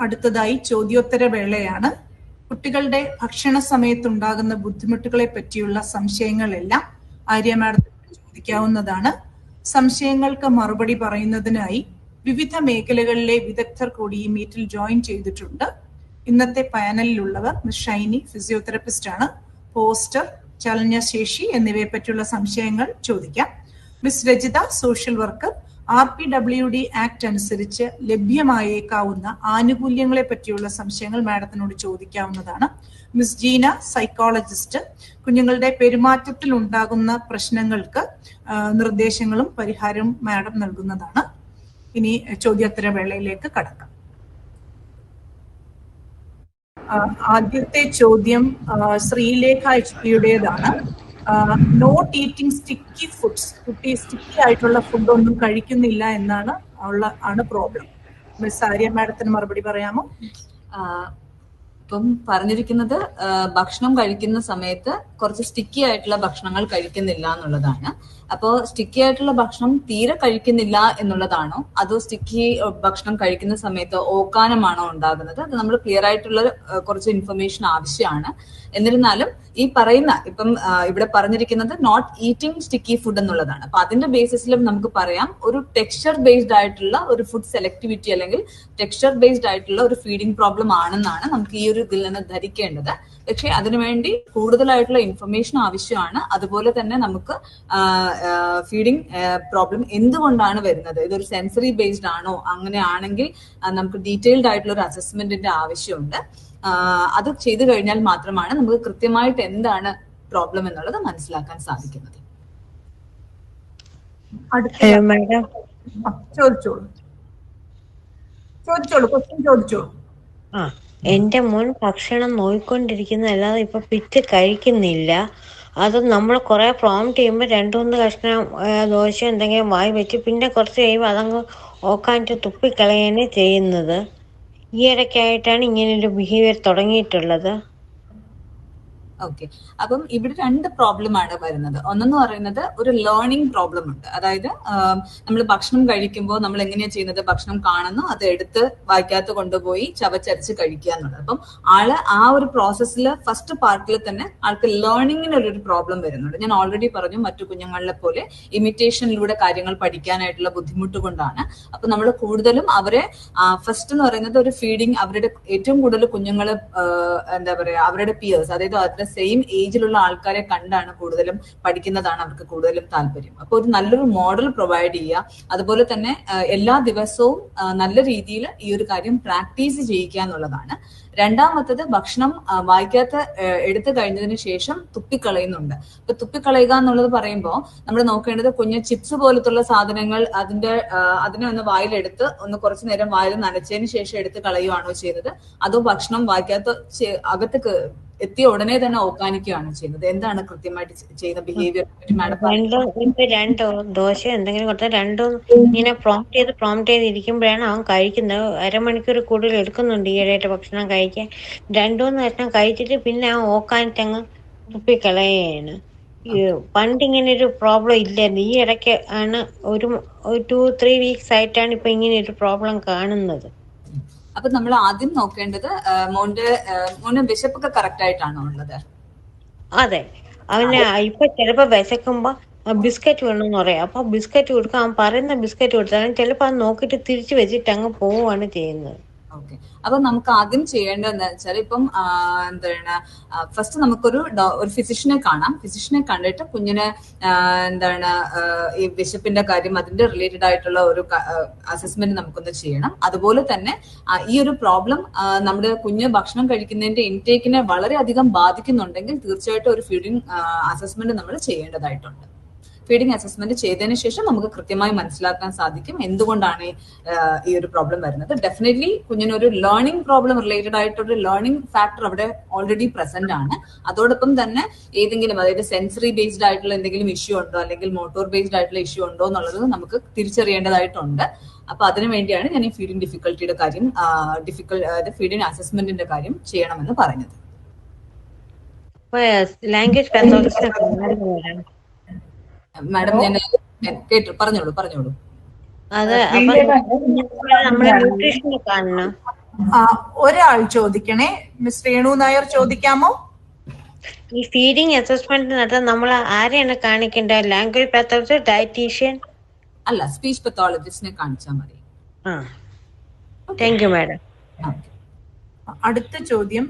അടുത്തതായി ചോദ്യോത്തര വേളയാണ്. കുട്ടികളുടെ ഭക്ഷണ സമയത്തുണ്ടാകുന്ന ബുദ്ധിമുട്ടുകളെ പറ്റിയുള്ള സംശയങ്ങളെല്ലാം ആര്യ മാഡത്തിന് ചോദിക്കാവുന്നതാണ്. സംശയങ്ങൾക്ക് മറുപടി പറയുന്നതിനായി വിവിധ മേഖലകളിലെ വിദഗ്ധർ കൂടി ഈ മീറ്റിൽ ജോയിൻ ചെയ്തിട്ടുണ്ട്. ഇന്നത്തെ പാനലിലുള്ളവർ മിസ് ഷൈനി ഫിസിയോതെറപ്പിസ്റ്റ് ആണ്. പോസ്റ്റർ, ചലനശേഷി എന്നിവയെ പറ്റിയുള്ള സംശയങ്ങൾ ചോദിക്കാം. Miss Rajitha social worker, RPWD act അനുസരിച്ച് ലഭ്യമായേക്കാവുന്ന ആനുകൂല്യങ്ങളെ പറ്റിയുള്ള സംശയങ്ങൾ മാഡത്തിനോട് ചോദിക്കാവുന്നതാണ്. മിസ് ജീന, സൈക്കോളജിസ്റ്റ്, കുഞ്ഞുങ്ങളുടെ പെരുമാറ്റത്തിൽ ഉണ്ടാകുന്ന പ്രശ്നങ്ങൾക്ക് നിർദ്ദേശങ്ങളും പരിഹാരവും മാഡം നൽകുന്നതാണ്. ഇനി ചോദ്യോത്തര വേളയിലേക്ക് കടക്കാം. ആദ്യത്തെ ചോദ്യം ശ്രീലേഖ HP-യുടേതാണ്. Not eating sticky foods. കുട്ടി സ്റ്റിക്കി ആയിട്ടുള്ള ഫുഡ് ഒന്നും കഴിക്കുന്നില്ല ആണ് പ്രോബ്ലം. മിസ് ആര്യ മാഡത്തിന് മറുപടി പറയാമോ? ഇപ്പം പറഞ്ഞിരിക്കുന്നത് ഭക്ഷണം കഴിക്കുന്ന സമയത്ത് കുറച്ച് സ്റ്റിക്കി ആയിട്ടുള്ള ഭക്ഷണങ്ങൾ കഴിക്കുന്നില്ല എന്നുള്ളതാണ്. അപ്പോൾ സ്റ്റിക്കി ആയിട്ടുള്ള ഭക്ഷണം തീരെ കഴിക്കുന്നില്ല എന്നുള്ളതാണോ, അതോ സ്റ്റിക്കി ഭക്ഷണം കഴിക്കുന്ന സമയത്ത് ഓക്കാനമാണോ ഉണ്ടാകുന്നത്? അത് നമ്മൾ ക്ലിയർ ആയിട്ടുള്ള കുറച്ച് ഇൻഫർമേഷൻ ആവശ്യമാണ്. എന്നിരുന്നാലും ഈ പറയുന്ന ഇപ്പം ഇവിടെ പറഞ്ഞിരിക്കുന്നത് നോട്ട് ഈറ്റിംഗ് സ്റ്റിക്കി ഫുഡ് എന്നുള്ളതാണ്. അപ്പൊ അതിന്റെ ബേസിസിലും നമുക്ക് പറയാം ഒരു ടെക്സ്ചർ ബേസ്ഡ് ആയിട്ടുള്ള ഒരു ഫുഡ് സെലക്ടിവിറ്റി അല്ലെങ്കിൽ ടെക്സ്ചർ ബേസ്ഡ് ആയിട്ടുള്ള ഒരു ഫീഡിംഗ് പ്രോബ്ലം ആണെന്നാണ് നമുക്ക് ഈ ഒരു ഇതിൽ നിന്ന് ധരിക്കേണ്ടത്. പക്ഷെ അതിനുവേണ്ടി കൂടുതലായിട്ടുള്ള ഇൻഫർമേഷൻ ആവശ്യമാണ്. അതുപോലെ തന്നെ നമുക്ക് ഫീഡിംഗ് പ്രോബ്ലം എന്തുകൊണ്ടാണ് വരുന്നത്, ഇതൊരു സെൻസറി ബേസ്ഡ് ആണോ, അങ്ങനെയാണെങ്കിൽ നമുക്ക് ഡീറ്റെയിൽഡ് ആയിട്ടുള്ള ഒരു അസസ്മെന്റിന്റെ ആവശ്യമുണ്ട്. അത് ചെയ്തു കഴിഞ്ഞാൽ മാത്രമാണ് നമുക്ക് കൃത്യമായിട്ട് എന്താണ് പ്രോബ്ലം എന്നുള്ളത് മനസ്സിലാക്കാൻ സാധിക്കുന്നത്. എന്റെ മോൻ ഭക്ഷണം നോയിക്കൊണ്ടിരിക്കുന്നതല്ലാതെ ഇപ്പൊ പിറ്റ് കഴിക്കുന്നില്ല. അത് നമ്മൾ കുറെ പ്രോംപ്റ്റ് ചെയ്യുമ്പോൾ 2-3 കഷ്ണം ദോശ എന്തെങ്കിലും വായി വെച്ച് പിന്നെ കുറച്ച് കഴിയുമ്പോൾ അതങ്ങ് ഓക്കാനിട്ട് തുപ്പിക്കളയാണ് ചെയ്യുന്നത്. ഈ ഇടയ്ക്കായിട്ടാണ് ഇങ്ങനൊരു ബിഹേവിയർ തുടങ്ങിയിട്ടുള്ളത്. ഓക്കെ, അപ്പം ഇവിടെ 2 പ്രോബ്ലമാണ് വരുന്നത്. ഒന്നെന്ന് പറയുന്നത് ഒരു ലേണിംഗ് പ്രോബ്ലം ഉണ്ട്. അതായത് നമ്മൾ ഭക്ഷണം കഴിക്കുമ്പോൾ നമ്മൾ എങ്ങനെയാ ചെയ്യുന്നത്, ഭക്ഷണം കാണുന്നു, അത് എടുത്ത് വായിക്കകത്ത് കൊണ്ടുപോയി ചവച്ചരച്ച് കഴിക്കുക എന്നുള്ളത്. അപ്പം ആള് ആ ഒരു പ്രോസസ്സിൽ ഫസ്റ്റ് പാർട്ടിൽ തന്നെ ആൾക്ക് ലേണിങ്ങിനൊരു പ്രോബ്ലം വരുന്നുണ്ട്. ഞാൻ ഓൾറെഡി പറഞ്ഞു, മറ്റു കുഞ്ഞുങ്ങളെ പോലെ ഇമിറ്റേഷനിലൂടെ കാര്യങ്ങൾ പഠിക്കാനായിട്ടുള്ള ബുദ്ധിമുട്ട് കൊണ്ടാണ്. അപ്പൊ നമ്മൾ കൂടുതലും അവരെ ഫസ്റ്റ് എന്ന് പറയുന്നത് ഒരു ഫീഡിങ്, അവരുടെ ഏറ്റവും കൂടുതൽ കുഞ്ഞുങ്ങൾ എന്താ പറയാ അവരുടെ പിയേഴ്സ്, അതായത് അവരുടെ സെയിം ഏജിലുള്ള ആൾക്കാരെ കണ്ടാണ് കൂടുതലും പഠിക്കുന്നതാണ് അവർക്ക് കൂടുതലും താല്പര്യം. അപ്പൊ ഒരു നല്ലൊരു മോഡൽ പ്രൊവൈഡ് ചെയ്യുക, അതുപോലെ തന്നെ എല്ലാ ദിവസവും നല്ല രീതിയിൽ ഈ ഒരു കാര്യം പ്രാക്ടീസ് ചെയ്യിക്കുക എന്നുള്ളതാണ്. രണ്ടാമത്തത് ഭക്ഷണം വായിക്കാത്ത എടുത്തു കഴിഞ്ഞതിന് ശേഷം തുപ്പിക്കളയുന്നുണ്ട്. അപ്പൊ തുപ്പിക്കളയുക എന്നുള്ളത് പറയുമ്പോൾ നമ്മൾ നോക്കേണ്ടത് കുഞ്ഞ് ചിപ്സ് പോലത്തുള്ള സാധനങ്ങൾ അതിനെ ഒന്ന് വായിലെടുത്ത് ഒന്ന് കുറച്ചു നേരം വായിൽ നനച്ചതിന് ശേഷം എടുത്ത് കളയുവാണോ ചെയ്യുന്നത്, അതോ ഭക്ഷണം വായിക്കാത്ത അകത്ത് എത്തിയ ഉടനെ തന്നെ ഓക്കാനിക്കുകയാണ് ചെയ്യുന്നത്? എന്താണ് കൃത്യമായിട്ട് ചെയ്യുന്ന ബിഹേവിയർ? രണ്ടോ ദോശ എന്തെങ്കിലും കൊടുത്താൽ രണ്ടും ഇങ്ങനെ പ്രോംപ്റ്റ് ചെയ്തിരിക്കുമ്പോഴാണ് അവൻ കഴിക്കുന്നത്. അരമണിക്കൂർ കൂടുതൽ എടുക്കുന്നുണ്ട് ഈയിടെയായിട്ട് ഭക്ഷണം കഴിക്കാൻ. 2-3 കഷ്ണം കഴിച്ചിട്ട് പിന്നെ ആ ഓക്കാനിട്ടങ്ങ് തുപ്പിക്കളയാണ്. പണ്ടിങ്ങനെ ഒരു പ്രോബ്ലം ഇല്ലായിരുന്നു. ഈ ഇടയ്ക്ക് ആണ് ഒരു 2-3 വീക്സ് ആയിട്ടാണ് ഇപ്പൊ ഇങ്ങനെ ഒരു പ്രോബ്ലം കാണുന്നത്. അപ്പൊ നമ്മൾ ആദ്യം നോക്കേണ്ടത് മോന്റെ വിശപ്പൊക്കെ കറക്റ്റ് ആയിട്ടാണോ ഉള്ളത്? അതെ, അവന് ഇപ്പൊ ചിലപ്പോ വിശക്കുമ്പോ ബിസ്ക്കറ്റ് വേണമെന്ന് പറയാം. അപ്പൊ ബിസ്ക്കറ്റ് കൊടുക്കാം, അവൻ പറയുന്ന ബിസ്ക്കറ്റ് കൊടുത്താലും ചിലപ്പോ അത് നോക്കിയിട്ട് തിരിച്ചു വെച്ചിട്ട് അങ്ങ് പോവുകയാണ് ചെയ്യുന്നത്. ഓക്കെ, അപ്പൊ നമുക്ക് ആദ്യം ചെയ്യേണ്ടത് എന്താ വെച്ചാൽ ഇപ്പം എന്താണ് ഫസ്റ്റ് നമുക്കൊരു ഫിസിഷ്യനെ കാണാം. ഫിസിഷ്യനെ കണ്ടിട്ട് കുഞ്ഞിന് എന്താണ് ഈ വിശപ്പിന്റെ കാര്യം, അതിന്റെ റിലേറ്റഡ് ആയിട്ടുള്ള ഒരു അസസ്മെന്റ് നമുക്കൊന്ന് ചെയ്യണം. അതുപോലെ തന്നെ ഈ ഒരു പ്രോബ്ലം നമ്മുടെ കുഞ്ഞ് ഭക്ഷണം കഴിക്കുന്നതിന്റെ ഇൻടേക്കിനെ വളരെയധികം ബാധിക്കുന്നുണ്ടെങ്കിൽ തീർച്ചയായിട്ടും ഒരു ഫീഡിംഗ് അസസ്മെന്റ് നമ്മൾ ചെയ്യേണ്ടതായിട്ടുണ്ട്. ഫീഡിംഗ് അസസ്മെന്റ് ചെയ്തതിനു ശേഷം നമുക്ക് കൃത്യമായി മനസ്സിലാക്കാൻ സാധിക്കും എന്തുകൊണ്ടാണ് ഈ ഒരു പ്രോബ്ലം വരുന്നത്. ഡെഫിനറ്റ്ലി കുഞ്ഞിനൊരു ലേണിംഗ് പ്രോബ്ലം റിലേറ്റഡ് ആയിട്ടൊരു ലേണിംഗ് ഫാക്ടർ അവിടെ ഓൾറെഡി പ്രസന്റ് ആണ്. അതോടൊപ്പം തന്നെ ഏതെങ്കിലും, അതായത് സെൻസറി ബേസ്ഡ് ആയിട്ടുള്ള എന്തെങ്കിലും ഇഷ്യൂ ഉണ്ടോ അല്ലെങ്കിൽ മോട്ടോർ ബേസ്ഡ് ആയിട്ടുള്ള ഇഷ്യൂ ഉണ്ടോ എന്നുള്ളത് നമുക്ക് തിരിച്ചറിയേണ്ടതായിട്ടുണ്ട്. അപ്പൊ അതിനു വേണ്ടിയാണ് ഞാൻ ഈ ഫീഡിംഗ് ഡിഫിക്കൽട്ടിയുടെ കാര്യം, ഫീഡിംഗ് അസസ്മെന്റിന്റെ കാര്യം ചെയ്യണമെന്ന് പറഞ്ഞത്. ലാംഗ്വേജ് മാഡം ഞാൻ കേട്ടു, പറഞ്ഞോളൂ. ഒരാൾ ചോദിക്കണേ. മിസ് രേണു നായർ ചോദിക്കാമോ? ഈ ഫീഡിംഗ് അസസ്മെന്റ് നടത്താൻ നമ്മൾ ആരെയാണ് കാണിക്കേണ്ടത്? Language pathologist, dietitian? അല്ല, സ്പീച്ച് പത്തോളജിസ്റ്റിനെ കാണിച്ചാൽ മതി. Thank you madam. അടുത്ത ചോദ്യം,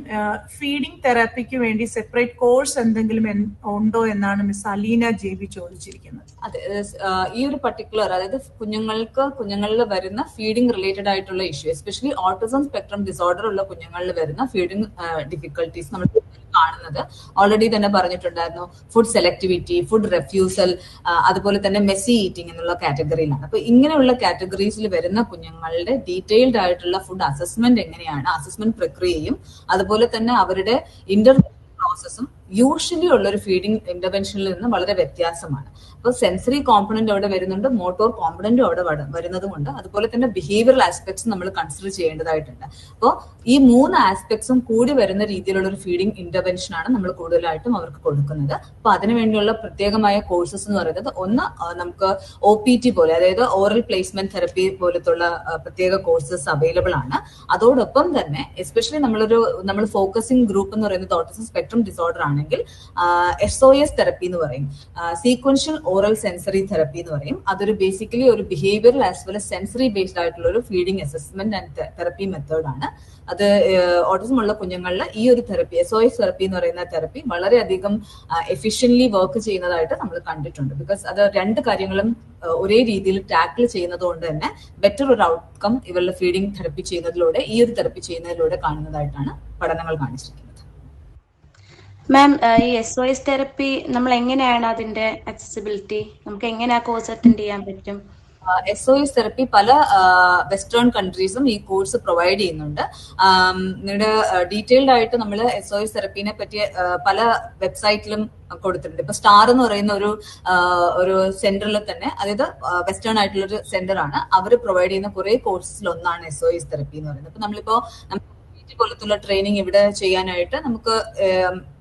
ഫീഡിംഗ് തെറാപ്പിക്ക് വേണ്ടി സെപ്പറേറ്റ് കോഴ്സ് എന്തെങ്കിലും ഉണ്ടോ എന്നാണ് മിസ് അലീന JB ചോദിച്ചിരിക്കുന്നത്. അതെ, ഈ ഒരു പർട്ടിക്കുലർ, അതായത് കുഞ്ഞുങ്ങളിൽ വരുന്ന ഫീഡിംഗ് റിലേറ്റഡ് ആയിട്ടുള്ള issue, especially autism spectrum disorder ഉള്ള കുഞ്ഞുങ്ങളിൽ വരുന്ന ഫീഡിംഗ് ഡിഫിക്കൽട്ടീസ് നമ്മൾ കാണുന്നത് ഓൾറെഡി തന്നെ പറഞ്ഞിട്ടുണ്ടായിരുന്നു. ഫുഡ് സെലക്ടിവിറ്റി, ഫുഡ് റെഫ്യൂസൽ, അതുപോലെ തന്നെ മെസ്സി ഈറ്റിംഗ് എന്നുള്ള കാറ്റഗറിയിലാണ്. അപ്പൊ ഇങ്ങനെയുള്ള കാറ്റഗറീസിൽ വരുന്ന കുഞ്ഞുങ്ങളുടെ ഡീറ്റെയിൽഡ് ആയിട്ടുള്ള ഫുഡ് അസസ്മെന്റ് എങ്ങനെയാണ്, അസസ്മെന്റ് പ്രക്രിയയും അതുപോലെ തന്നെ അവരുടെ ഇന്റർവെൻഷൻ പ്രോസസ്സും യൂഷ്വലി ഉള്ള ഒരു ഫീഡിംഗ് ഇന്റർവെൻഷനിൽ നിന്ന് വളരെ വ്യത്യാസമാണ്. അപ്പോൾ സെൻസറി കോമ്പണന്റ് അവിടെ വരുന്നുണ്ട്, മോട്ടോർ കോമ്പണന്റും അവിടെ വരുന്നതുമുണ്ട്. അതുപോലെ തന്നെ ബിഹേവിയറൽ ആസ്പെക്ട്സ് നമ്മൾ കൺസിഡർ ചെയ്യേണ്ടതായിട്ടുണ്ട്. അപ്പോൾ ഈ 3 ആസ്പെക്ട്സും കൂടി വരുന്ന രീതിയിലുള്ള ഒരു ഫീഡിംഗ് ഇന്റർവെൻഷൻ ആണ് നമ്മൾ കൂടുതലായിട്ടും അവർക്ക് കൊടുക്കുന്നത്. അപ്പൊ അതിനുവേണ്ടിയുള്ള പ്രത്യേകമായ കോഴ്സസ് എന്ന് പറയുന്നത്, ഒന്ന് നമുക്ക് OPT പോലെ, അതായത് ഓറൽ പ്ലേസ്മെന്റ് തെറപ്പി പോലത്തുള്ള പ്രത്യേക കോഴ്സസ് അവൈലബിൾ ആണ്. അതോടൊപ്പം തന്നെ എസ്പെഷ്യലി നമ്മൾ ഫോക്കസിംഗ് ഗ്രൂപ്പ് എന്ന് പറയുന്നത് ഓട്ടിസം സ്പെക്ട്രം ഡിസോർഡർ ആണെങ്കിൽ SOS തെറപ്പി എന്ന് പറയും, സീക്വൻഷ്യൽ ഓറൽ സെൻസറി തെറപ്പി എന്ന് പറയും. അതൊരു ബേസിക്കലി ഒരു behavioural as well sensory based ആയിട്ടുള്ള ഒരു feeding assessment and therapy method ആണ്. അത് ഓട്ടിസം ഉള്ള കുഞ്ഞുങ്ങളിൽ ഈ ഒരു തെറപ്പി, SOS തെറപ്പി എന്ന് പറയുന്ന തെറപ്പി വളരെയധികം എഫിഷ്യന്റ്ലി വർക്ക് ചെയ്യുന്നതായിട്ട് നമ്മൾ കണ്ടിട്ടുണ്ട്. ബിക്കോസ് അത് 2 കാര്യങ്ങളും ഒരേ രീതിയിൽ ടാക്കിൾ ചെയ്യുന്നത് കൊണ്ട് തന്നെ ബെറ്റർ ഒരു ഔട്ട്കം ഇവരുടെ ഫീഡിംഗ് തെറപ്പി ചെയ്യുന്നതിലൂടെ, ഈ ഒരു തെറപ്പി ചെയ്യുന്നതിലൂടെ കാണുന്നതായിട്ടാണ് പഠനങ്ങൾ കാണിച്ചിരിക്കുന്നത്. മാം, ഈ SOS തെറപ്പി നമ്മൾ എങ്ങനെയാണ് അതിന്റെ അക്സസിബിലിറ്റി, നമുക്ക് എങ്ങനെ ആ കോഴ്സ് അറ്റൻഡ് ചെയ്യാൻ പറ്റും? SOS തെറപ്പി പല വെസ്റ്റേൺ കൺട്രീസും ഈ കോഴ്സ് പ്രൊവൈഡ് ചെയ്യുന്നുണ്ട്. നിങ്ങളുടെ ഡീറ്റെയിൽഡ് ആയിട്ട് നമ്മൾ SOS തെറപ്പിനെ പറ്റി പല വെബ്സൈറ്റിലും കൊടുത്തിട്ടുണ്ട്. ഇപ്പൊ സ്റ്റാർ എന്ന് പറയുന്ന ഒരു സെന്ററിൽ തന്നെ, അതായത് വെസ്റ്റേൺ ആയിട്ടുള്ള ഒരു സെന്റർ ആണ്, അവർ പ്രൊവൈഡ് ചെയ്യുന്ന കുറെ കോഴ്സസിൽ ഒന്നാണ് SOS തെറപ്പി എന്ന് പറയുന്നത്. അപ്പൊ നമ്മളിപ്പോ പോലത്തുള്ള ട്രെയിനിങ് ഇവിടെ ചെയ്യാനായിട്ട് നമുക്ക്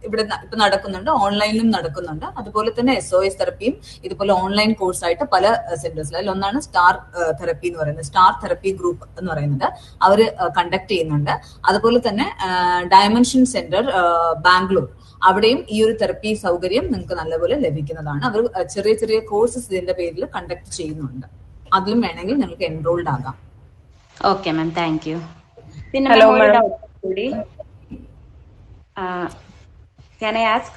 ഇവിടെ ഇപ്പൊ നടക്കുന്നുണ്ട്, ഓൺലൈനിലും നടക്കുന്നുണ്ട്. അതുപോലെ തന്നെ SOS തെറപ്പിയും ഇതുപോലെ ഓൺലൈൻ കോഴ്സായിട്ട് പല സെന്റേഴ്സിൽ, അതിൽ ഒന്നാണ് സ്റ്റാർ തെറപ്പി എന്ന് പറയുന്നത്, സ്റ്റാർ തെറപ്പി ഗ്രൂപ്പ് എന്ന് പറയുന്നത് അവർ കണ്ടക്ട് ചെയ്യുന്നുണ്ട്. അതുപോലെ തന്നെ ഡയമെൻഷൻ സെന്റർ ബാംഗ്ലൂർ, അവിടെയും ഈ ഒരു തെറപ്പി സൗകര്യം നിങ്ങൾക്ക് നല്ലപോലെ ലഭിക്കുന്നതാണ്. അവർ ചെറിയ ചെറിയ കോഴ്സസ് ഇതിന്റെ പേരിൽ കണ്ടക്ട് ചെയ്യുന്നുണ്ട്. അതിലും വേണമെങ്കിൽ നിങ്ങൾക്ക് എൻറോൾഡ് ആകാം. Okay ma'am, thank you. പിന്നെ ഒരു ഡൗട്ട് കൂടി, can I ask?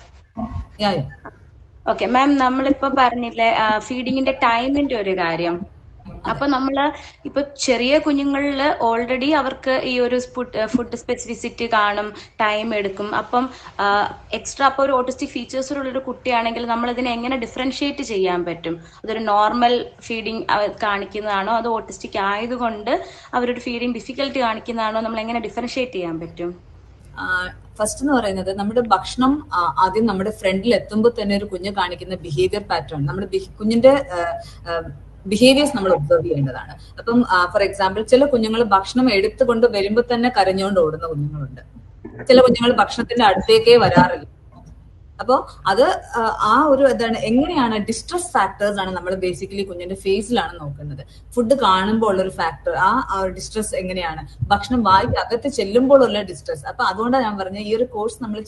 Okay ma'am, നമ്മളിപ്പോ പറഞ്ഞില്ലേ ഫീഡിങ്ങിന്റെ ടൈമിന്റെ ഒരു കാര്യം. അപ്പൊ നമ്മള് ഇപ്പൊ ചെറിയ കുഞ്ഞുങ്ങളില് ഓൾറെഡി അവർക്ക് ഈ ഒരു ഫുഡ് സ്പെസിഫിസിറ്റി കാണും, ടൈം എടുക്കും. അപ്പം എക്സ്ട്രാ അപ്പൊ ഒരു ഓട്ടിസ്റ്റിക് ഫീച്ചേഴ്സ് ഉള്ള ഒരു കുട്ടിയാണെങ്കിൽ നമ്മൾ ഇതിനെ എങ്ങനെ ഡിഫറൻഷിയേറ്റ് ചെയ്യാൻ പറ്റും? അതൊരു നോർമൽ ഫീഡിങ് കാണിക്കുന്നതാണോ, അത് ഓട്ടിസ്റ്റിക് ആയതുകൊണ്ട് അവരൊരു ഫീഡിങ് ഡിഫിക്കൽട്ടി കാണിക്കുന്നതാണോ? നമ്മൾ എങ്ങനെ ഡിഫറൻഷിയേറ്റ് ചെയ്യാൻ പറ്റും? ഫസ്റ്റ് എന്ന് പറയുന്നത്, നമ്മുടെ ഭക്ഷണം ആദ്യം നമ്മുടെ ഫ്രണ്ടിൽ എത്തുമ്പോൾ തന്നെ ഒരു കുഞ്ഞ് കാണിക്കുന്ന ബിഹേവിയർ പാറ്റേൺ, നമ്മുടെ കുഞ്ഞിന്റെ ബിഹേവിയേഴ്സ് നമ്മൾ ഒബ്സർവ് ചെയ്യേണ്ടതാണ്. അപ്പം ഫോർ എക്സാമ്പിൾ, ചില കുഞ്ഞുങ്ങൾ ഭക്ഷണം എടുത്തുകൊണ്ട് വരുമ്പോൾ തന്നെ കരഞ്ഞുകൊണ്ട് ഓടുന്ന കുഞ്ഞുങ്ങളുണ്ട്. ചില കുഞ്ഞുങ്ങൾ ഭക്ഷണത്തിന്റെ അടുത്തേക്കേ വരാറില്ല. അപ്പോൾ അത് ആ ഒരു എന്താണ്, എങ്ങനെയാണ് ഡിസ്ട്രസ് ഫാക്ടേഴ്സ് ആണ് നമ്മൾ ബേസിക്കലി കുഞ്ഞിന്റെ ഫേസിലാണ് നോക്കുന്നത്. ഫുഡ് കാണുമ്പോൾ ഉള്ളൊരു ഫാക്ടർ, ആ ഡിസ്ട്രസ് എങ്ങനെയാണ്, ഭക്ഷണം വായിക്ക് അകത്ത് ചെല്ലുമ്പോൾ ഉള്ള ഡിസ്ട്രസ്. അപ്പൊ അതുകൊണ്ടാണ് ഞാൻ പറഞ്ഞത്, ഈ ഒരു കോഴ്സ് നമ്മൾ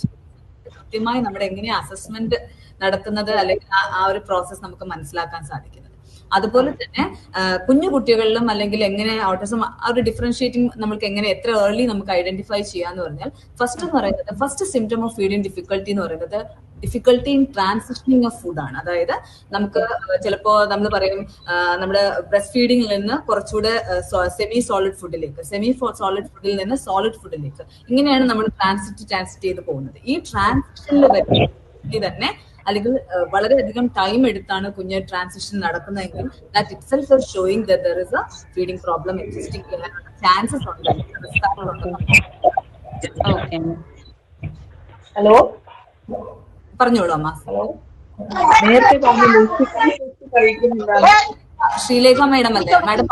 കൃത്യമായി നമ്മുടെ എങ്ങനെയാ അസസ്മെന്റ് നടത്തുന്നത്, അല്ലെങ്കിൽ ആ ഒരു പ്രോസസ് നമുക്ക് മനസ്സിലാക്കാൻ സാധിക്കുന്നത്. അതുപോലെ തന്നെ കുഞ്ഞു കുട്ടികളിലും അല്ലെങ്കിൽ എങ്ങനെ ഓട്ടിസം ആ ഒരു ഡിഫറൻഷിയേറ്റിംഗ് നമുക്ക് എങ്ങനെ എത്ര ഏർലി നമുക്ക് ഐഡന്റിഫൈ ചെയ്യാന്ന് പറഞ്ഞാൽ, ഫസ്റ്റ് എന്ന് പറയുന്നത്, first symptom of feeding difficulty എന്ന് പറയുന്നത് ഡിഫിക്കൽട്ടി ഇൻ ട്രാൻസിഷനിങ് ഓഫ് ഫുഡാണ്. അതായത് നമുക്ക് ചിലപ്പോ നമ്മൾ പറയും നമ്മുടെ ബ്രസ്റ്റ് ഫീഡിംഗിൽ നിന്ന് കുറച്ചുകൂടെ സെമി സോളിഡ് ഫുഡിൽ നിന്ന് സോളിഡ് ഫുഡിലേക്ക്, ഇങ്ങനെയാണ് നമ്മൾ ട്രാൻസിറ്റ് ചെയ്ത് പോകുന്നത്. ഈ ട്രാൻസിഷനിൽ തന്നെ അല്ലെങ്കിൽ വളരെയധികം ടൈം എടുത്താണ് കുഞ്ഞ് ട്രാൻസിഷൻ നടക്കുന്നതെങ്കിൽ, that itself is showing that there is a feeding problem existing ചെയ്യാനുള്ള ചാൻസസ് ഉണ്ട്. ഹലോ, പറഞ്ഞോളൂ അമ്മ. നേരത്തെ ശ്രീലേഖ മാഡം അല്ലേ? മാഡം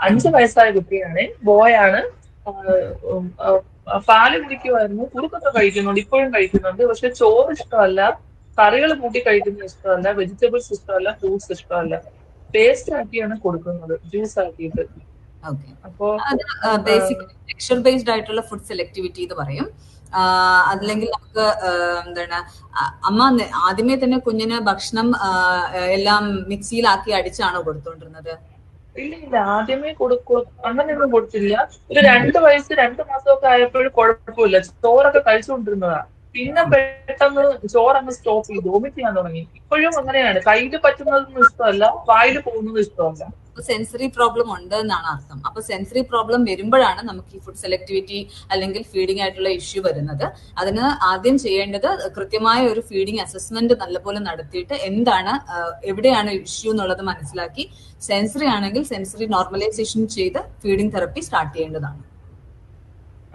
5 വയസ്സായ കുട്ടിയാണ്, ബോയാണ്. പാല് കുടിക്കുമായിരുന്നു, കുറുക്കൊക്കെ കഴിക്കുന്നുണ്ട്, ഇപ്പോഴും കഴിക്കുന്നുണ്ട്. പക്ഷെ ചോറ് ഇഷ്ടമല്ല, കറികൾ കൂട്ടി കഴിക്കുന്നത് ഇഷ്ടമല്ല, വെജിറ്റബിൾസ് ഇഷ്ടമല്ല, ഫ്രൂട്ട്സ് ഇഷ്ടമല്ല. പേസ്റ്റ് ആക്കിയാണ് കൊടുക്കുന്നത്, ജ്യൂസ് ആക്കിയിട്ട്. അപ്പോ ബേസിക്കലി ടെക്സ്ചർ ബേസ്ഡ് ആയിട്ടുള്ള ഫുഡ് സെലക്ടിവിറ്റി എന്ന് പറയും. അല്ലെങ്കിൽ നമുക്ക് എന്താണ്, അമ്മ ആദ്യമേ തന്നെ കുഞ്ഞിന് ഭക്ഷണം എല്ലാം മിക്സിയിലാക്കി അടിച്ചാണോ കൊടുത്തോണ്ടിരുന്നത്? ഇല്ല ആദ്യമേ അങ്ങനെയൊന്നും കൊടുത്തില്ല. ഒരു 2 വയസ്സ് 2 മാസമൊക്കെ ആയപ്പോഴും കുഴപ്പമില്ല, ചോറൊക്കെ കഴിച്ചുകൊണ്ടിരുന്നതാ. പിന്നെ പെട്ടെന്ന് ചോറങ്ങ് സ്റ്റോപ്പ് ചെയ്തു, വോമിറ്റ് ചെയ്യാൻ തുടങ്ങി. ഇപ്പോഴും അങ്ങനെയാണ്, കയ്യിൽ പറ്റുന്നതൊന്നും ഇഷ്ടമല്ല, വായിൽ പോകുന്നത് ഇഷ്ടമല്ല. സെൻസറി പ്രോബ്ലം ഉണ്ട് എന്നാണ് അർത്ഥം. അപ്പൊ സെൻസറി പ്രോബ്ലം വരുമ്പോഴാണ് നമുക്ക് ഈ ഫുഡ് സെലക്ടിവിറ്റി അല്ലെങ്കിൽ ഫീഡിംഗ് ആയിട്ടുള്ള ഇഷ്യൂ വരുന്നത്. അതിന് ആദ്യം ചെയ്യേണ്ടത് കൃത്യമായ ഒരു ഫീഡിംഗ് അസസ്മെന്റ് നല്ലപോലെ നടത്തിയിട്ട് എന്താണ് എവിടെയാണ് ഇഷ്യൂ എന്നുള്ളത് മനസ്സിലാക്കി, സെൻസറി ആണെങ്കിൽ സെൻസറി നോർമലൈസേഷൻ ചെയ്ത് ഫീഡിംഗ് തെറപ്പി സ്റ്റാർട്ട് ചെയ്യേണ്ടതാണ്.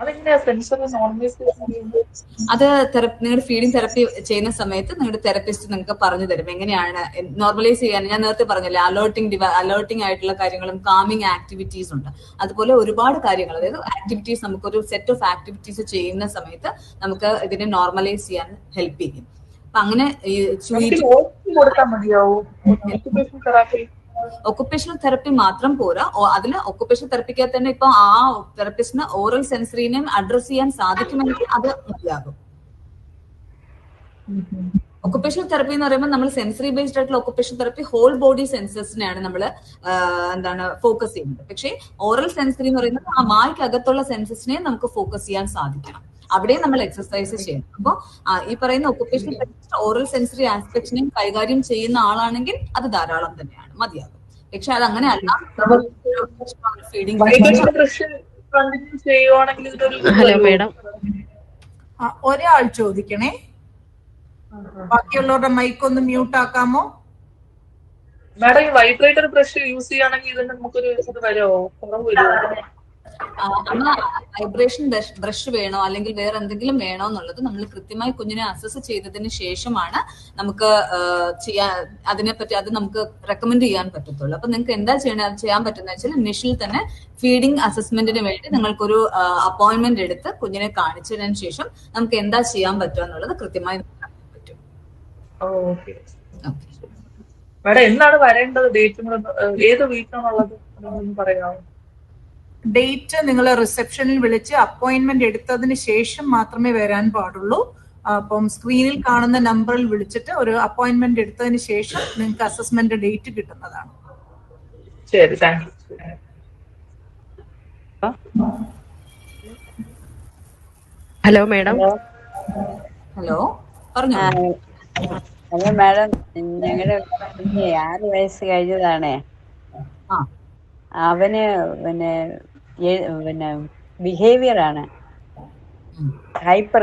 അതെങ്ങനെയാ സെൻസറി നോർമലൈസേഷൻ ചെയ്യുന്നത്? അത് നിങ്ങളുടെ ഫീഡിംഗ് തെറപ്പി ചെയ്യുന്ന സമയത്ത് നിങ്ങളുടെ തെറപ്പിസ്റ്റ് നിങ്ങൾക്ക് പറഞ്ഞു തരും എങ്ങനെയാണ് നോർമലൈസ് ചെയ്യാൻ. ഞാൻ നേരത്തെ പറഞ്ഞില്ലേ, അലേർട്ടിംഗ് ആയിട്ടുള്ള കാര്യങ്ങളും കാമിങ് ആക്ടിവിറ്റീസ് ഉണ്ട്. അതുപോലെ ഒരുപാട് കാര്യങ്ങൾ, അതായത് ആക്ടിവിറ്റീസ്, നമുക്കൊരു സെറ്റ് ഓഫ് ആക്ടിവിറ്റീസ് ചെയ്യുന്ന സമയത്ത് നമുക്ക് ഇതിനെ നോർമലൈസ് ചെയ്യാൻ ഹെൽപ്പ് ചെയ്യും. അപ്പൊ അങ്ങനെ കൊടുത്താൽ മതിയാവും ഓക്യുപേഷൻ തെറാപ്പി? ഒക്കുപേഷണൽ തെറപ്പി മാത്രം പോരാ, അതിൽ ഒക്കുപേഷണൽ തെറപ്പിക്കകത്ത് തന്നെ ഇപ്പൊ ആ തെറപ്പിസ്റ്റിന് ഓറൽ സെൻസറിനെയും അഡ്രസ് ചെയ്യാൻ സാധിക്കുമെങ്കിൽ അത് മതിയാകും. ഒക്കുപേഷണൽ തെറപ്പി എന്ന് പറയുമ്പോൾ നമ്മൾ സെൻസറി ബേസ്ഡ് ആയിട്ടുള്ള ഒക്കുപേഷണൽ തെറപ്പി ഹോൾ ബോഡി സെൻസസിനെയാണ് നമ്മൾ ഫോക്കസ് ചെയ്യുന്നത്. പക്ഷേ ഓറൽ സെൻസറി എന്ന് പറയുന്നത് ആ വായ്ക്കകത്തുള്ള സെൻസസിനെ നമുക്ക് ഫോക്കസ് ചെയ്യാൻ സാധിക്കണം. അവിടെയും നമ്മൾ എക്സസൈസ് ചെയ്യണം. അപ്പോൾ ഈ പറയുന്ന ഒക്കുപേഷണൽ തെറപ്പിസ്റ്റ് ഓറൽ സെൻസറി ആസ്പെക്ടിനെയും കൈകാര്യം ചെയ്യുന്ന ആളാണെങ്കിൽ അത് ധാരാളം തന്നെയാണ്, മതിയാകും. പക്ഷെ അത് അങ്ങനെ അല്ല, ഫീഡിംഗ്. ഹലോ മേഡം, ഒരാൾ ചോദിക്കണേ, ബാക്കിയുള്ളവരുടെ മൈക്ക് ഒന്ന് മ്യൂട്ട് ആക്കാമോ? മാഡം ഈ വൈബ്രേറ്റർ ബ്രഷ് യൂസ് ചെയ്യുകയാണെങ്കിൽ ഇതിന് നമുക്കൊരു ഇത് വരുമോ, കുറവ് വരുമോ? വൈബ്രേഷൻ ബ്രഷ് വേണോ അല്ലെങ്കിൽ വേറെ എന്തെങ്കിലും വേണോ എന്നുള്ളത് നമ്മൾ കൃത്യമായി കുഞ്ഞിനെ അസസ് ചെയ്തതിന് ശേഷമാണ് നമുക്ക് അതിനെപ്പറ്റി അത് നമുക്ക് റെക്കമെൻഡ് ചെയ്യാൻ പറ്റത്തുള്ളൂ. അപ്പൊ നിങ്ങൾക്ക് എന്താ ചെയ്യാൻ പറ്റുന്ന വെച്ചാൽ ഇനിഷ്യൽ തന്നെ ഫീഡിംഗ് അസസ്മെന്റിന് വേണ്ടി നിങ്ങൾക്കൊരു അപ്പോയിന്റ്മെന്റ് എടുത്ത് കുഞ്ഞിനെ കാണിച്ചതിന് ശേഷം നമുക്ക് എന്താ ചെയ്യാൻ പറ്റുക എന്നുള്ളത് കൃത്യമായി പറ്റും. മാഡം എന്നാണ് വരേണ്ടത്? ഡേറ്റ് ഏത് വീക്കാണുള്ളത് പറയാമോ? ഡേറ്റ് നിങ്ങൾ റിസപ്ഷനിൽ വിളിച്ച് അപ്പോയിന്റ്മെന്റ് എടുത്തതിന് ശേഷം മാത്രമേ വരാൻ പാടുള്ളൂ. അപ്പം സ്ക്രീനിൽ കാണുന്ന നമ്പറിൽ വിളിച്ചിട്ട് ഒരു അപ്പോയിന്റ്മെന്റ് എടുത്തതിന് ശേഷം നിങ്ങൾക്ക് അസസ്മെന്റ് ഡേറ്റ് കിട്ടുന്നതാണ്. ശരി, thank you. Hello madam. Hello, പറഞ്ഞോ. ഹലോ മാഡം, ഞങ്ങളുടെ 6 വയസ്സ് കഴിഞ്ഞതാണേ. അവന് പിന്നെ ബിഹേവിയർ ആണ് ഹൈപ്പർ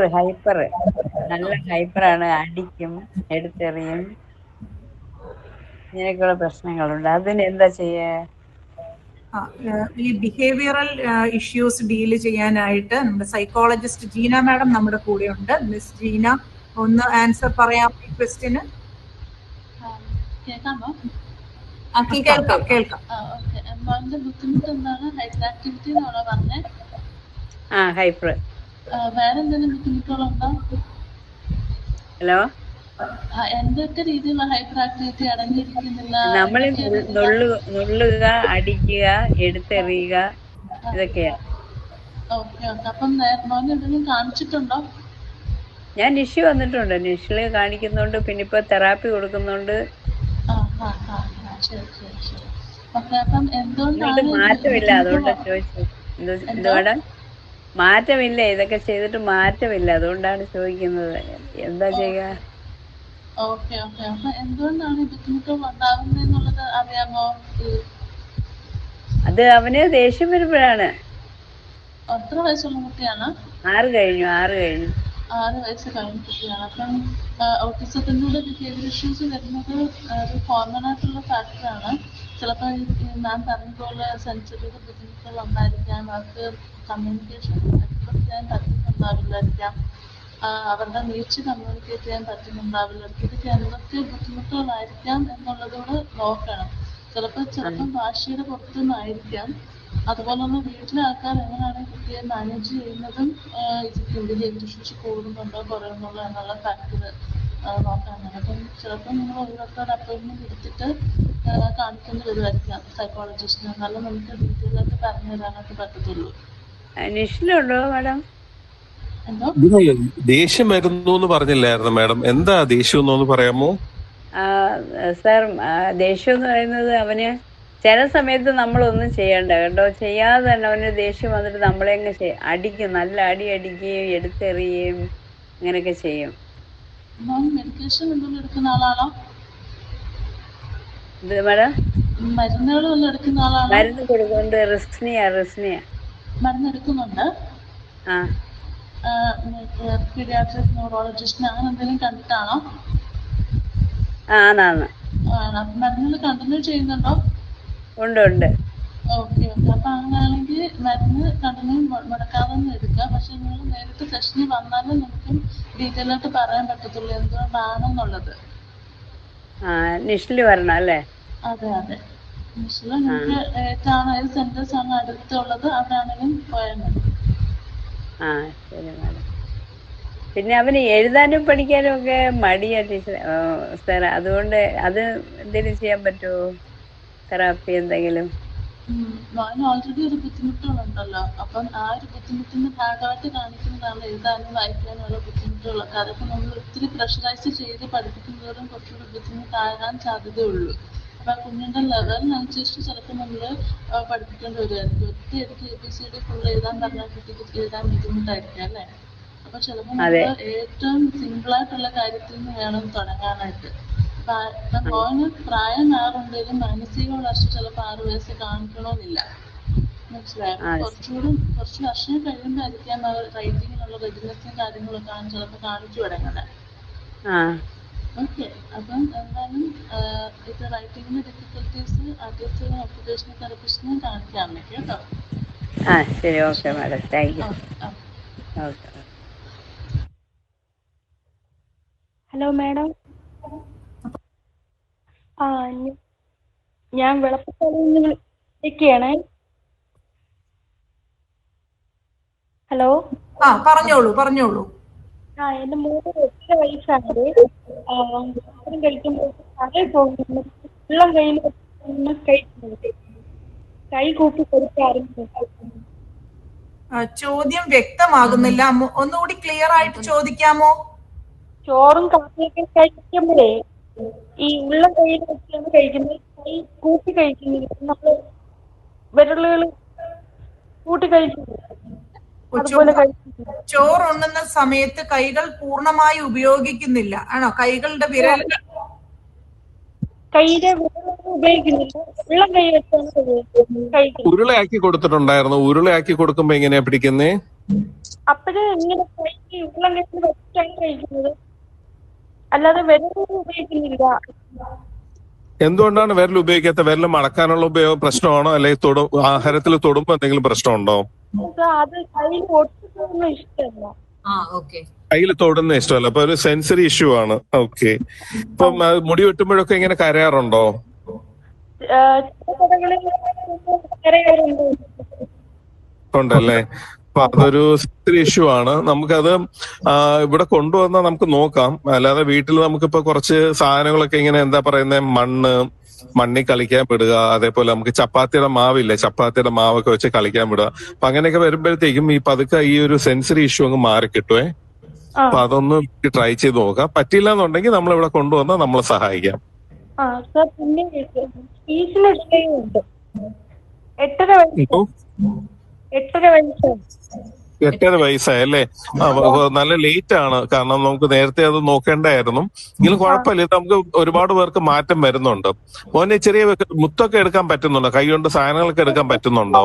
നല്ല ഹൈപ്പറാണ്, അടിക്കും, എടുത്തെറിയും, ഇങ്ങനെയൊക്കെയുള്ള പ്രശ്നങ്ങളുണ്ട്. അതിന് എന്താ ചെയ്യാ? ഈ ബിഹേവിയറൽ ഇഷ്യൂസ് ഡീല് ചെയ്യാനായിട്ട് നമ്മുടെ സൈക്കോളജിസ്റ്റ് ജീന മാഡം നമ്മുടെ കൂടെ ഉണ്ട്. മിസ് ജീന, ഒന്ന് ആൻസർ പറയാം ഈ ക്വസ്റ്റ്യന്? കേൾക്കാമോ? കേൾക്കാം. ബുദ്ധിമുട്ട് എന്താണ്? ഹൈപ്പർ ആക്ടിവിറ്റി എന്നാണോ പറഞ്ഞേ? ഹൈപ്പർ. വേറെ എന്തെങ്കിലും ബുദ്ധിമുട്ടുകളുണ്ടോ? ഹലോ, എന്തൊക്കെ രീതിയിലുള്ള ഹൈപ്പർ ആക്ടിവിറ്റി അടങ്ങിയിരിക്കുന്നില്ല? നമ്മൾ നുള്ളുക, അടിക്കുക, എടുത്തെറിയുക, ഇതൊക്കെയാ. ഓക്കെ. അപ്പം മോനെ എന്തെങ്കിലും കാണിച്ചിട്ടുണ്ടോ? ഞാൻ നിഷി വന്നിട്ടുണ്ട്, നിഷില് കാണിക്കുന്നുണ്ട്, പിന്നെ ഇപ്പൊ തെറാപ്പി കൊടുക്കുന്നുണ്ട്. മാറ്റമില്ല, അതുകൊണ്ടാ ചോദിച്ചത്. എന്തുകൊണ്ടാ മാറ്റമില്ല? ഇതൊക്കെ ചെയ്തിട്ട് മാറ്റമില്ല, അതുകൊണ്ടാണ് ചോദിക്കുന്നത്. എന്താ ചെയ്യുക? അത് അവന് ദേഷ്യം വരുമ്പോഴാണ്. എത്ര വയസ്സുള്ള കുട്ടിയാണ്? 6 കഴിഞ്ഞു. 6 വയസ്സ് കഴിഞ്ഞ കുട്ടിയാണ്. അപ്പം ഓട്ടിസത്തിൻ്റെ ബിഹേവിയർ ഇഷ്യൂസ് വരുന്നത് ഒരു കോമൺ ആയിട്ടുള്ള ഫാക്ടറാണ്. ചിലപ്പോൾ ഞാൻ പറഞ്ഞതുപോലെ സെൻസറിയുടെ ബുദ്ധിമുട്ടുകൾ ഉണ്ടായിരിക്കാം, അവർക്ക് കമ്മ്യൂണിക്കേഷൻ എക്സ്പ്രസ് ചെയ്യാൻ പറ്റുന്നുണ്ടാവില്ലായിരിക്കാം, അവരുടെ നീച്ച് കമ്മ്യൂണിക്കേറ്റ് ചെയ്യാൻ പറ്റുന്നുണ്ടാവില്ലായിരിക്കും. ഇതൊക്കെ എന്തൊക്കെ ബുദ്ധിമുട്ടുകളായിരിക്കാം എന്നുള്ളതോട് നോക്കണം. ചിലപ്പം ഭാഷയുടെ പുറത്തുനിന്നായിരിക്കാം. അതുപോലുള്ള വീട്ടിലെ ആൾക്കാർ എങ്ങനെയാണ് കുട്ടിയെ മാനേജ് ചെയ്യുന്നതും ബിഹേവിയർ ഇഷ്യൂസ് കൂടുന്നുണ്ടോ കുറയുന്നുണ്ടോ എന്നുള്ള ഫാക്ടർ നോക്കാനാണ്. അപ്പം ചിലപ്പോൾ നിങ്ങൾ ഒരു അപ്പോയിൻമെന്റ് എടുത്തിട്ട് കാണിക്കേണ്ടി വരുമായിരിക്കാം സൈക്കോളജിസ്റ്റിന്. എന്നാലും നമുക്ക് ഡീറ്റെയിൽ ആയിട്ട് പറഞ്ഞു തരാനായിട്ട് പറ്റത്തുള്ളൂ. നിഷിലുണ്ടോ മാഡം? എന്തോ ദേഷ്യം വരുന്നു എന്ന് പറഞ്ഞില്ലായിരുന്നു മാഡം? എന്താ ദേഷ്യം എന്നൊന്ന് പറയാമോ? സാർ, ദേഷ്യം എന്ന് പറയുന്നത് അവന് ചില സമയത്ത് നമ്മളൊന്നും ചെയ്യണ്ട കേട്ടോ, ചെയ്യാതെ തന്നെ അവന് ദേഷ്യം വന്നിട്ട് നമ്മളെ അങ്ങ് അടിക്കും, നല്ല അടി അടിക്കുകയും എടുത്തെറിയുകയും അങ്ങനെയൊക്കെ ചെയ്യും. മാം മെഡിക്കേഷൻ എന്തെങ്കിലും എടുക്കുന്ന ആളാണോ? ഇത് മേഡം മരുന്നുകൾ വല്ലതും എടുക്കുന്ന ആളാണോ? മരുന്ന് കൊടുക്കുന്നുണ്ട്, റിസ്നിയ മരുന്ന് എടുക്കുന്നുണ്ട്. ആ പീഡിയാട്രിക് ന്യൂറോളജിസ്റ്റിനെ അങ്ങനെ എന്തെങ്കിലും കണ്ടിട്ടാണോ? ആന്നാന്ന്. മരുന്നുകൾ കണ്ടിന്യൂ ചെയ്യുന്നുണ്ടോ? ഉണ്ട്. ഓക്കെ. അപ്പൊ അങ്ങനെയാണെങ്കിൽ മരുന്ന് കണ്ടിന്യൂ മുടക്കാതെ തന്നെ എടുക്കുക. പക്ഷെ നിങ്ങൾ നേരിട്ട് സെഷനിൽ വന്നാലേ നമുക്ക് ഡീറ്റെയിൽ ആയിട്ട് പറയാൻ പറ്റത്തുള്ളൂ എന്തുകൊണ്ടാണെന്നുള്ളത്. നിഷില് വരണം അല്ലേ? അതെ. നിശ്ചല നിങ്ങൾക്ക് ഏത് സെന്റേഴ്സ് ആണ് അടുത്തുള്ളത് അവിടെയാണെങ്കിലും പോയാൽ മതി. ശരി മാഡം. പിന്നെ അവന് എഴുതാനും പഠിക്കാനും ഒക്കെ മടിയാ ടീച്ചർ സാർ, അതുകൊണ്ട് അത് എന്തെങ്കിലും ചെയ്യാൻ പറ്റുമോ? തെറാപ്പി എന്തെങ്കിലും? അവന് ഓൾറെഡി ഒരു ബുദ്ധിമുട്ടുകളുണ്ടല്ലോ. അപ്പം ആ ഒരു ബുദ്ധിമുട്ടിന്റെ ഭാഗമായിട്ട് കാണിക്കുന്നതാണ് എഴുതാനും വായിക്കാനുള്ള ബുദ്ധിമുട്ടുകളൊക്കെ. അതൊക്കെ നമ്മൾ ഒത്തിരി പ്രഷറൈസ് ചെയ്ത് പഠിപ്പിക്കുന്നതോടും കുറച്ചുകൂടി ബുദ്ധിമുട്ടാകാൻ സാധ്യതയുള്ളൂ. അപ്പൊ ആ കുഞ്ഞിന്റെ ലെവലിനനുസരിച്ച് ചിലപ്പോൾ നമ്മൾ പഠിപ്പിക്കേണ്ടി വരുമായിരിക്കും. ഒറ്റയടിക്ക് ABCD ഫുൾ എഴുതാൻ പറഞ്ഞാൽ കുട്ടിക്ക് എഴുതാൻ ബുദ്ധിമുട്ടായിരിക്കും അല്ലേ? അപ്പൊ ചിലപ്പോൾ നമ്മൾ ഏറ്റവും സിമ്പിളായിട്ടുള്ള കാര്യത്തിൽ നിന്ന് വേണം തുടങ്ങാനായിട്ട്. മോന് പ്രായമാറുണ്ടെങ്കിലും മാനസിക വളർച്ച ചിലപ്പോൾ 6 വയസ്സ് കാണിക്കണമെന്നില്ല. മനസ്സിലായോ? കുറച്ച് വർഷം കഴിയുമ്പോഴായിരിക്കാം റൈറ്റിങ്ങിനുള്ള റെഡിനെസ്സും കാര്യങ്ങളൊക്കെ ചിലപ്പോൾ കാണിച്ചു തുടങ്ങുന്നത്. ഓക്കെ. അപ്പം എന്തായാലും ഇത് റൈറ്റിങ്ങിന്റെ ഡിഫിക്കൽട്ടീസ് ആദ്യത്തെ ഒക്കുപേഷണൽ തെറപ്പിസ്റ്റിനെ കാണിക്കാൻ പറ്റും കേട്ടോ. ശരി. Okay madam, thank you. Okay. Hello madam. ഞാൻ വിളപ്പക്കാലിൽ നിന്ന് വിളിക്കുകയാണേ. ഹലോ. പറഞ്ഞോളൂ. എന്റെ മോന് 8 വയസ്സാണ്. ആഹാരം കഴിക്കുമ്പോൾ കടയിൽ പോകുന്നു, വെള്ളം കയ്യിൽ കഴിക്കുന്നത്, കൈ കൂപ്പി കൊടുക്കാറുണ്ട്. ചോദ്യം വ്യക്തമാകുന്നില്ല, ഒന്നുകൂടി ക്ലിയർ ആയിട്ട് ചോദിക്കാമോ? ചോറും കാപ്പിയൊക്കെ കഴിക്കുമ്പോഴേ ഈ ഉള്ളം കയ്യിൽ വെച്ചാണ് കഴിക്കുന്നത്, കൈ കൂട്ടി കഴിക്കുന്നില്ല. നമ്മള് വിരലുകൾ കൂട്ടി കഴിക്കുന്നില്ല, അതുപോലെ കഴിക്കുന്നില്ല. ചോറുണ്ണുന്ന സമയത്ത് കൈകൾ പൂർണ്ണമായി ഉപയോഗിക്കുന്നില്ല ആണോ? കൈകളുടെ വിരലുകൾ ഉപയോഗിക്കുന്നില്ല, ഉള്ളം കൈ വെച്ചാണ് കഴിക്കുന്നത്. ഉരുളയാക്കി കൊടുത്തിട്ടുണ്ടായിരുന്നു. ഉരുളയാക്കി കൊടുക്കുമ്പോ എങ്ങനെയാ പിടിക്കുന്നേ? അപ്പോഴേ ഇങ്ങനെ കൈ ഉള്ളം കയ്യിൽ വെച്ചിട്ടാണ് കഴിക്കുന്നത്, അല്ലാതെ വിരലുകൾ ഉപയോഗിക്കുന്നില്ല. എന്തുകൊണ്ടാണ് വിരൽ ഉപയോഗിക്കാത്ത? വിരൽ മടക്കാനുള്ള പ്രശ്നമാണോ, അല്ലെങ്കിൽ ആഹാരത്തിൽ തൊടുമ്പോ എന്തെങ്കിലും പ്രശ്നമുണ്ടോ? അത് കയ്യിൽ ഒട്ടുന്ന ഇഷ്ടമല്ല. കയ്യിൽ തൊടുന്ന ഇഷ്ടമല്ല, അപ്പൊ ഒരു സെൻസറി ഇഷ്യൂ ആണ്. ഓക്കെ. ഇപ്പം മുടി വെട്ടുമ്പോഴൊക്കെ ഇങ്ങനെ കരയാറുണ്ടോ? ഉണ്ടല്ലേ. അപ്പൊ അതൊരു സെൻസറി ഇഷ്യൂ ആണ്. നമുക്കത് ഇവിടെ കൊണ്ടുവന്നാൽ നമുക്ക് നോക്കാം. അല്ലാതെ വീട്ടിൽ നമുക്കിപ്പോ കുറച്ച് സാധനങ്ങളൊക്കെ ഇങ്ങനെ എന്താ പറയുന്നത്, മണ്ണിൽ കളിക്കാൻ വിടുക, അതേപോലെ നമുക്ക് ചപ്പാത്തിയുടെ മാവില്ലേ, ചപ്പാത്തിയുടെ മാവൊക്കെ വെച്ച് കളിക്കാൻ വിടുക. അപ്പൊ അങ്ങനെയൊക്കെ വരുമ്പോഴത്തേക്കും ഈ പതുക്കെ ഈ ഒരു സെൻസറി ഇഷ്യൂ അങ്ങ് മാറി കിട്ടുവേ. അപ്പൊ അതൊന്ന് ട്രൈ ചെയ്ത് നോക്കാം. പറ്റില്ല എന്നുണ്ടെങ്കിൽ നമ്മൾ ഇവിടെ കൊണ്ടുവന്നാൽ നമ്മളെ സഹായിക്കാം. പിന്നെ 8.5 വയസ്സായല്ലേ? നല്ല ലേറ്റ് ആണ്. കാരണം നമുക്ക് നേരത്തെ അത് നോക്കേണ്ടായിരുന്നു. എങ്കിലും കുഴപ്പമില്ല, ഇത് നമുക്ക് ഒരുപാട് പേർക്ക് മാറ്റം വരുന്നുണ്ട്. മോനെ ചെറിയ മുത്തൊക്കെ എടുക്കാൻ പറ്റുന്നുണ്ടോ? കൈ കൊണ്ട് സാധനങ്ങളൊക്കെ എടുക്കാൻ പറ്റുന്നുണ്ടോ?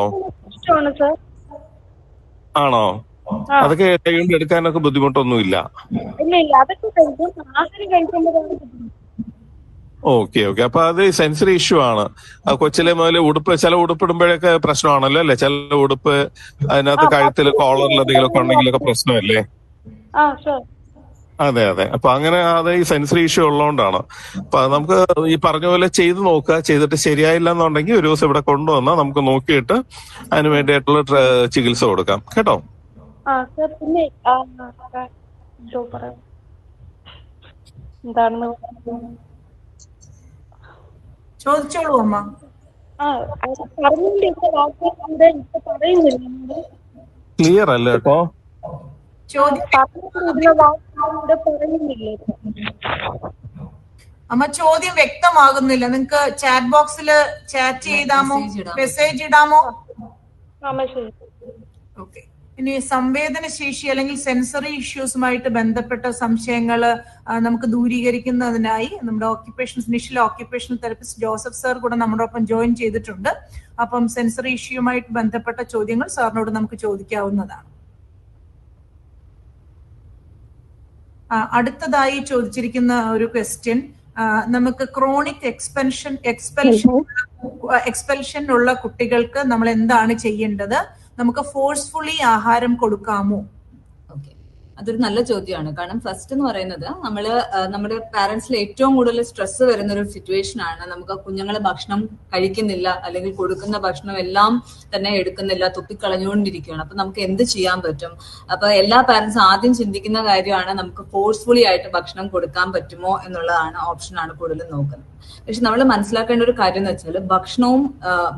ആണോ? അതൊക്കെ കൈ കൊണ്ട് എടുക്കാനൊക്കെ ബുദ്ധിമുട്ടൊന്നുമില്ല. ഓക്കെ. അപ്പൊ അത് സെൻസറി ഇഷ്യൂ ആണ്. കൊച്ചിലെ മുതൽ ചില ഉടുപ്പിടുമ്പോഴൊക്കെ പ്രശ്നമാണല്ലോ അല്ലെ? ചില ഉടുപ്പ് അതിനകത്ത് കഴുത്തിൽ കോളറിൽ എന്തെങ്കിലുമൊക്കെ ഉണ്ടെങ്കിലൊക്കെ പ്രശ്നമല്ലേ? അതെ. അപ്പൊ അങ്ങനെ അത് ഈ സെൻസറി ഇഷ്യൂ ഉള്ളതുകൊണ്ടാണ്. അപ്പൊ നമുക്ക് ഈ പറഞ്ഞ പോലെ ചെയ്ത് നോക്കുക. ചെയ്തിട്ട് ശരിയായില്ല എന്നുണ്ടെങ്കിൽ ഒരു ദിവസം ഇവിടെ കൊണ്ടുവന്നാൽ നമുക്ക് നോക്കിയിട്ട് അതിന് വേണ്ടിയിട്ടുള്ള ചികിത്സ കൊടുക്കാം കേട്ടോ. പിന്നെ എന്താണെന്ന് ചോദിച്ചോളൂ അമ്മ. ക്ലിയർ അല്ല കേട്ടോ. അമ്മ ചോദ്യം വ്യക്തമാകുന്നില്ല. നിങ്ങൾക്ക് ചാറ്റ് ബോക്സിൽ ചാറ്റ് ചെയ്താമോ, മെസ്സേജ് ഇടാമോ? ഓക്കെ. ഇനി സംവേദനശേഷി അല്ലെങ്കിൽ സെൻസറി ഇഷ്യൂസുമായിട്ട് ബന്ധപ്പെട്ട സംശയങ്ങൾ നമുക്ക് ദൂരീകരിക്കുന്നതിനായി നമ്മുടെ initial occupational therapist Joseph sir കൂടെ നമ്മുടെ ഒപ്പം ജോയിൻ ചെയ്തിട്ടുണ്ട്. അപ്പം സെൻസറി ഇഷ്യൂമായിട്ട് ബന്ധപ്പെട്ട ചോദ്യങ്ങൾ സാറിനോട് നമുക്ക് ചോദിക്കാവുന്നതാണ്. അടുത്തതായി ചോദിച്ചിരിക്കുന്ന ഒരു ക്വസ്റ്റ്യൻ, നമുക്ക് ക്രോണിക് എക്സ്പെൽഷൻ ഉള്ള കുട്ടികൾക്ക് നമ്മൾ എന്താണ് ചെയ്യേണ്ടത്? നമുക്ക് ഫോഴ്സ്ഫുള്ളി ആഹാരം കൊടുക്കാമോ? ഓക്കെ, അതൊരു നല്ല ചോദ്യമാണ്. കാരണം ഫസ്റ്റ് എന്ന് പറയുന്നത് നമ്മുടെ പാരന്റ്സിൽ ഏറ്റവും കൂടുതൽ സ്ട്രെസ് വരുന്ന ഒരു സിറ്റുവേഷൻ ആണ്. നമുക്ക് കുഞ്ഞുങ്ങൾ ഭക്ഷണം കഴിക്കുന്നില്ല, അല്ലെങ്കിൽ കൊടുക്കുന്ന ഭക്ഷണം എല്ലാം തന്നെ എടുക്കുന്നില്ല, തുപ്പിക്കളഞ്ഞുകൊണ്ടിരിക്കുകയാണ്. അപ്പൊ നമുക്ക് എന്ത് ചെയ്യാൻ പറ്റും? അപ്പൊ എല്ലാ പാരന്റ്സും ആദ്യം ചിന്തിക്കുന്ന കാര്യമാണ് നമുക്ക് ഫോഴ്സ്ഫുള്ളി ആയിട്ട് ഭക്ഷണം കൊടുക്കാൻ പറ്റുമോ എന്നുള്ളതാണ്, ഓപ്ഷനാണ് കൂടുതലും നോക്കുന്നത്. പക്ഷെ നമ്മൾ മനസ്സിലാക്കേണ്ട ഒരു കാര്യം എന്ന് വെച്ചാൽ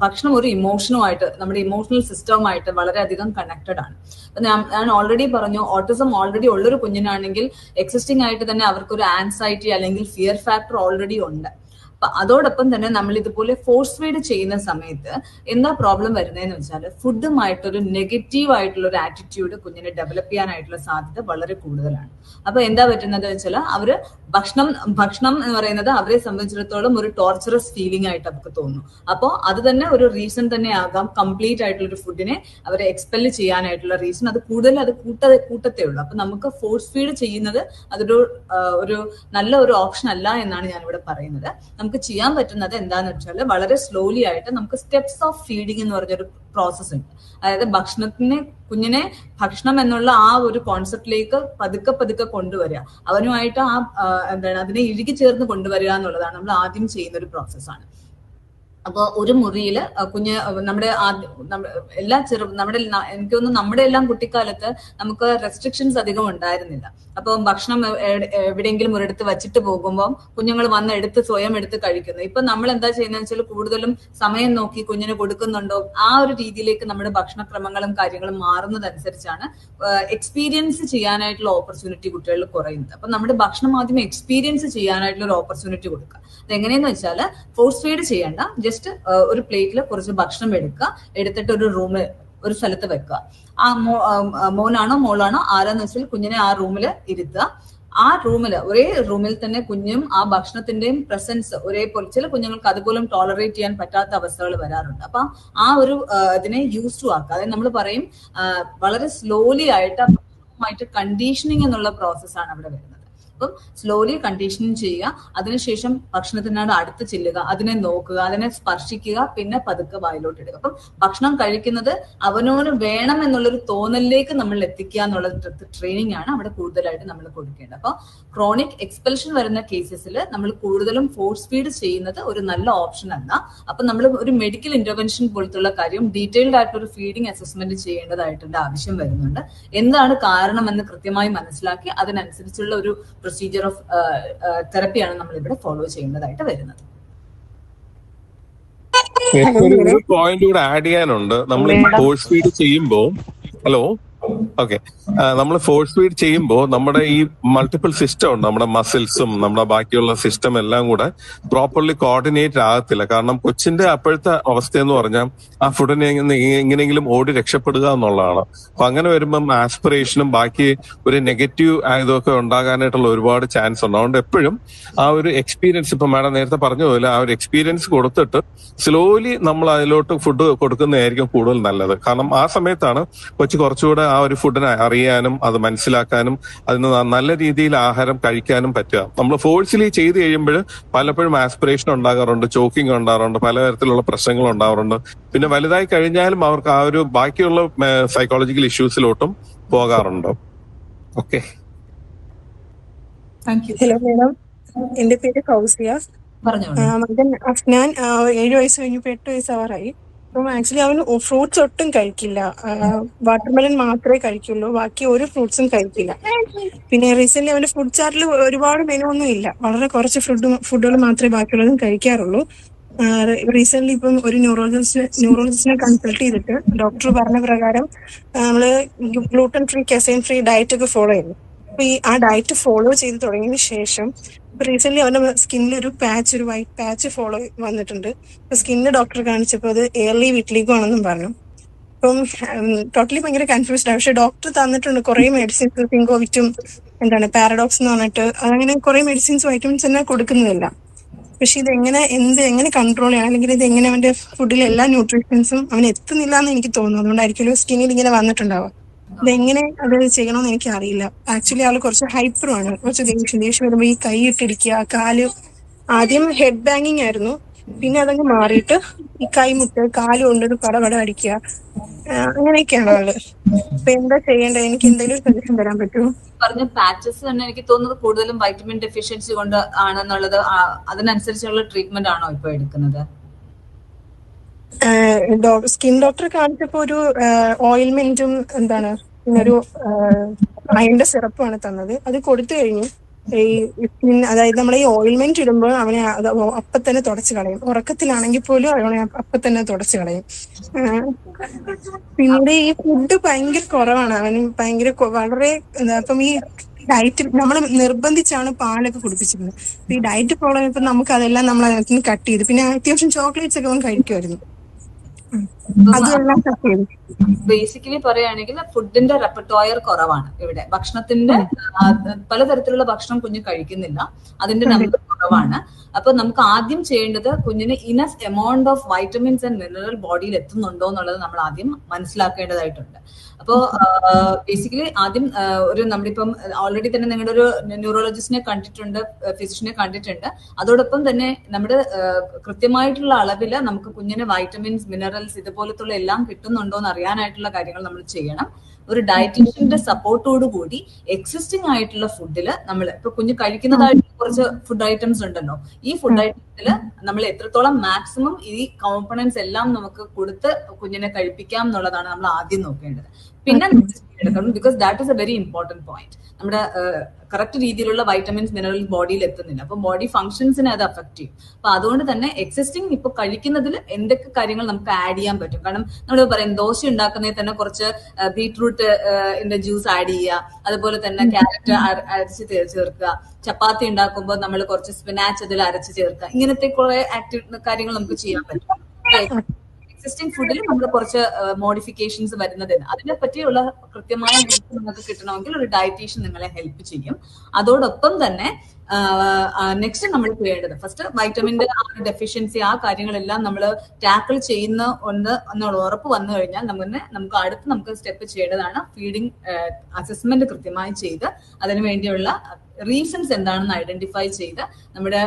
ഭക്ഷണം ഒരു ഇമോഷനുമായിട്ട്, നമ്മുടെ ഇമോഷണൽ സിസ്റ്റവുമായിട്ട് വളരെയധികം കണക്റ്റഡ് ആണ്. അപ്പൊ ഞാൻ ഓൾറെഡി പറഞ്ഞു, ഓട്ടിസം ഓൾറെഡി ഉള്ളൊരു കുഞ്ഞിനാണെങ്കിൽ എക്സിസ്റ്റിംഗ് ആയിട്ട് തന്നെ അവർക്കൊരു ആൻസൈറ്റി അല്ലെങ്കിൽ ഫിയർ ഫാക്ടർ ഓൾറെഡി ഉണ്ട്. അപ്പൊ അതോടൊപ്പം തന്നെ നമ്മൾ ഇതുപോലെ ഫോഴ്സ് ഫീഡ് ചെയ്യുന്ന സമയത്ത് എന്താ പ്രോബ്ലം വരുന്നതെന്ന് വെച്ചാൽ ഫുഡുമായിട്ടൊരു നെഗറ്റീവ് ആയിട്ടുള്ള ഒരു ആറ്റിറ്റ്യൂഡ് കുഞ്ഞിനെ ഡെവലപ്പ് ചെയ്യാനായിട്ടുള്ള സാധ്യത വളരെ കൂടുതലാണ്. അപ്പൊ എന്താ പറ്റുന്നത് വെച്ചാൽ അവര് ഭക്ഷണം എന്ന് പറയുന്നത് അവരെ സംബന്ധിച്ചിടത്തോളം ഒരു ടോർച്ചറസ് ഫീലിംഗ് ആയിട്ട് അവർക്ക് തോന്നുന്നു. അപ്പോൾ അത് തന്നെ ഒരു റീസൺ തന്നെ ആകാം കംപ്ലീറ്റ് ആയിട്ടുള്ള ഒരു ഫുഡിനെ അവരെ എക്സ്പെൽ ചെയ്യാനായിട്ടുള്ള റീസൺ. അത് കൂടുതൽ കൂട്ടത്തേ ഉള്ളൂ. അപ്പൊ നമുക്ക് ഫോഴ്സ് ഫീഡ് ചെയ്യുന്നത് ഒരു നല്ല ഒരു ഓപ്ഷൻ അല്ല എന്നാണ് ഞാനിവിടെ പറയുന്നത്. നമുക്ക് ചെയ്യാൻ പറ്റുന്നത് എന്താന്ന് വെച്ചാൽ വളരെ സ്ലോലി ആയിട്ട് നമുക്ക് സ്റ്റെപ്സ് ഓഫ് ഫീഡിങ് എന്ന് പറഞ്ഞൊരു പ്രോസസ് ഉണ്ട്. അതായത് കുഞ്ഞിനെ ഭക്ഷണം എന്നുള്ള ആ ഒരു കോൺസെപ്റ്റിലേക്ക് പതുക്കെ കൊണ്ടുവരിക, അവനുമായിട്ട് അതിനെ ഇഴുകി ചേർന്ന് കൊണ്ടുവരിക എന്നുള്ളതാണ് നമ്മൾ ആദ്യം ചെയ്യുന്ന ഒരു പ്രോസസ്സാണ്. അപ്പോൾ ഒരു മുറിയിൽ എനിക്ക് തോന്നുന്നു നമ്മുടെ എല്ലാം കുട്ടിക്കാലത്ത് നമുക്ക് റെസ്ട്രിക്ഷൻസ് അധികം ഉണ്ടായിരുന്നില്ല. അപ്പോൾ ഭക്ഷണം എവിടെയെങ്കിലും ഒരിടത്ത് വെച്ചിട്ട് പോകുമ്പോൾ കുഞ്ഞുങ്ങൾ വന്ന് സ്വയം എടുത്ത് കഴിക്കുന്നു. ഇപ്പൊ നമ്മൾ എന്താ ചെയ്യുന്നതെന്ന് വെച്ചാൽ കൂടുതലും സമയം നോക്കി കുഞ്ഞിന് കൊടുക്കുന്നുണ്ടോ ആ ഒരു രീതിയിലേക്ക് നമ്മുടെ ഭക്ഷണക്രമങ്ങളും കാര്യങ്ങളും മാറുന്നതനുസരിച്ചാണ് എക്സ്പീരിയൻസ് ചെയ്യാനായിട്ടുള്ള ഓപ്പർച്യൂണിറ്റി കുട്ടികളിൽ കുറയുന്നത്. അപ്പൊ നമ്മുടെ ഭക്ഷണം ആദ്യം എക്സ്പീരിയൻസ് ചെയ്യാനായിട്ടുള്ള ഒരു ഓപ്പർച്യൂണിറ്റി കൊടുക്കുക. അതെങ്ങനെയെന്ന് വെച്ചാൽ ഫോഴ്സ് ഫീഡ് ചെയ്യേണ്ട, ജസ്റ്റ് ഒരു പ്ലേറ്റിൽ കുറച്ച് ഭക്ഷണം എടുത്തിട്ട് ഒരു സ്ഥലത്ത് വെക്കുക. ആ മോനാണോ മോളാണോ ആരാന്ന് വെച്ചാൽ കുഞ്ഞിനെ ആ റൂമിൽ ഇരുത്തുക. ആ ഒരേ റൂമിൽ തന്നെ കുഞ്ഞും ആ ഭക്ഷണത്തിന്റെയും പ്രസൻസ് ഒരേപോലെ, ചില കുഞ്ഞുങ്ങൾക്ക് അതുപോലും ടോളറേറ്റ് ചെയ്യാൻ പറ്റാത്ത അവസ്ഥകൾ വരാറുണ്ട്. അപ്പൊ ആ ഒരു ഇതിനെ യൂസ് ടു ആക്കുക. അതായത് നമ്മൾ പറയും വളരെ സ്ലോലി ആയിട്ട് കണ്ടീഷനിങ് എന്നുള്ള പ്രോസസ്സാണ് അവിടെ വരുന്നത്. അപ്പം സ്ലോലി കണ്ടീഷനിങ് ചെയ്യുക, അതിനുശേഷം ഭക്ഷണത്തിനോട് അടുത്ത് ചെല്ലുക, അതിനെ നോക്കുക, അതിനെ സ്പർശിക്കുക, പിന്നെ പതുക്കെ വായിലോട്ട് ഇടുക. അപ്പം ഭക്ഷണം കഴിക്കുന്നത് അവനോന് വേണം എന്നുള്ളൊരു തോന്നലിലേക്ക് നമ്മൾ എത്തിക്കുക എന്നുള്ള ട്രെയിനിങ് ആണ് അവിടെ കൂടുതലായിട്ട് നമ്മൾ കൊടുക്കേണ്ടത്. അപ്പൊ ക്രോണിക് എക്സ്പെൽഷൻ വരുന്ന കേസസിൽ നമ്മൾ കൂടുതലും ഫോഴ്സ് ഫീഡ് ചെയ്യുന്നത് ഒരു നല്ല ഓപ്ഷൻ അല്ല. അപ്പൊ നമ്മൾ ഒരു മെഡിക്കൽ ഇന്റർവെൻഷൻ പോലത്തുള്ള കാര്യം ഡീറ്റെയിൽഡ് ആയിട്ടൊരു ഫീഡിംഗ് അസസ്മെന്റ് ചെയ്യേണ്ടതായിട്ടുണ്ട്, ആവശ്യം വരുന്നുണ്ട്. എന്താണ് കാരണമെന്ന് കൃത്യമായി മനസ്സിലാക്കി അതിനനുസരിച്ചുള്ള ഒരു പ്രൊസീജിയർ ഓഫ് തെറപ്പിയാണ് നമ്മൾ ഇവിടെ ഫോളോ ചെയ്യേണ്ടതായിട്ട് വരുന്നത്. ഒരു പോയിന്റ് കൂടെ ആഡ് ചെയ്യാനുണ്ട്. നമ്മൾ ഫോഴ്സ് ഫീഡ് ചെയ്യുമ്പോൾ നമ്മൾ ഫോഴ്സ് ഫീഡ് ചെയ്യുമ്പോൾ നമ്മുടെ ഈ മൾട്ടിപ്പിൾ സിസ്റ്റം ഉണ്ട്, നമ്മുടെ മസിൽസും നമ്മുടെ ബാക്കിയുള്ള സിസ്റ്റം എല്ലാം കൂടെ പ്രോപ്പർലി കോർഡിനേറ്റ് ആകത്തില്ല. കാരണം കൊച്ചിന്റെ അപ്പോഴത്തെ അവസ്ഥ എന്ന് പറഞ്ഞാൽ ആ ഫുഡിനെ എങ്ങനെയെങ്കിലും ഓടി രക്ഷപ്പെടുക എന്നുള്ളതാണ്. അപ്പൊ അങ്ങനെ വരുമ്പം ആസ്പിറേഷനും ബാക്കി ഒരു നെഗറ്റീവ് ഇതൊക്കെ ഉണ്ടാകാനായിട്ടുള്ള ഒരുപാട് ചാൻസ് ഉണ്ട്. അതുകൊണ്ട് എപ്പോഴും ആ ഒരു എക്സ്പീരിയൻസ്, ഇപ്പൊ മാഡം നേരത്തെ പറഞ്ഞ പോലെ ആ ഒരു എക്സ്പീരിയൻസ് കൊടുത്തിട്ട് സ്ലോലി നമ്മൾ അതിലോട്ട് ഫുഡ് കൊടുക്കുന്നതായിരിക്കും കൂടുതൽ നല്ലത്. കാരണം ആ സമയത്താണ് കൊച്ചു കുറച്ചുകൂടെ ആ ഒരു ഫുഡിനെ അറിയാനും അത് മനസ്സിലാക്കാനും അതിന് നല്ല രീതിയിൽ ആഹാരം കഴിക്കാനും പറ്റുക. നമ്മൾ ഫോഴ്സിലി ചെയ്ത് കഴിയുമ്പോൾ പലപ്പോഴും ആസ്പിറേഷൻ ഉണ്ടാകാറുണ്ട്, ചോക്കിംഗ് ഉണ്ടാകാറുണ്ട്, പലതരത്തിലുള്ള പ്രശ്നങ്ങൾ ഉണ്ടാകാറുണ്ട്. പിന്നെ വലുതായി കഴിഞ്ഞാലും അവർക്ക് ആ ഒരു ബാക്കിയുള്ള സൈക്കോളജിക്കൽ ഇഷ്യൂസിലോട്ടും പോകാറുണ്ട്. ഓക്കെ, ഹലോ മാഡം, എന്റെ പേര് ഫൗസിയ. ഞാൻ 7 വയസ്സ് കഴിഞ്ഞപ്പോ 8 വയസ്സാവാറായി. അപ്പം ആക്ച്വലി അവൻ ഫ്രൂട്ട്സ് ഒട്ടും കഴിക്കില്ല. വാട്ടർമെലൺ മാത്രമേ കഴിക്കുള്ളൂ, ബാക്കി ഒരു ഫ്രൂട്ട്സും കഴിക്കില്ല. പിന്നെ റീസെന്റ് അവന്റെ ഫുഡ് ചാർട്ടിൽ ഒരുപാട് മെനു ഒന്നും ഇല്ല, വളരെ കുറച്ച് ഫുഡുകൾ മാത്രമേ ബാക്കിയുള്ളതും കഴിക്കാറുള്ളൂ. റീസെന്റ് ഇപ്പം ഒരു ന്യൂറോളജിസ്റ്റിനെ കൺസൾട്ട് ചെയ്തിട്ട് ഡോക്ടർ പറഞ്ഞ പ്രകാരം നമ്മള് ഗ്ലൂട്ടൻ ഫ്രീ, കെസൈൻ ഫ്രീ ഡയറ്റ് ഒക്കെ ഫോളോ ചെയ്യുന്നു. അപ്പൊ ആ ഡയറ്റ് ഫോളോ ചെയ്ത് തുടങ്ങിയതിന് ശേഷം റീസെന്റ് അവന്റെ സ്കിന്നിൽ ഒരു പാച്ച്, ഒരു വൈറ്റ് പാച്ച് ഫോളോ വന്നിട്ടുണ്ട്. സ്കിന്ന് ഡോക്ടറെ കാണിച്ചപ്പോൾ അത് എയർലി വിറ്റ്ലിഗോ ആണെന്നും പറഞ്ഞു. അപ്പം ടോട്ടലി ഭയങ്കര കൺഫ്യൂസ്ഡ് ആണ്. പക്ഷെ ഡോക്ടർ തന്നിട്ടുണ്ട് കുറെ മെഡിസിൻസ്, സിങ്കോവിറ്റും പാരഡോക്സ് എന്ന് പറഞ്ഞിട്ട് അങ്ങനെ കുറെ മെഡിസിൻസ് വൈറ്റമിൻസ് തന്നെ കൊടുക്കുന്നില്ല. പക്ഷെ ഇത് എങ്ങനെ കൺട്രോൾ ചെയ്യണം, അല്ലെങ്കിൽ ഇത് എങ്ങനെ അവന്റെ ഫുഡിലെ എല്ലാ ന്യൂട്രീഷൻസും അവന് എത്തുന്നില്ല എന്ന് എനിക്ക് തോന്നുന്നു. അതുകൊണ്ടായിരിക്കും സ്കിന്നിൽ ഇങ്ങനെ വന്നിട്ടുണ്ടാവുക. ഇതെങ്ങനെ അത് ചെയ്യണമെന്ന് എനിക്ക് അറിയില്ല. ആക്ച്വലി ആള് കുറച്ച് ഹൈപ്പറുമാണ്, കുറച്ച് ദേഷ്യം വരുമ്പോ ഈ കൈ ഇട്ടിരിക്കുക, കാല് ആദ്യം ഹെഡ് ബാങ്ങിങ് ആയിരുന്നു, പിന്നെ അതങ്ങ് മാറിയിട്ട് ഈ കൈമുട്ട് കാല് കൊണ്ടൊരു പടപട അടിക്കുക, അങ്ങനെയൊക്കെയാണ് ആള്. അപ്പൊ എന്താ ചെയ്യേണ്ടത്? എനിക്ക് എന്തെങ്കിലും സജഷൻ തരാൻ പറ്റുമോ? പറഞ്ഞ പാച്ചസ് തന്നെ എനിക്ക് തോന്നുന്നത് കൂടുതലും വൈറ്റമിൻ ഡെഫിഷ്യൻസി കൊണ്ട് ആണെന്നുള്ളത്. അതിനനുസരിച്ചുള്ള ട്രീറ്റ്മെന്റ് ആണോ ഇപ്പൊ എടുക്കുന്നത്? സ്കിൻ ഡോക്ടറെ കാണിച്ചപ്പോ ഒരു ഓയിൽമെന്റും പിന്നെ ഒരു അയണിന്റെ സിറപ്പുമാണ് തന്നത്. അത് കൊടുത്തു കഴിഞ്ഞു. ഈ സ്കിൻ, അതായത് നമ്മളെ ഈ ഓയിൽമെന്റ് ഇടുമ്പോൾ അവനെ അപ്പൊ തന്നെ തുടച്ചു കളയും. ഉറക്കത്തിലാണെങ്കിൽ പോലും അവനെ അപ്പൊ തന്നെ തുടച്ചു കളയും. പിന്നെ ഈ ഫുഡ് ഭയങ്കര കുറവാണ് അവന്, വളരെ അപ്പം ഈ ഡയറ്റ് നമ്മൾ നിർബന്ധിച്ചാണ് പാലൊക്കെ കുടിപ്പിച്ചിരുന്നത്. ഈ ഡയറ്റ് ഫോളോ ചെയ്തപ്പോൾ നമുക്ക് അതെല്ലാം നമ്മൾ അതിനകത്ത് നിന്ന് കട്ട് ചെയ്തു. പിന്നെ അത്യാവശ്യം ചോക്ലേറ്റ്സ് ഒക്കെ അവൻ കഴിക്കുമായിരുന്നു. ബേസിക്കലി പറയുകയാണെങ്കിൽ ഫുഡിന്റെ റെപ്പർട്ടോയർ കുറവാണ് ഇവിടെ. ഭക്ഷണത്തിന്റെ പലതരത്തിലുള്ള ഭക്ഷണം കുഞ്ഞ് കഴിക്കുന്നില്ല, അതിന്റെ നമ്പർ കുറവാണ്. അപ്പൊ നമുക്ക് ആദ്യം ചെയ്യേണ്ടത് കുഞ്ഞിന് enough amount of vitamins and mineral ബോഡിയിൽ എത്തുന്നുണ്ടോ എന്നുള്ളത് നമ്മൾ ആദ്യം മനസ്സിലാക്കേണ്ടതായിട്ടുണ്ട്. അപ്പോ ബേസിക്കലി ആദ്യം നമ്മളിപ്പം ഓൾറെഡി തന്നെ നിങ്ങളുടെ ഒരു ന്യൂറോളജിസ്റ്റിനെ കണ്ടിട്ടുണ്ട്, ഫിസിഷ്യനെ കണ്ടിട്ടുണ്ട്. അതോടൊപ്പം തന്നെ നമ്മുടെ കൃത്യമായിട്ടുള്ള അളവില് നമുക്ക് കുഞ്ഞിന് വൈറ്റമിൻസ്, മിനറൽസ് ഇതുപോലത്തുള്ള എല്ലാം കിട്ടുന്നുണ്ടോ എന്ന് അറിയാനായിട്ടുള്ള കാര്യങ്ങൾ നമ്മൾ ചെയ്യണം. ഒരു ഡയറ്റീഷ്യന്റെ സപ്പോർട്ടോട് കൂടി എക്സിസ്റ്റിംഗ് ആയിട്ടുള്ള ഫുഡില് നമ്മൾ ഇപ്പൊ കുഞ്ഞ് കഴിക്കുന്നതായിട്ട് കുറച്ച് ഫുഡ് ഐറ്റംസ് ഉണ്ടല്ലോ, ഈ ഫുഡ് ഐറ്റംസില് നമ്മൾ എത്രത്തോളം മാക്സിമം ഈ കോമ്പണൻസ് എല്ലാം നമുക്ക് കൊടുത്ത് കുഞ്ഞിനെ കഴിപ്പിക്കാം എന്നുള്ളതാണ് നമ്മൾ ആദ്യം നോക്കേണ്ടത്. പിന്നെ എടുക്കണം, because that is A very important point. നമ്മുടെ കറക്റ്റ് രീതിയിലുള്ള വൈറ്റമിൻസ്, മിനറൽസ് ബോഡിയിൽ എത്തുന്നില്ല, അപ്പൊ ബോഡി ഫംഗ്ഷൻസിനെ അത് അഫക്ട് ചെയ്യും. അപ്പൊ അതുകൊണ്ട് തന്നെ എക്സിസ്റ്റിംഗ് ഇപ്പൊ കഴിക്കുന്നതിൽ എന്തൊക്കെ കാര്യങ്ങൾ നമുക്ക് ആഡ് ചെയ്യാൻ പറ്റും? കാരണം നമ്മൾ പറയും ദോശ ഉണ്ടാക്കുന്നതിൽ തന്നെ കുറച്ച് ബീട്രൂട്ട് ജ്യൂസ് ആഡ് ചെയ്യുക, അതുപോലെ തന്നെ ക്യാരറ്റ് അരച്ച് ചേർക്കുക. ചപ്പാത്തി ഉണ്ടാക്കുമ്പോൾ നമ്മൾ കുറച്ച് സ്പിനാച്ച് അതിൽ അരച്ച് ചേർക്കുക. ഇങ്ങനത്തെ കുറെ കാര്യങ്ങൾ നമുക്ക് ചെയ്യാൻ പറ്റും. എക്സിസ്റ്റിംഗ് ഫുഡിൽ നമ്മൾ കുറച്ച് മോഡിഫിക്കേഷൻസ് വരുന്നതിന് അതിനെ പറ്റിയുള്ള കൃത്യമായ നിങ്ങൾക്ക് കിട്ടണമെങ്കിൽ ഒരു ഡയറ്റീഷ്യൻ നിങ്ങളെ ഹെൽപ്പ് ചെയ്യും. അതോടൊപ്പം തന്നെ നെക്സ്റ്റ് നമ്മൾ ചെയ്യേണ്ടത് ഫസ്റ്റ് വൈറ്റമിന്റെ ഡെഫിഷ്യൻസി, ആ കാര്യങ്ങളെല്ലാം നമ്മൾ ടാക്കിൾ ചെയ്യുന്നുണ്ട് എന്നുള്ള ഉറപ്പ് വന്നു കഴിഞ്ഞാൽ നമുക്ക് സ്റ്റെപ്പ് ചെയ്യേണ്ടതാണ് ഫീഡിങ് അസസ്മെന്റ് കൃത്യമായി ചെയ്ത് അതിനു വേണ്ടിയുള്ള റീസൺസ് എന്താണെന്ന് ഐഡന്റിഫൈ ചെയ്ത് നമ്മുടെ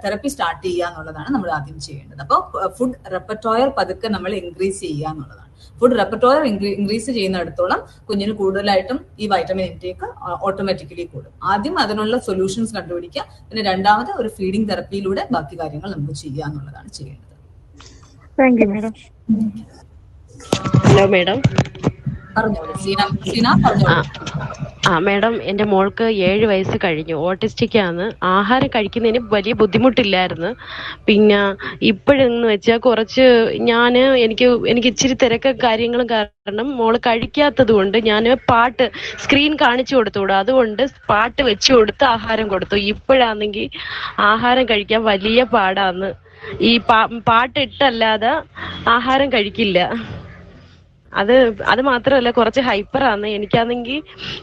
തെറപ്പി സ്റ്റാർട്ട് ചെയ്യുക എന്നുള്ളതാണ് നമ്മൾ ആദ്യം ചെയ്യേണ്ടത്. അപ്പോൾ ഫുഡ് റെപ്പർട്ടോയർ പതുക്കെ നമ്മൾ ഇൻക്രീസ് ചെയ്യുക എന്നുള്ളതാണ്. ഫുഡ് റെപ്പർട്ടോയർ ഇൻക്രീസ് ചെയ്യുന്നിടത്തോളം കുഞ്ഞിന് കൂടുതലായിട്ടും ഈ വൈറ്റമിൻ ഇൻടേക്ക് ഓട്ടോമാറ്റിക്കലി കൂടും. ആദ്യം അതിനുള്ള സൊല്യൂഷൻസ് കണ്ടുപിടിക്കുക, പിന്നെ രണ്ടാമത് ഒരു ഫീഡിംഗ് തെറപ്പിയിലൂടെ ബാക്കി കാര്യങ്ങൾ നമുക്ക് ചെയ്യുക എന്നുള്ളതാണ് ചെയ്യേണ്ടത്. Thank you madam. Hello madam. Madam, എൻ്റെ മോൾക്ക് 7 വയസ്സ് കഴിഞ്ഞു, ഓട്ടിസ്റ്റിക്കാണ്. ആഹാരം കഴിക്കുന്നതിന് വലിയ ബുദ്ധിമുട്ടില്ലായിരുന്നു. പിന്നെ ഇപ്പോഴെന്ന് വെച്ചാൽ കുറച്ച് എനിക്ക് ഇച്ചിരി തിരക്ക് കാര്യങ്ങളും കാരണം മോള് കഴിക്കാത്തത് കൊണ്ട് ഞാൻ പാട്ട് സ്ക്രീൻ കാണിച്ചു കൊടുത്തുകൂട, അതുകൊണ്ട് പാട്ട് വെച്ചു കൊടുത്ത് ആഹാരം കൊടുത്തു. ഇപ്പോഴാണെങ്കിൽ ആഹാരം കഴിക്കാൻ വലിയ പാടാന്ന്. ഈ പാട്ടിട്ടല്ലാതെ ആഹാരം കഴിക്കില്ല. അത് മാത്രമല്ല കുറച്ച് ഹൈപ്പറാണ്. എനിക്കാണെങ്കിൽ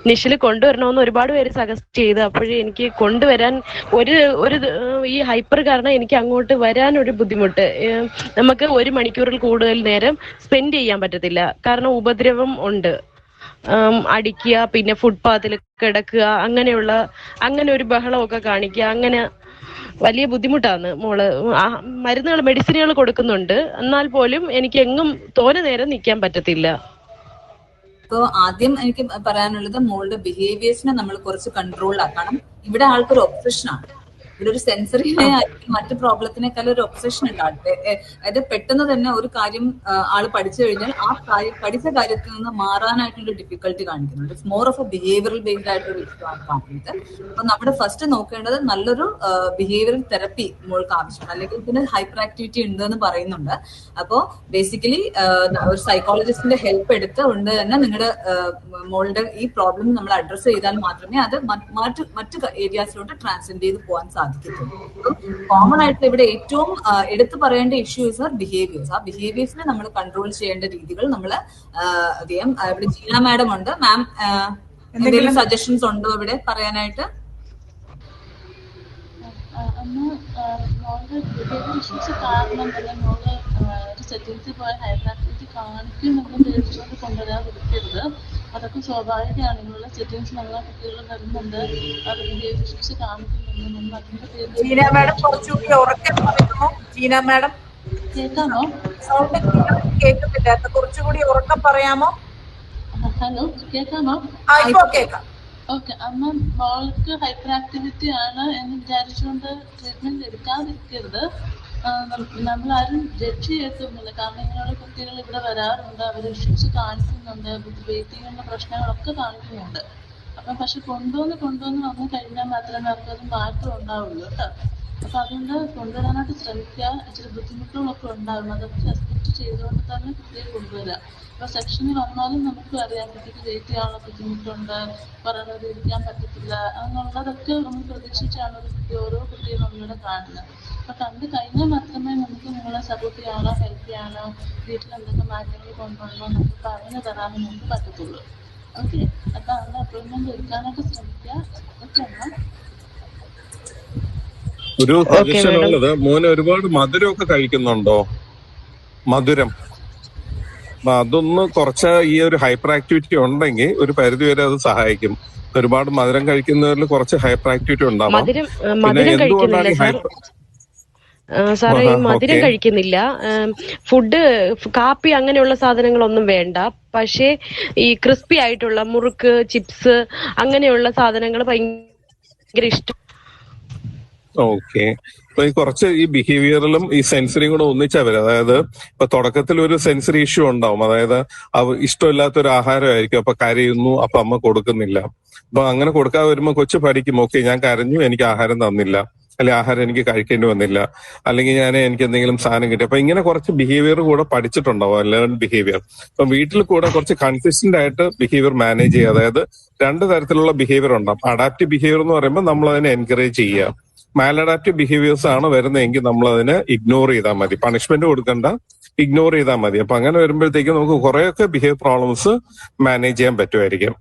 നിഷിൽ കൊണ്ടുവരണമെന്ന് ഒരുപാട് പേര് സജസ്റ്റ് ചെയ്തു. അപ്പോഴേ എനിക്ക് കൊണ്ടുവരാൻ ഈ ഹൈപ്പർ കാരണം എനിക്ക് അങ്ങോട്ട് വരാൻ ഒരു ബുദ്ധിമുട്ട്. നമുക്ക് 1 മണിക്കൂറിൽ കൂടുതൽ നേരം സ്പെൻഡ് ചെയ്യാൻ പറ്റത്തില്ല, കാരണം ഉപദ്രവം ഉണ്ട്. അടിക്കുക, പിന്നെ ഫുട്പാത്തിൽ കിടക്കുക, അങ്ങനെ ഒരു ബഹളമൊക്കെ കാണിക്കുക, അങ്ങനെ വലിയ ബുദ്ധിമുട്ടാണ്. മോള് മെഡിസിനുകൾ കൊടുക്കുന്നുണ്ട്, എന്നാൽ പോലും എനിക്ക് എങ്ങും തോനെ നേരം നിൽക്കാൻ പറ്റത്തില്ല. ഇപ്പൊ ആദ്യം എനിക്ക് പറയാനുള്ളത് മോളുടെ ബിഹേവിയേഴ്സിനെ നമ്മൾ കുറച്ച് കൺട്രോൾ ആക്കണം. ഇവിടെ ആൾക്കൊരു ഒബ്സഷനാണ്, ഇവിടെ ഒരു സെൻസറിനെ മറ്റു പ്രോബ്ലത്തിനേക്കാൾ ഒരു ഒബ്സഷൻ ഉണ്ട് ആൾക്ക്. അതായത് പെട്ടെന്ന് തന്നെ ഒരു കാര്യം ആള് പഠിച്ചു കഴിഞ്ഞാൽ ആ പഠിച്ച കാര്യത്തിൽ നിന്ന് മാറാനായിട്ടുള്ള ഡിഫിക്കൽട്ടി കാണിക്കുന്നുണ്ട്. It's more of A behavioural based ആയിട്ടൊരു ഇഷ്യൂ കാണിക്കുന്നത്. അപ്പൊ നമ്മുടെ ഫസ്റ്റ് നോക്കേണ്ടത് നല്ലൊരു ബിഹേവിയറൽ തെറപ്പി മോൾക്ക് ആവശ്യമാണ്. അല്ലെങ്കിൽ ഇതിന് ഹൈപ്പർ ആക്ടിവിറ്റി ഉണ്ടെന്ന് പറയുന്നുണ്ട്. അപ്പോ ബേസിക്കലി ഒരു സൈക്കോളജിസ്റ്റിന്റെ ഹെൽപ്പ് എടുത്തുകൊണ്ട് തന്നെ നിങ്ങളുടെ മോളുടെ ഈ പ്രോബ്ലം നമ്മൾ അഡ്രസ് ചെയ്താൽ മാത്രമേ അത് മറ്റു ഏരിയാസിലോട്ട് ട്രാൻസെൻഡ് ചെയ്ത് പോകാൻ സാധിക്കും. സാധിക്കത്തുള്ളൂ. കോമൺ ആയിട്ട് ഇവിടെ ഏറ്റവും എടുത്തു പറയേണ്ട ഇഷ്യൂസ് ആർ ബിഹേവിയേഴ്സ്. ആ ബിഹേവിയേഴ്സിനെ നമ്മൾ കൺട്രോൾ ചെയ്യേണ്ട രീതികൾ നമ്മൾ അധികം ഇവിടെ ജീന മാഡം ഉണ്ട്. മാം എന്തെങ്കിലും സജഷൻസ് ഉണ്ടോ ഇവിടെ പറയാനായിട്ട്? അന്ന് മോളുടെ ബിഹേവിയർ ഇഷ്യൂസ് കാരണം തന്നെ മോള് ഒരു സെറ്റിങ്സിൽ പോയ ഹൈപ്പർ ആക്ടിവിറ്റി കാണിക്കുമെന്ന് പേടിച്ചുകൊണ്ട് കൊണ്ടുവരാതിരിക്കരുത്. അതൊക്കെ സ്വാഭാവികമാണ്. നിങ്ങളുടെ സെറ്റിങ്സ് നമ്മളെ കുട്ടികൾ വരുന്നുണ്ട്, അത് ബിഹേവിയർ ഇഷ്യൂസ് കാണിക്കുന്നുണ്ട്. നമ്മൾ അതിന്റെ പേരിൽ കേൾക്കാമോ? കുറച്ചുകൂടി ഉറക്കം പറയാമോ? ഹലോ, കേൾക്കാമോ? കേൾക്കാം. ഓക്കെ, അമ്മ മോൾക്ക് ഹൈപ്പർ ആക്ടിവിറ്റി ആണ് എന്ന് വിചാരിച്ചുകൊണ്ട് ട്രീറ്റ്മെന്റ് എടുക്കാതിരിക്കരുത്. നമ്മളാരും ജഡ്ജ് ചെയ്യത്തൊന്നുമില്ല. കാരണം ഇങ്ങനെയുള്ള കുട്ടികൾ ഇവിടെ വരാറുണ്ട്, അവർ ഇഷ്യൂസ് കാണിക്കുന്നുണ്ട്, വെയിറ്റിംഗിന്റെ പ്രശ്നങ്ങളൊക്കെ കാണിക്കുന്നുണ്ട്. അപ്പം പക്ഷെ കൊണ്ടുവന്ന് വന്നു കഴിഞ്ഞാൽ മാത്രമേ അവർക്കത് മാറ്റം ഉണ്ടാവുള്ളൂ കേട്ടോ. അപ്പൊ അതുകൊണ്ട് കൊണ്ടുവരാനായിട്ട് ശ്രമിക്കുക. ഇച്ചിരി ബുദ്ധിമുട്ടുകളൊക്കെ ഉണ്ടാകും, അതൊക്കെ റെസ്പെക്ട് ചെയ്തുകൊണ്ട് തന്നെ കുട്ടിയെ കൊണ്ടുവരാം. ഇപ്പൊ സെക്ഷനിൽ വന്നാലും നമുക്കും അറിയാം കുട്ടിക്ക് വെയിറ്റ് ചെയ്യാനുള്ള ബുദ്ധിമുട്ടുണ്ട്, പറയുന്നത് ഇരിക്കാൻ പറ്റത്തില്ല എന്നുള്ളതൊക്കെ നമ്മൾ പ്രതീക്ഷിച്ചാണ് ഒരു കുട്ടി ഓരോ കുട്ടിയും നമ്മളിവിടെ കാണുന്നത്. അപ്പൊ കണ്ടു കഴിഞ്ഞാൽ മാത്രമേ നമുക്ക് നിങ്ങളെ സപ്പോർട്ട് ചെയ്യാനോ ഹെൽപ്പ് ചെയ്യാനോ വീട്ടിൽ എന്തൊക്കെ മാറ്റങ്ങൾ കൊണ്ടുവരണോ നമുക്ക് പറഞ്ഞു തരാനോ നമുക്ക് പറ്റത്തുള്ളൂ. ഓക്കെ, അപ്പൊ അതിന്റെ അപ്പോയിന്റ്മെന്റ് എടുക്കാനായിട്ട് ശ്രമിക്കുക. ഓക്കെ അമ്മ. ഒരു സജഷൻ ഉള്ളത്, മോന് ഒരുപാട് മധുരമൊക്കെ കഴിക്കുന്നുണ്ടോ? മധുരം അതൊന്ന് കുറച്ച് ഈ ഒരു ഹൈപ്പർ ആക്ടിവിറ്റി ഉണ്ടെങ്കിൽ ഒരു പരിധി വരെ അത് സഹായിക്കും. ഒരുപാട് മധുരം കഴിക്കുന്നവരിൽ കുറച്ച് ഹൈപ്പർ ആക്ടിവിറ്റി ഉണ്ടാവും. പിന്നെ എന്തുകൊണ്ടാണ് ഈ ഹൈപ്പർ സാറേ ഈ മധുരം കഴിക്കുന്നില്ല, ഫുഡ് കാപ്പി അങ്ങനെയുള്ള സാധനങ്ങളൊന്നും വേണ്ട. പക്ഷേ ഈ ക്രിസ്പി ആയിട്ടുള്ള മുറുക്ക്, ചിപ്സ് അങ്ങനെയുള്ള സാധനങ്ങൾ ഭയങ്കര ഇഷ്ടം. ഓക്കെ, അപ്പൊ ഈ കുറച്ച് ഈ ബിഹേവിയറിലും ഈ സെൻസറിയും കൂടെ ഒന്നിച്ചാ വരും. അതായത് ഇപ്പൊ തുടക്കത്തിൽ ഒരു സെൻസറി ഇഷ്യൂ ഉണ്ടാവും. അതായത് ഇഷ്ടമില്ലാത്തൊരു ആഹാരമായിരിക്കും, അപ്പൊ കരയുന്നു, അപ്പൊ അമ്മ കൊടുക്കുന്നില്ല. അപ്പൊ അങ്ങനെ കൊടുക്കാതെ വരുമ്പോ കൊച്ചു പഠിക്കും, ഓക്കെ ഞാൻ കരഞ്ഞു, എനിക്ക് ആഹാരം തന്നില്ല, അല്ലെങ്കിൽ ആഹാരം എനിക്ക് കഴിക്കേണ്ടി വന്നില്ല, അല്ലെങ്കിൽ എനിക്ക് എന്തെങ്കിലും സാധനം കിട്ടി. അപ്പൊ ഇങ്ങനെ കുറച്ച് ബിഹേവിയർ കൂടെ പഠിച്ചിട്ടുണ്ടാവും, ലേൺ ബിഹേവിയർ. അപ്പൊ വീട്ടിൽ കൂടെ കുറച്ച് കൺസിസ്റ്റന്റ് ആയിട്ട് ബിഹേവിയർ മാനേജ് ചെയ്യുക. അതായത് 2 തരത്തിലുള്ള ബിഹേവിയർ ഉണ്ടാവും. അഡാപ്റ്റീവ് ബിഹേവിയർ എന്ന് പറയുമ്പോൾ നമ്മൾ അതിനെ എൻകറേജ് ചെയ്യുക. മാലഡാപ്റ്റീവ് ബിഹേവിയേഴ്സ് ആണ് വരുന്നതെങ്കിൽ നമ്മൾ അതിനെ ഇഗ്നോർ ചെയ്താൽ മതി, പണിഷ്മെന്റ് കൊടുക്കണ്ട, ഇഗ്നോർ ചെയ്താൽ മതി. അപ്പൊ അങ്ങനെ വരുമ്പോഴത്തേക്കും നമുക്ക് കുറെയൊക്കെ ബിഹേവിയർ പ്രോബ്ലംസ് മാനേജ് ചെയ്യാൻ പറ്റുമായിരിക്കും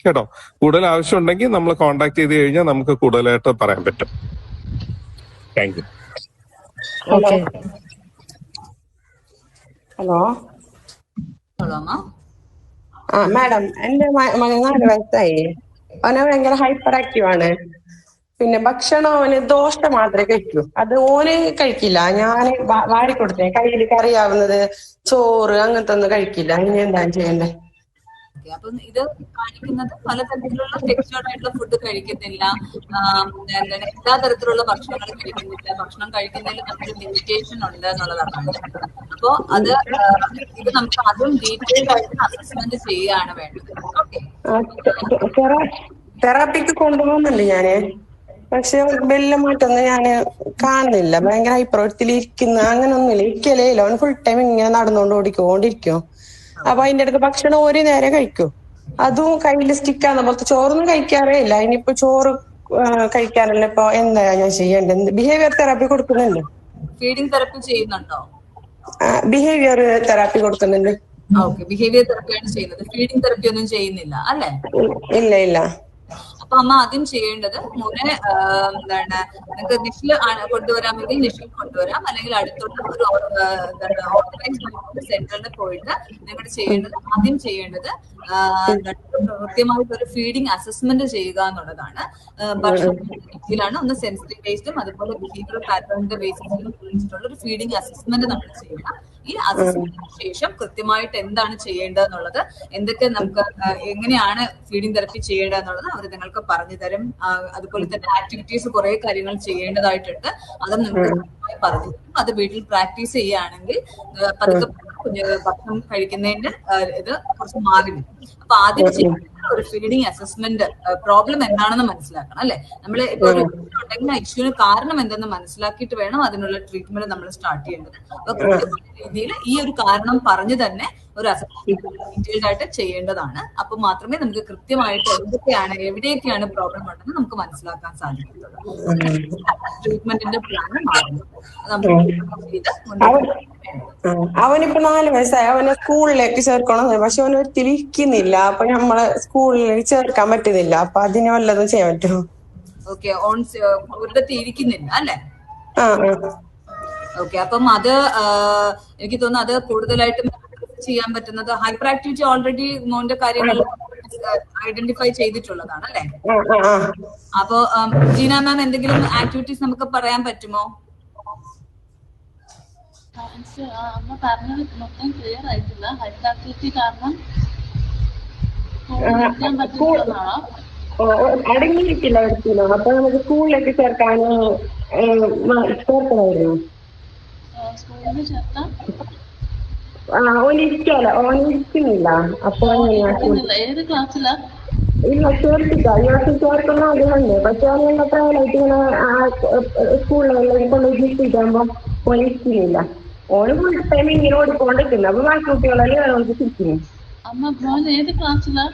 കേട്ടോ. കൂടുതൽ ആവശ്യമുണ്ടെങ്കിൽ നമ്മൾ കോൺടാക്ട് ചെയ്ത് കഴിഞ്ഞാൽ നമുക്ക് കൂടുതലായിട്ട് പറയാൻ പറ്റും. Thank you. ഹലോ മാഡം, എന്റെ മകൻ 4 വയസ്സായി. അവന് ഭയങ്കര ഹൈപ്പർ ആക്റ്റീവ് ആണ്. പിന്നെ ഭക്ഷണം അവന് ദോശ മാത്രമേ കഴിക്കൂ. അത് ഓന് കഴിക്കില്ല. ഞാൻ വാരി കൊടുത്തേ, കയ്യിൽ കറിയാവുന്നത് ചോറ് അങ്ങനത്തെ ഒന്നും കഴിക്കില്ല. അതിന് എന്താണ് ചെയ്യണ്ടേ? അപ്പൊ ഇത് കാണിക്കുന്നത് പലതരത്തിലുള്ള ടെക്സ്ചേർഡ് ആയിട്ടുള്ള ഫുഡ് കഴിക്കുന്നില്ല, എല്ലാ തരത്തിലുള്ള ഭക്ഷണങ്ങൾ കഴിക്കുന്നില്ല, ഭക്ഷണം കഴിക്കുന്നതിൽ നമുക്ക് ലിമിറ്റേഷൻ ഉണ്ട് എന്നുള്ളതാണ്. അപ്പോ അത് ഇത് നമുക്ക് അതും ഡീറ്റെയിൽഡ് ആയിട്ട് അസസ്മെന്റ് ചെയ്യുകയാണ് വേണ്ടത്. തെറാപ്പിക്ക് കൊണ്ടുപോകുന്നുണ്ട് ഞാന്, പക്ഷെ വലിയ മാറ്റൊന്നും ഞാന് കാണുന്നില്ല. ഭയങ്കര ഹൈപ്രോത്തിലിരിക്കുന്ന അങ്ങനൊന്നുമില്ല, ഇരിക്കലേ ഇല്ല. അവൻ ഫുൾ ടൈം ഇങ്ങനെ നടന്നുകൊണ്ട് ഓടിക്കോണ്ടിരിക്കും. അപ്പൊ അതിന്റെ അടുത്ത് ഭക്ഷണം ഒരു നേരം കഴിക്കും, അതും കയ്യിൽ സ്റ്റിക്കാന്ന് പോലത്തെ. ചോറൊന്നും കഴിക്കാറേ ഇല്ല. ഇനിയിപ്പോ ചോറ് കഴിക്കാറില്ല. ഇപ്പൊ എന്താ ഞാൻ ചെയ്യേണ്ടത്? ബിഹേവിയർ തെറാപ്പി കൊടുക്കുന്നുണ്ട്. ഫീഡിംഗ് തെറാപ്പി ചെയ്യുന്നുണ്ടോ? ബിഹേവിയർ തെറാപ്പി കൊടുക്കുന്നുണ്ട്. ഓക്കെ, ബിഹേവിയർ തെറാപ്പിയാണ് ചെയ്യുന്നത്, ഫീഡിംഗ് തെറാപ്പി ഒന്നും ചെയ്യുന്നില്ല അല്ലേ? ഇല്ല. അപ്പൊ അമ്മ ആദ്യം ചെയ്യേണ്ടത് മോനെ എന്താണ്, നിങ്ങൾക്ക് നിഷിൽ കൊണ്ടുവരാമെങ്കിൽ നിഷിൽ കൊണ്ടുവരാം, അല്ലെങ്കിൽ അടുത്തുള്ള ഒരു ഓർഗനൈസ്ഡ് സെന്ററിൽ പോയിട്ട് നിങ്ങൾ ആദ്യം ചെയ്യേണ്ടത് കൃത്യമായിട്ട് ഒരു ഫീഡിംഗ് അസസ്മെന്റ് ചെയ്യുക എന്നുള്ളതാണ്. ഭക്ഷണത്തിലാണ് ഒന്ന് സെൻസിറ്റീവ് ബേസ്ഡും അതുപോലെ ബിഹേവിയറൽ പാറ്റേണിന്റെ ബേസിസിലും ഉപയോഗിച്ചിട്ടുള്ള ഒരു ഫീഡിംഗ് അസസ്മെന്റ് നമ്മൾ ചെയ്യണം. ഈ അസസ്മെന്റിന് ശേഷം കൃത്യമായിട്ട് എന്താണ് ചെയ്യേണ്ടതെന്നുള്ളത്, എന്തൊക്കെ നമുക്ക് എങ്ങനെയാണ് ഫീഡിംഗ് തെറപ്പി ചെയ്യേണ്ടതെന്നുള്ളത് അവർ നിങ്ങൾക്ക് പറഞ്ഞു തരും. അതുപോലെ തന്നെ ആക്ടിവിറ്റീസ് കുറെ കാര്യങ്ങൾ ചെയ്യേണ്ടതായിട്ടുണ്ട്, അതും നിങ്ങൾക്ക് പറഞ്ഞു തരും. അത് വീട്ടിൽ പ്രാക്ടീസ് ചെയ്യുകയാണെങ്കിൽ പതുക്കെ ഭക്ഷണം കഴിക്കുന്നതിന്റെ ഇത് കുറച്ച് മാറി വരും. അപ്പൊ ആദ്യം ഒരു ഫീഡിംഗ് അസസ്മെന്റ് പ്രോബ്ലം എന്താണെന്ന് മനസ്സിലാക്കണം അല്ലെ. നമ്മൾ ഇപ്പൊ ഒരു ഇഷ്യൂ ഉണ്ടെങ്കിൽ ആ ഇഷ്യൂവിന് കാരണം എന്തെന്ന് മനസ്സിലാക്കിയിട്ട് വേണം അതിനുള്ള ട്രീറ്റ്മെന്റ് നമ്മൾ സ്റ്റാർട്ട് ചെയ്യേണ്ടത്. അപ്പൊ കൃത്യമായ രീതിയിൽ ഈ ഒരു കാരണം പറഞ്ഞു തന്നെ ഒരു അസസ്മെന്റ് ഡീറ്റെയിൽഡ് ആയിട്ട് ചെയ്യേണ്ടതാണ്. അപ്പൊ മാത്രമേ നമുക്ക് കൃത്യമായിട്ട് എവിടെയൊക്കെയാണ് പ്രോബ്ലം ഉണ്ടെന്ന് നമുക്ക് മനസ്സിലാക്കാൻ സാധിക്കത്തുള്ളൂ. ട്രീറ്റ്മെന്റിന്റെ പ്ലാൻ മാറുന്നത് അവനിപ്പോ 4 വയസ്സായി. അവനെ സ്കൂളിലേക്ക് ചേർക്കണം, പക്ഷെ അവന് ഒത്തിരി ഇരിക്കുന്നില്ല. അപ്പൊ നമ്മളെ സ്കൂളിലേക്ക് ചേർക്കാൻ പറ്റുന്നില്ല. അപ്പൊ അതിന് വല്ലതും ചെയ്യാൻ പറ്റുമോ? ഓക്കെ, ഒരിടത്ത് ഇരിക്കുന്നില്ല അല്ലെ? ഓക്കെ, അപ്പം അത് എനിക്ക് തോന്നുന്നു അത് കൂടുതലായിട്ടും ചെയ്യാൻ പറ്റുന്നത് ഹൈപ്പർ ആക്ടിവിറ്റി ഓൾറെഡി മോന്റെ കാര്യങ്ങൾ ഐഡന്റിഫൈ ചെയ്തിട്ടുള്ളതാണ് അല്ലെ? അപ്പോ ജീന മാം എന്തെങ്കിലും ആക്ടിവിറ്റീസ് നമുക്ക് പറയാൻ പറ്റുമോ? എനിക്ക് അമ്മ പറഞ്ഞത് മൊത്തം ക്ലിയർ ആയിട്ടില്ല. ഹൈപ്പർ ആക്ടിവിറ്റി കാരണം പറ്റുന്നതാണോ? അടങ്ങിയിരിക്കില്ല ഒരിക്കലും. അപ്പൊ നമുക്ക് സ്കൂളിലേക്ക് ചേർക്കാനോ ചേർക്കണമായിരുന്നു. സ്കൂളിൽ ചേർത്താൻ ഓനിരിക്കുന്നില്ല. അപ്പൊ ഏത് ക്ലാസ്സിലാ? ഇല്ല, ചേർത്തില്ല. ചേർക്കുന്ന ആഗ്രഹമുണ്ട്. പക്ഷെ അവനുള്ള പ്രായമായിട്ട് ഇങ്ങനെ സ്കൂളിലെല്ലാം കൊണ്ടുപോയിട്ടാകുമ്പോ ഓനിരിക്കുന്നില്ല. ഓന് ഫുൾ ടൈം ഇങ്ങനെ ഓടിക്കൊണ്ടിരിക്കുന്നു. അപ്പൊ ബാക്കി കുട്ടികളെല്ലാം ഓർക്ക് തിരിക്കുന്നു. അമ്മ മോൻ ഏത് ക്ലാസ്സിലാ?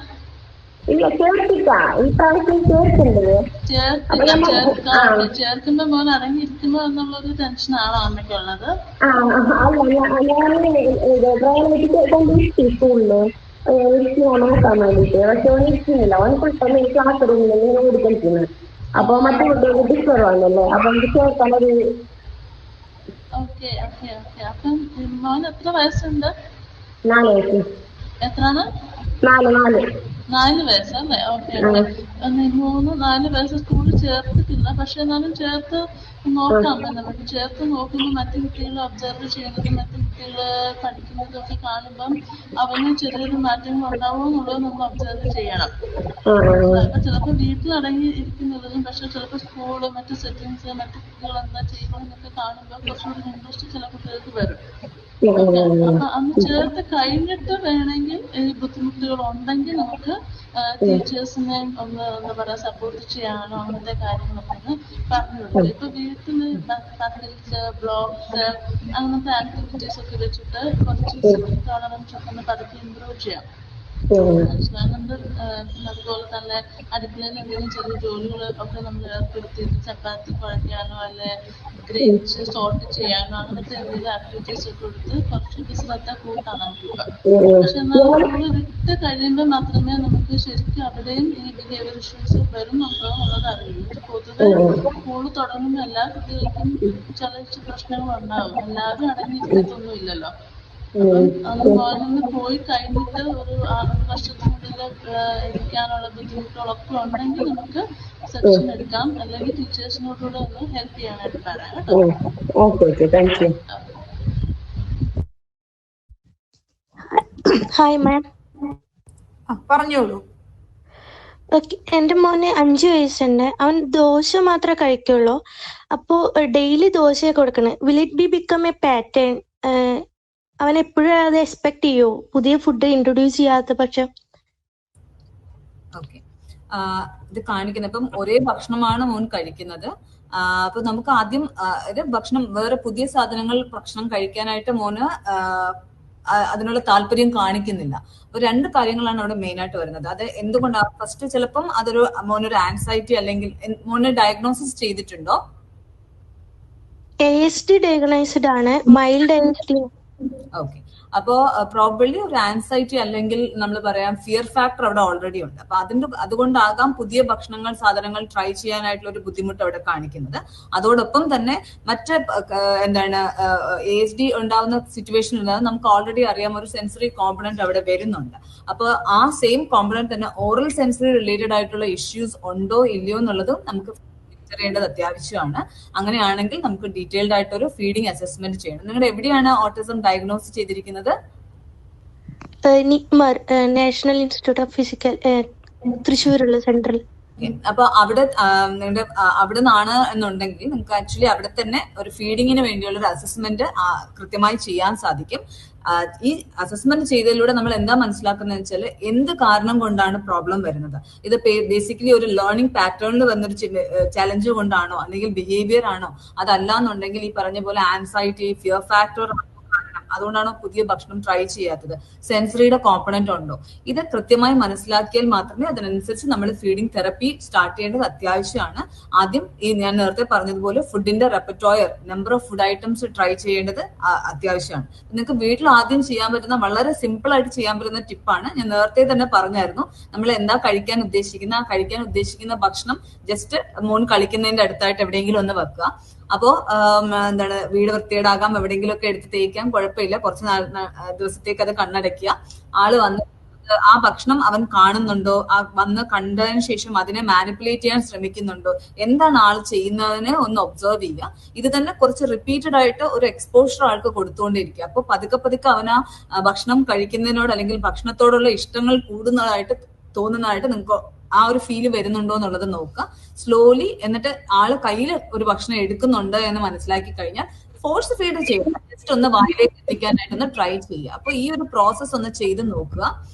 ഇല്ല, ചേർത്തില്ല. ഈ പ്രാവശ്യം ചേർക്കേണ്ടത് ചേർക്കുമ്പോ മോൻ അടങ്ങിയിരിക്കുമോ എന്നുള്ളൊരു ടെൻഷനാണോ അമ്മയ്ക്കുള്ളത്? പ്രായമായിട്ട് കൊണ്ടിരിക്കും സ്കൂളില് നോക്കാൻ വേണ്ടിട്ട്. പക്ഷെ ഓൻ ഇരിക്കുന്നില്ല. ഓൻ ഫുൾ ടൈം ഈ ക്ലാസ് റൂമിൽ ഇങ്ങനെ ഓടിക്കളിക്കുന്നത്. അപ്പൊ മറ്റു കുട്ടികൾക്ക് ഡിസ്റ്റർബ് ആണല്ലോ. അപ്പൊ നമുക്ക് ചേർക്കാനൊരു ഓക്കെ ഓക്കെ ഓക്കെ. അപ്പം മോൻ എത്ര വയസ്സുണ്ട്? 4 വയസ്സ്. എത്രാണ്? 4 വയസ്സല്ലേ? Okay okay. 3-4 വയസ്സ് സ്കൂളിൽ ചേർത്തിട്ടില്ല. പക്ഷെ എന്നാലും ചേർത്ത് നോക്കാം. നമുക്ക് ചേർത്ത് നോക്കുമ്പോൾ മറ്റു കുട്ടികൾ ഒബ്സർവ് ചെയ്യുന്നതും മറ്റു കുട്ടികൾ പഠിക്കുന്നതും ഒക്കെ കാണുമ്പം അവന് ചെറിയൊരു മാറ്റങ്ങൾ ഉണ്ടാവുമോ എന്നുള്ളത് നമ്മൾ ഒബ്സർവ് ചെയ്യണം. അപ്പൊ ചിലപ്പോൾ വീട്ടിലടങ്ങി ഇരിക്കുന്നതും പക്ഷെ ചിലപ്പോൾ സ്കൂള് മറ്റു സെറ്റിങ്സ് മറ്റു കുട്ടികൾ എന്താ ചെയ്യുന്നതെന്നൊക്കെ കാണുമ്പോൾ കുറച്ചുകൂടി ഇൻട്രസ്റ്റ് ചില കുട്ടികൾക്ക് വരും. അപ്പൊ അന്ന് ചേർത്ത് കഴിഞ്ഞിട്ട് വേണമെങ്കിൽ ഈ ബുദ്ധിമുട്ടുകൾ ഉണ്ടെങ്കിൽ നമുക്ക് ടീച്ചേഴ്സിനെ ഒന്ന് എന്താ പറയാ സപ്പോർട്ട് ചെയ്യാനോ അങ്ങനത്തെ കാര്യങ്ങളൊക്കെ ഒന്ന് പറഞ്ഞു കൊടുക്കും. ഇപ്പൊ വീട്ടില് പസിൽസ്, ബ്ലോഗ്സ് അങ്ങനത്തെ ആക്ടിവിറ്റീസ് ഒക്കെ വെച്ചിട്ട് കുറച്ച് ടോളറൻസ് ഒക്കെ ഒന്ന് പതുക്കെ ഇംപ്രൂവ് ചെയ്യാം. അതുപോലെ തന്നെ അടുക്കളയിൽ എന്തെങ്കിലും ചെറിയ ജോലികൾ ഒക്കെ നമ്മൾ ഏർപ്പെടുത്തിയിട്ട് ചപ്പാത്തി കുഴയ്ക്കാനോ അല്ലെ ഗ്രേപ്സ് സോർട്ട് ചെയ്യാനോ അങ്ങനത്തെ എന്തെങ്കിലും ആക്ടിവിറ്റീസ് ഒക്കെ കൊടുത്ത് കുറച്ച് ശ്രദ്ധ കൂട്ടാം നമുക്കിപ്പം. പക്ഷെ എന്നാൽ സ്കൂള് വിട്ട് കഴിയുമ്പോൾ മാത്രമേ നമുക്ക് ശരിക്കും അവിടെയും ഈ ബിഹേവിയർ ഇഷ്യൂസ് വരുന്നുണ്ടോ എന്നുള്ളത് അറിയുള്ളൂ. പൊതുവെ സ്കൂള് തുടങ്ങുമ്പോൾ എല്ലാ കുട്ടികൾക്കും ചില പ്രശ്നങ്ങൾ ഉണ്ടാവും. എല്ലാവരും അടങ്ങിയിരിക്കത്തൊന്നും ഇല്ലല്ലോ. അപ്പം മോനിന്ന് പോയി കഴിഞ്ഞിട്ട് ഒരു 6 വർഷത്തിനുള്ളിൽ ഇരിക്കാനുള്ള ബുദ്ധിമുട്ടുകളൊക്കെ ഉണ്ടെങ്കിൽ നമുക്ക് സെക്ഷൻ എടുക്കാം. അല്ലെങ്കിൽ ടീച്ചേഴ്സിനോടുകൂടെ ഒന്ന് ഹെൽപ്പ് ചെയ്യാനായിട്ട് പറയാം കേട്ടോ. Hi ma'am. പറഞ്ഞോളൂ. എന്റെ മോന് 5 വയസ്സുണ്ട്. അവൻ ദോശ മാത്രമേ കഴിക്കുള്ളൂ. അപ്പോ ഡെയിലി ദോശ കൊടുക്കണേ. Will it be become A pattern? അവൻ എപ്പോഴും അത് എക്സ്പെക്ട് ചെയ്യോ പുതിയ ഫുഡ് ഇൻട്രൊഡ്യൂസ് ചെയ്യാത്ത പക്ഷം? ഓക്കെ, ഇത് കാണിക്കുന്നപ്പം ഒരേ ഭക്ഷണമാണ് മോൻ കഴിക്കുന്നത്. അപ്പൊ നമുക്ക് ആദ്യം ഭക്ഷണം വേറെ പുതിയ സാധനങ്ങൾ ഭക്ഷണം കഴിക്കാനായിട്ട് മോന് അതിനുള്ള താല്പര്യം കാണിക്കുന്നില്ല. അപ്പൊ 2 കാര്യങ്ങളാണ് അവിടെ മെയിൻ ആയിട്ട് വരുന്നത്. അത് എന്തുകൊണ്ടാണ്? ഫസ്റ്റ് ചിലപ്പം അതൊരു മോനൊരു ആൻസൈറ്റി അല്ലെങ്കിൽ മോന് ഡയഗ്നോസിസ് ചെയ്തിട്ടുണ്ടോ? ASD ഡയഗ്നൈസ്ഡ് ആണ്, മൈൽഡ് ASD. ഓക്കെ, അപ്പോ പ്രോബബ്ലി ഒരു ആൻസൈറ്റി അല്ലെങ്കിൽ നമ്മൾ പറയാം ഫിയർ ഫാക്ടർ അവിടെ ഓൾറെഡി ഉണ്ട്. അപ്പൊ അതുകൊണ്ടാകാം പുതിയ ഭക്ഷണങ്ങൾ സാധനങ്ങൾ ട്രൈ ചെയ്യാനായിട്ടുള്ള ഒരു ബുദ്ധിമുട്ട് അവിടെ കാണിക്കുന്നത്. അതോടൊപ്പം തന്നെ മറ്റ് ASD ഉണ്ടാവുന്ന സിറ്റുവേഷനിൽ നമുക്ക് ഓൾറെഡി അറിയാം ഒരു സെൻസറി കോമ്പണന്റ് അവിടെ വരുന്നുണ്ട്. അപ്പൊ ആ സെയിം കോമ്പണന്റ് തന്നെ ഓറൽ സെൻസറി റിലേറ്റഡ് ആയിട്ടുള്ള ഇഷ്യൂസ് ഉണ്ടോ ഇല്ലയോ എന്നുള്ളതും നമുക്ക് അറിയേണ്ടത് അത്യാവശ്യമാണ്. അങ്ങനെയാണെങ്കിൽ നമുക്ക് ഡീറ്റെയിൽഡ് ആയിട്ട് ഒരു ഫീഡിംഗ് അസസ്മെന്റ് ചെയ്യണം. നിങ്ങൾ എവിടെയാണ് ഓട്ടിസം ഡയഗ്നോസ് ചെയ്തിരിക്കുന്നത്? നിക്മർ, നാഷണൽ ഇൻസ്റ്റിറ്റ്യൂട്ട് ഓഫ് ഫിസിക്കൽ, തൃശ്ശൂരുള്ള സെന്ററിൽ. അപ്പൊ അവിടെ നിന്നാണ് എന്നുണ്ടെങ്കിൽ നിങ്ങൾക്ക് ആക്ച്വലി അവിടെ തന്നെ ഒരു ഫീഡിങ്ങിന് വേണ്ടിയുള്ള ഒരു അസസ്മെന്റ് കൃത്യമായി ചെയ്യാൻ സാധിക്കും. ഈ അസസ്മെന്റ് ചെയ്തതിലൂടെ നമ്മൾ എന്താ മനസ്സിലാക്കുന്നത് വെച്ചാൽ എന്ത് കാരണം കൊണ്ടാണ് പ്രോബ്ലം വരുന്നത്. ഇത് ബേസിക്കലി ഒരു ലേണിംഗ് പാറ്റേണിൽ വന്നൊരു ചലഞ്ച് കൊണ്ടാണോ അല്ലെങ്കിൽ ബിഹേവിയർ ആണോ, അതല്ല എന്നുണ്ടെങ്കിൽ ഈ പറഞ്ഞ പോലെ ആൻസൈറ്റി, ഫിയർ ഫാക്ടർ അതുകൊണ്ടാണോ പുതിയ ഭക്ഷണം ട്രൈ ചെയ്യാത്തത്, സെൻസറിയുടെ കോമ്പണന്റ് ഉണ്ടോ, ഇത് കൃത്യമായി മനസ്സിലാക്കിയാൽ മാത്രമേ അതിനനുസരിച്ച് നമ്മൾ ഫീഡിംഗ് തെറപ്പി സ്റ്റാർട്ട് ചെയ്യേണ്ടത് അത്യാവശ്യമാണ്. ആദ്യം ഈ ഞാൻ നേരത്തെ പറഞ്ഞതുപോലെ ഫുഡിന്റെ repertoire, number of food items try ചെയ്യേണ്ടത് അത്യാവശ്യമാണ്. നിങ്ങൾക്ക് വീട്ടിൽ ആദ്യം ചെയ്യാൻ പറ്റുന്ന വളരെ സിമ്പിൾ ആയിട്ട് ചെയ്യാൻ പറ്റുന്ന ടിപ്പാണ്, ഞാൻ നേരത്തെ തന്നെ പറഞ്ഞായിരുന്നു. നമ്മൾ എന്താ കഴിക്കാൻ ഉദ്ദേശിക്കുന്ന ഭക്ഷണം ജസ്റ്റ് മോൻ കളിക്കുന്നതിന്റെ അടുത്തായിട്ട് എവിടെയെങ്കിലും ഒന്ന് വെക്കുക. അപ്പോ എന്താണ്, വീട് വൃത്തികേടാകാം, എവിടെയെങ്കിലും ഒക്കെ എടുത്ത് തേക്കാം, കുഴപ്പമില്ല. കുറച്ച് ദിവസത്തേക്ക് അത് കണ്ണടയ്ക്കുക. ആള് വന്ന് ആ ഭക്ഷണം അവൻ കാണുന്നുണ്ടോ, വന്ന് കണ്ടതിന് ശേഷം അതിനെ മാനിപ്പുലേറ്റ് ചെയ്യാൻ ശ്രമിക്കുന്നുണ്ടോ, എന്താണ് ആൾ ചെയ്യുന്നതിനെ ഒന്ന് ഒബ്സർവ് ചെയ്യുക. ഇത് തന്നെ കുറച്ച് റിപ്പീറ്റഡ് ആയിട്ട് ഒരു എക്സ്പോഷർ ആൾക്ക് കൊടുത്തുകൊണ്ടിരിക്കുക. അപ്പൊ പതുക്കെ അവൻ ആ ഭക്ഷണം കഴിക്കുന്നതിനോട് അല്ലെങ്കിൽ ഭക്ഷണത്തോടുള്ള ഇഷ്ടങ്ങൾ തോന്നുന്നതായിട്ട് നിങ്ങൾക്ക് ആ ഒരു ഫീല് വരുന്നുണ്ടോ എന്നുള്ളത് നോക്കുക സ്ലോലി. എന്നിട്ട് ആള് കയ്യിൽ ഒരു ഭക്ഷണം എടുക്കുന്നുണ്ട് എന്ന് മനസ്സിലാക്കി കഴിഞ്ഞാൽ ഫോഴ്സ് ഫീഡ് ചെയ്യുക, ജസ്റ്റ് ഒന്ന് വായിലേക്ക് എത്തിക്കാനായിട്ടൊന്ന് ട്രൈ ചെയ്യുക. അപ്പൊ ഈ ഒരു പ്രോസസ്സ് ഒന്ന് ചെയ്ത് നോക്കുക.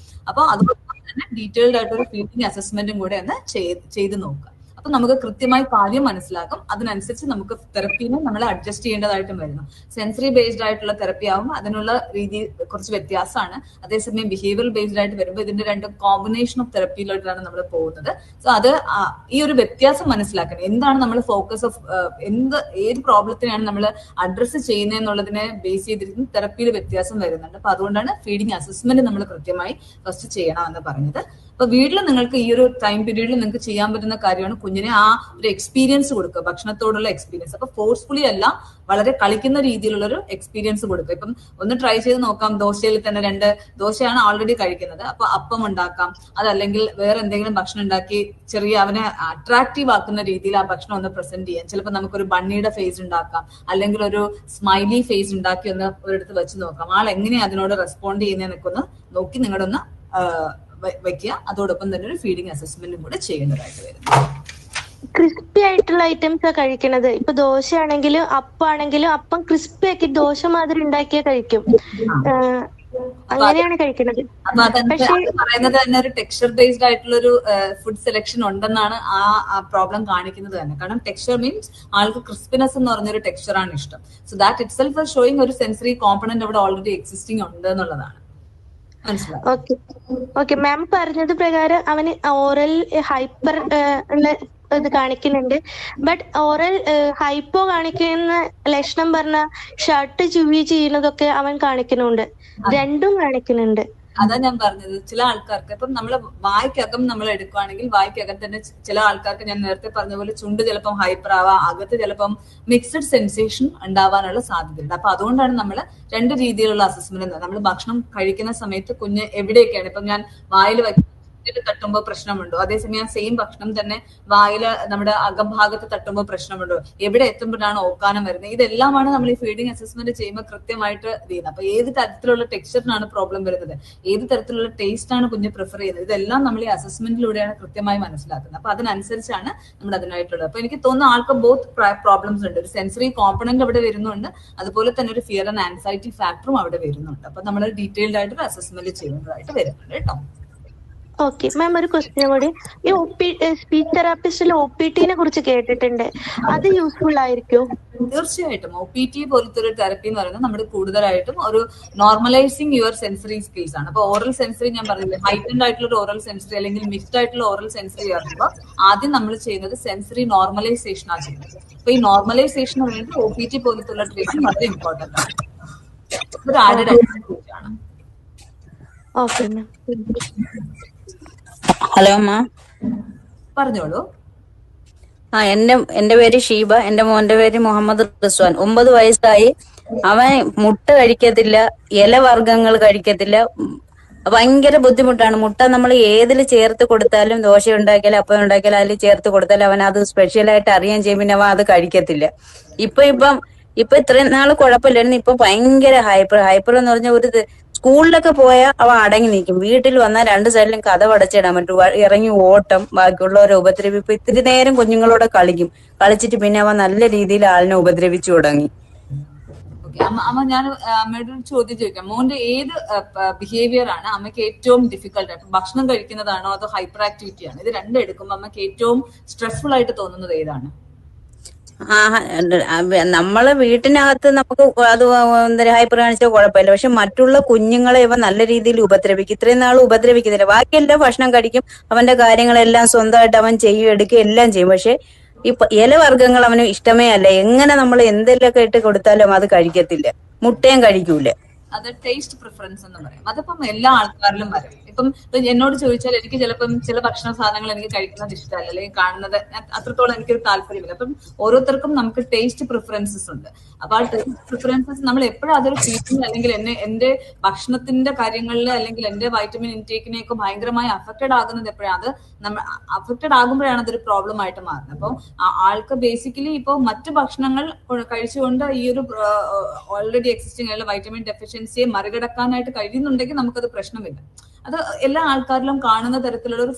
അപ്പൊ അതുപോലെ തന്നെ ഡീറ്റെയിൽഡ് ആയിട്ടൊരു ഫീഡിംഗ് അസസ്മെന്റും കൂടെ ഒന്ന് ചെയ്ത് നോക്കുക. അപ്പൊ നമുക്ക് കൃത്യമായി കാര്യം മനസ്സിലാക്കും. അതിനനുസരിച്ച് നമുക്ക് തെറപ്പീനെ നമ്മൾ അഡ്ജസ്റ്റ് ചെയ്യേണ്ടതായിട്ടും വരുന്നു. സെൻസറി ബേസ്ഡ് ആയിട്ടുള്ള തെറപ്പി ആകുമ്പോൾ അതിനുള്ള രീതി കുറച്ച് വ്യത്യാസമാണ്. അതേസമയം ബിഹേവിയർ ബേസ്ഡ് ആയിട്ട് വരുമ്പോൾ ഇതിന്റെ രണ്ടും കോമ്പിനേഷൻ ഓഫ് തെറപ്പിയിലോട്ടാണ് നമ്മൾ പോകുന്നത്. സോ അത് ഈ ഒരു വ്യത്യാസം മനസ്സിലാക്കണം. എന്താണ് നമ്മൾ ഫോക്കസ് ഓഫ് ഏത് പ്രോബ്ലത്തിനാണ് നമ്മൾ അഡ്രസ്സ് ചെയ്യുന്നതെന്നുള്ളതിനെ ബേസ് ചെയ്തിരിക്കുന്ന തെറപ്പിയിൽ വ്യത്യാസം വരുന്നുണ്ട്. അപ്പൊ അതുകൊണ്ടാണ് ഫീഡിംഗ് അസസ്മെന്റ് നമ്മൾ കൃത്യമായി ഫസ്റ്റ് ചെയ്യണമെന്ന് പറഞ്ഞത്. അപ്പൊ വീട്ടിൽ നിങ്ങൾക്ക് ഈ ഒരു ടൈം പീരീഡിൽ നിങ്ങൾക്ക് ചെയ്യാൻ പറ്റുന്ന കാര്യമാണ് കുഞ്ഞിനെ ആ ഒരു എക്സ്പീരിയൻസ് കൊടുക്കുക, ഭക്ഷണത്തോടുള്ള എക്സ്പീരിയൻസ്. അപ്പൊ ഫോഴ്സ്ഫുള്ളി അല്ല, വളരെ കളിക്കുന്ന രീതിയിലുള്ള ഒരു എക്സ്പീരിയൻസ് കൊടുക്കുക. ഇപ്പം ഒന്ന് ട്രൈ ചെയ്ത് നോക്കാം. ദോശയിൽ തന്നെ 2 ദോശയാണ് ഓൾറെഡി കഴിക്കുന്നത്, അപ്പൊ അപ്പം ഉണ്ടാക്കാം. അതല്ലെങ്കിൽ വേറെ എന്തെങ്കിലും ഭക്ഷണം ഉണ്ടാക്കി ചെറിയ അവനെ അട്രാക്റ്റീവ് ആക്കുന്ന രീതിയിൽ ആ ഭക്ഷണം ഒന്ന് പ്രസന്റ് ചെയ്യാം. ചിലപ്പോൾ നമുക്കൊരു ബണ്ണിയുടെ ഫേസ് ഉണ്ടാക്കാം, അല്ലെങ്കിൽ ഒരു സ്മൈലി ഫേസ് ഉണ്ടാക്കി ഒന്ന് ഒരിടത്ത് വെച്ച് നോക്കാം. ആൾ എങ്ങനെയാണ് അതിനോട് റെസ്പോണ്ട് ചെയ്യുന്നതെന്നൊക്കെ ഒന്ന് നോക്കി നിങ്ങളുടെ ഒന്ന് വെക്കുക. അതോടൊപ്പം തന്നെ ഒരു ഫീഡിംഗ് അസസ്മെന്റും കൂടെ ചെയ്യേണ്ടതായിട്ട് വരുന്നു. ക്രിസ്പി ആയിട്ടുള്ള ഐറ്റംസ് കഴിക്കണത്. ഇപ്പൊ ദോശ ആണെങ്കിലും അപ്പാണെങ്കിലും അപ്പം ക്രിസ്പി ആക്കി ദോശ മാതിരി ഉണ്ടാക്കിയാ കഴിക്കും. അങ്ങനെയാണ് കഴിക്കുന്നത്. അപ്പൊ പറയുന്നത് തന്നെ ഒരു ടെക്സ്ചർ ബേസ്ഡ് ആയിട്ടുള്ള ഒരു ഫുഡ് സെലക്ഷൻ ഉണ്ടെന്നാണ് ആ പ്രോബ്ലം കാണിക്കുന്നത് തന്നെ. കാരണം ടെക്സ്ചർ മീൻസ് ആൾക്ക് ക്രിസ്പിനെസ് എന്ന് പറഞ്ഞൊരു ടെക്സ്ചറാണ് ഇഷ്ടം. So that it self R showing ഒരു സെൻസറി കോമ്പണന്റ് അവിടെ ഓൾറെഡി എക്സിസ്റ്റിംഗ് ഉണ്ട് എന്നുള്ളതാണ്. ഓക്കെ മാം പറഞ്ഞത് പ്രകാരം അവന് ഓറൽ ഹൈപ്പർ ഇത് കാണിക്കുന്നുണ്ട്. ബട്ട് ഓറൽ ഹൈപ്പോ കാണിക്കുന്ന ലക്ഷണം പറഞ്ഞ ഷർട്ട് ചുവി ചെയ്യുന്നതൊക്കെ അവൻ കാണിക്കുന്നുണ്ട്, രണ്ടും കാണിക്കുന്നുണ്ട്. അതാ ഞാൻ പറഞ്ഞത്, ചില ആൾക്കാർക്ക് ഇപ്പം നമ്മൾ വായ്ക്കകം നമ്മൾ എടുക്കുകയാണെങ്കിൽ വായ്ക്കകം തന്നെ ചില ആൾക്കാർക്ക് ഞാൻ നേരത്തെ പറഞ്ഞ പോലെ ചുണ്ട് ചിലപ്പം ഹൈപ്പർ ആവാം, അകത്ത് ചിലപ്പം മിക്സഡ് സെൻസേഷൻ ഉണ്ടാവാനുള്ള സാധ്യതയുണ്ട്. അപ്പൊ അതുകൊണ്ടാണ് നമ്മൾ 2 രീതിയിലുള്ള അസസ്മെന്റ്. നമ്മൾ ഭക്ഷണം കഴിക്കുന്ന സമയത്ത് കുഞ്ഞ് എവിടെയൊക്കെയാണ്, ഇപ്പം ഞാൻ വായിൽ തട്ടുമ്പോൾ പ്രശ്നമുണ്ടോ, അതേസമയം സെയിം ഭക്ഷണം തന്നെ വായില് നമ്മുടെ അകഭാഗത്ത് തട്ടുമ്പോൾ പ്രശ്നമുണ്ടോ, എവിടെ എത്തുമ്പോഴാണ് ഓക്കാനം വരുന്നത്, ഇതെല്ലാമാണ് നമ്മൾ ഈ ഫീഡിംഗ് അസസ്മെന്റ് ചെയ്യുമ്പോൾ കൃത്യമായിട്ട് ചെയ്യുന്നത്. അപ്പൊ ഏത് തരത്തിലുള്ള ടെക്സ്ചറിനാണ് പ്രോബ്ലം വരുന്നത്, ഏത് തരത്തിലുള്ള ടേസ്റ്റ് ആണ് കുഞ്ഞ് പ്രിഫർ ചെയ്യുന്നത്, ഇതെല്ലാം നമ്മൾ ഈ അസസ്മെന്റിലൂടെയാണ് കൃത്യമായി മനസ്സിലാക്കുന്നത്. അപ്പൊ അതിനനുസരിച്ചാണ് നമ്മൾ അതിനായിട്ടുള്ളത്. അപ്പൊ എനിക്ക് തോന്നുന്ന ആൾക്ക് ബോത്ത് പ്രോബ്ലംസ് ഉണ്ട്. ഒരു സെൻസറി കോമ്പണന്റ് അവിടെ വരുന്നുണ്ട്, അതുപോലെ തന്നെ ഒരു ഫിയർ ആൻഡ് ആൻസൈറ്റി ഫാക്ടറും അവിടെ വരുന്നുണ്ട്. അപ്പൊ നമ്മൾ ഡീറ്റെയിൽഡ് ആയിട്ട് അസസ്മെന്റ് ചെയ്യുന്നതായിട്ട് വരുന്നുണ്ട് കേട്ടോ. ഓക്കെ മാം, ഒരു ക്വസ്റ്റ്യൻ കൂടി. ഈ സ്പീച്ച് തെറാപ്പിസ്റ്റിൽ OPT കുറിച്ച് കേട്ടിട്ടുണ്ട്, അത് യൂസ്ഫുൾ ആയിരിക്കും? തീർച്ചയായിട്ടും. OPT പോലത്തെ ഒരു തെറപ്പി എന്ന് പറയുന്നത് നമ്മുടെ കൂടുതലായിട്ടും ഒരു നോർമലൈസിങ് യുവർ സെൻസറി സ്കിൽസ് ആണ്. അപ്പൊ ഓറൽ സെൻസറി ഞാൻ പറഞ്ഞില്ലേ, ഹൈറ്റൻഡ് ആയിട്ടുള്ള ഒരു ഓറൽ സെൻസറി അല്ലെങ്കിൽ മിക്സ്ഡ് ആയിട്ടുള്ള ഓറൽ സെൻസറി ആകുമ്പോൾ ആദ്യം നമ്മൾ ചെയ്യുന്നത് സെൻസറി നോർമലൈസേഷൻ ആണ് ചെയ്യുന്നത്. അപ്പൊ ഈ നോർമലൈസേഷന് വേണ്ടി OPT പോലത്തുള്ള ട്രീറ്റ്മെന്റ് വളരെ ഇമ്പോർട്ടന്റ് ആണ്. ഒരു ആഡഡ് അഡ്വാൻറ്റേജ് ആണ്. Okay ma'am. ഹലോ അമ്മ, പറഞ്ഞോളൂ. എന്റെ പേര് ഷീബ, എന്റെ മോന്റെ പേര് മുഹമ്മദ് റിസ്വാൻ. 9 വയസ്സായി. അവൻ മുട്ട കഴിക്കത്തില്ല, ഇലവർഗ്ഗങ്ങൾ കഴിക്കത്തില്ല. ഭയങ്കര ബുദ്ധിമുട്ടാണ്. മുട്ട നമ്മൾ ഏതിൽ ചേർത്ത് കൊടുത്താലും, ദോശ ഉണ്ടാക്കിയാലും അപ്പം ഉണ്ടാക്കിയാലും അതിൽ ചേർത്ത് കൊടുത്താലും അവൻ അത് സ്പെഷ്യലായിട്ട് അറിയാൻ ചെയ്യും. പിന്നെ അവൻ അത് കഴിക്കത്തില്ല. ഇപ്പൊ ഇത്രയും നാള് കുഴപ്പമില്ലായിരുന്നു. ഇപ്പൊ ഭയങ്കര ഹൈപ്പർ എന്ന് പറഞ്ഞ ഒരു സ്കൂളിലൊക്കെ പോയാൽ അവ അടങ്ങി നിൽക്കും. വീട്ടിൽ വന്നാൽ 2 സൈഡിലും കഥ അടച്ചിടാൻ പറ്റും. ഇറങ്ങി ഓട്ടം, ബാക്കിയുള്ളവരെ ഉപദ്രവിപ്പ്. ഇത്തിരി നേരം കുഞ്ഞുങ്ങളോട് കളിച്ചിട്ട് പിന്നെ അവ നല്ല രീതിയിൽ ആളിനെ ഉപദ്രവിച്ചു തുടങ്ങി. അമ്മ, ഞാൻ അമ്മയുടെ ഒരു ചോദ്യം ചോദിക്കാം. മോന്റെ ഏത് ബിഹേവിയർ ആണ് അമ്മയ്ക്ക് ഏറ്റവും ഡിഫിക്കൽട്ട് ആയിട്ട്? ഭക്ഷണം കഴിക്കുന്നതാണോ അതോ ഹൈപ്പർ ആക്ടിവിറ്റി ആണോ? ഇത് രണ്ടും എടുക്കുമ്പോൾ അമ്മയ്ക്ക് ഏറ്റവും സ്ട്രെസ്ഫുൾ ആയിട്ട് തോന്നുന്നത് ഏതാണ്? നമ്മള് വീട്ടിനകത്ത് നമുക്ക് അത് എന്താ ഹൈപ്പർ കാണിച്ചാൽ കുഴപ്പമില്ല. പക്ഷെ മറ്റുള്ള കുഞ്ഞുങ്ങളെ ഇവ നല്ല രീതിയിൽ ഉപദ്രവിക്കും. ഇത്രയും നാൾ ഉപദ്രവിക്കുന്നില്ല. ബാക്കിയെല്ലാം ഭക്ഷണം കഴിക്കും, അവന്റെ കാര്യങ്ങളെല്ലാം സ്വന്തമായിട്ട് അവൻ ചെയ്യും, എടുക്കും, എല്ലാം ചെയ്യും. പക്ഷെ ഈ ഇലവർഗ്ഗങ്ങൾ അവന് ഇഷ്ടമേ അല്ല. എങ്ങനെ നമ്മൾ എന്തെങ്കിലുമൊക്കെ ഇട്ട് കൊടുത്താലും അത് കഴിക്കത്തില്ല. മുട്ടയും കഴിക്കൂല. അത് ടേസ്റ്റ് പ്രിഫറൻസ് എന്ന് പറയും. അതിപ്പം എല്ലാ ആൾക്കാരിലും വരും. ഇപ്പം എന്നോട് ചോദിച്ചാൽ എനിക്ക് ചിലപ്പം ചില ഭക്ഷണ സാധനങ്ങൾ എനിക്ക് കഴിക്കുന്നത് ഇഷ്ടമല്ല, അല്ലെങ്കിൽ കാണുന്നത് അത്രത്തോളം എനിക്കൊരു താല്പര്യമില്ല. അപ്പം ഓരോരുത്തർക്കും നമുക്ക് ടേസ്റ്റ് പ്രിഫറൻസസ് ഉണ്ട്. അപ്പൊ ആ ടേസ്റ്റ് പ്രിഫറൻസസ് നമ്മൾ എപ്പോഴും അതൊരു ഫീഡിങ് അല്ലെങ്കിൽ എന്റെ ഭക്ഷണത്തിന്റെ കാര്യങ്ങളിൽ അല്ലെങ്കിൽ എന്റെ വൈറ്റമിൻ ഇൻടേക്കിനെയൊക്കെ ഭയങ്കരമായി അഫക്റ്റഡ് ആകുന്നത് എപ്പോഴാണ്, അത് നമ്മൾ അഫക്റ്റഡ് ആകുമ്പോഴാണ് അതൊരു പ്രോബ്ലം ആയിട്ട് മാറുന്നത്. അപ്പോൾ ആൾക്ക് ബേസിക്കലി ഇപ്പോൾ മറ്റു ഭക്ഷണങ്ങൾ കഴിച്ചുകൊണ്ട് ഈ ഒരു ഓൾറെഡി എക്സിസ്റ്റിംഗ് ആയിട്ടുള്ള വൈറ്റമിൻ ഡെഫിഷ്യൻസിയെ മറികടക്കാനായിട്ട് കഴിയുന്നുണ്ടെങ്കിൽ നമുക്കത് പ്രശ്നമില്ല. അത് എല്ലാ ആൾക്കാരിലും കാണുന്ന തരത്തിലുള്ള ഒരു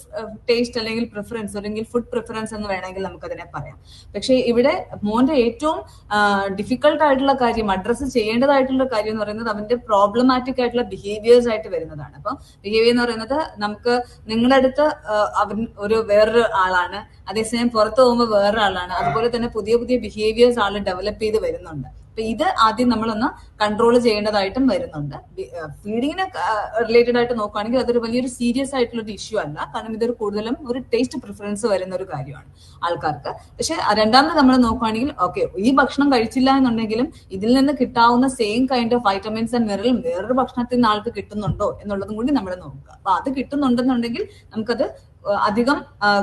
ടേസ്റ്റ് അല്ലെങ്കിൽ പ്രിഫറൻസ് അല്ലെങ്കിൽ ഫുഡ് പ്രിഫറൻസ് എന്ന് വേണമെങ്കിൽ നമുക്കതിനെ പറയാം. പക്ഷെ ഇവിടെ മോന്റെ ഏറ്റവും ഡിഫിക്കൽട്ട് ആയിട്ടുള്ള കാര്യം, അഡ്രസ്സ് ചെയ്യേണ്ടതായിട്ടുള്ള കാര്യം എന്ന് പറയുന്നത് അവന്റെ പ്രോബ്ലമാറ്റിക് ആയിട്ടുള്ള ബിഹേവിയേഴ്സ് ആയിട്ട് വരുന്നതാണ്. അപ്പൊ ബിഹേവിയർ എന്ന് പറയുന്നത് നമുക്ക് നിങ്ങളുടെ അടുത്ത് അവൻ ഒരു വേറൊരു ആളാണ്, അതേസമയം പുറത്തു പോകുമ്പോൾ വേറൊരാളാണ്. അതുപോലെ തന്നെ പുതിയ പുതിയ ബിഹേവിയേഴ്സ് ആള് ഡെവലപ്പ് ചെയ്ത് വരുന്നുണ്ട്. അപ്പൊ ഇത് ആദ്യം നമ്മളൊന്ന് കൺട്രോൾ ചെയ്യേണ്ടതായിട്ടും വരുന്നുണ്ട്. ഫീഡിങ്ങിനെ റിലേറ്റഡ് ആയിട്ട് നോക്കുകയാണെങ്കിൽ അതൊരു വലിയൊരു സീരിയസ് ആയിട്ടുള്ള ഒരു ഇഷ്യൂ അല്ല, കാരണം ഇതൊരു കൂടുതലും ഒരു ടേസ്റ്റ് പ്രിഫറൻസ് വരുന്ന ഒരു കാര്യമാണ് ആൾക്കാർക്ക്. പക്ഷെ രണ്ടാമത് നമ്മൾ നോക്കുകയാണെങ്കിൽ ഓക്കെ, ഈ ഭക്ഷണം കഴിച്ചില്ല എന്നുണ്ടെങ്കിലും ഇതിൽ നിന്ന് കിട്ടാവുന്ന same kind of vitamins and mineral വേറൊരു ഭക്ഷണത്തിൽ നിന്ന് ആൾക്ക് കിട്ടുന്നുണ്ടോ എന്നുള്ളതും കൂടി നമ്മൾ നോക്കുക. അപ്പൊ അത് കിട്ടുന്നുണ്ടെന്നുണ്ടെങ്കിൽ നമുക്കത് അധികം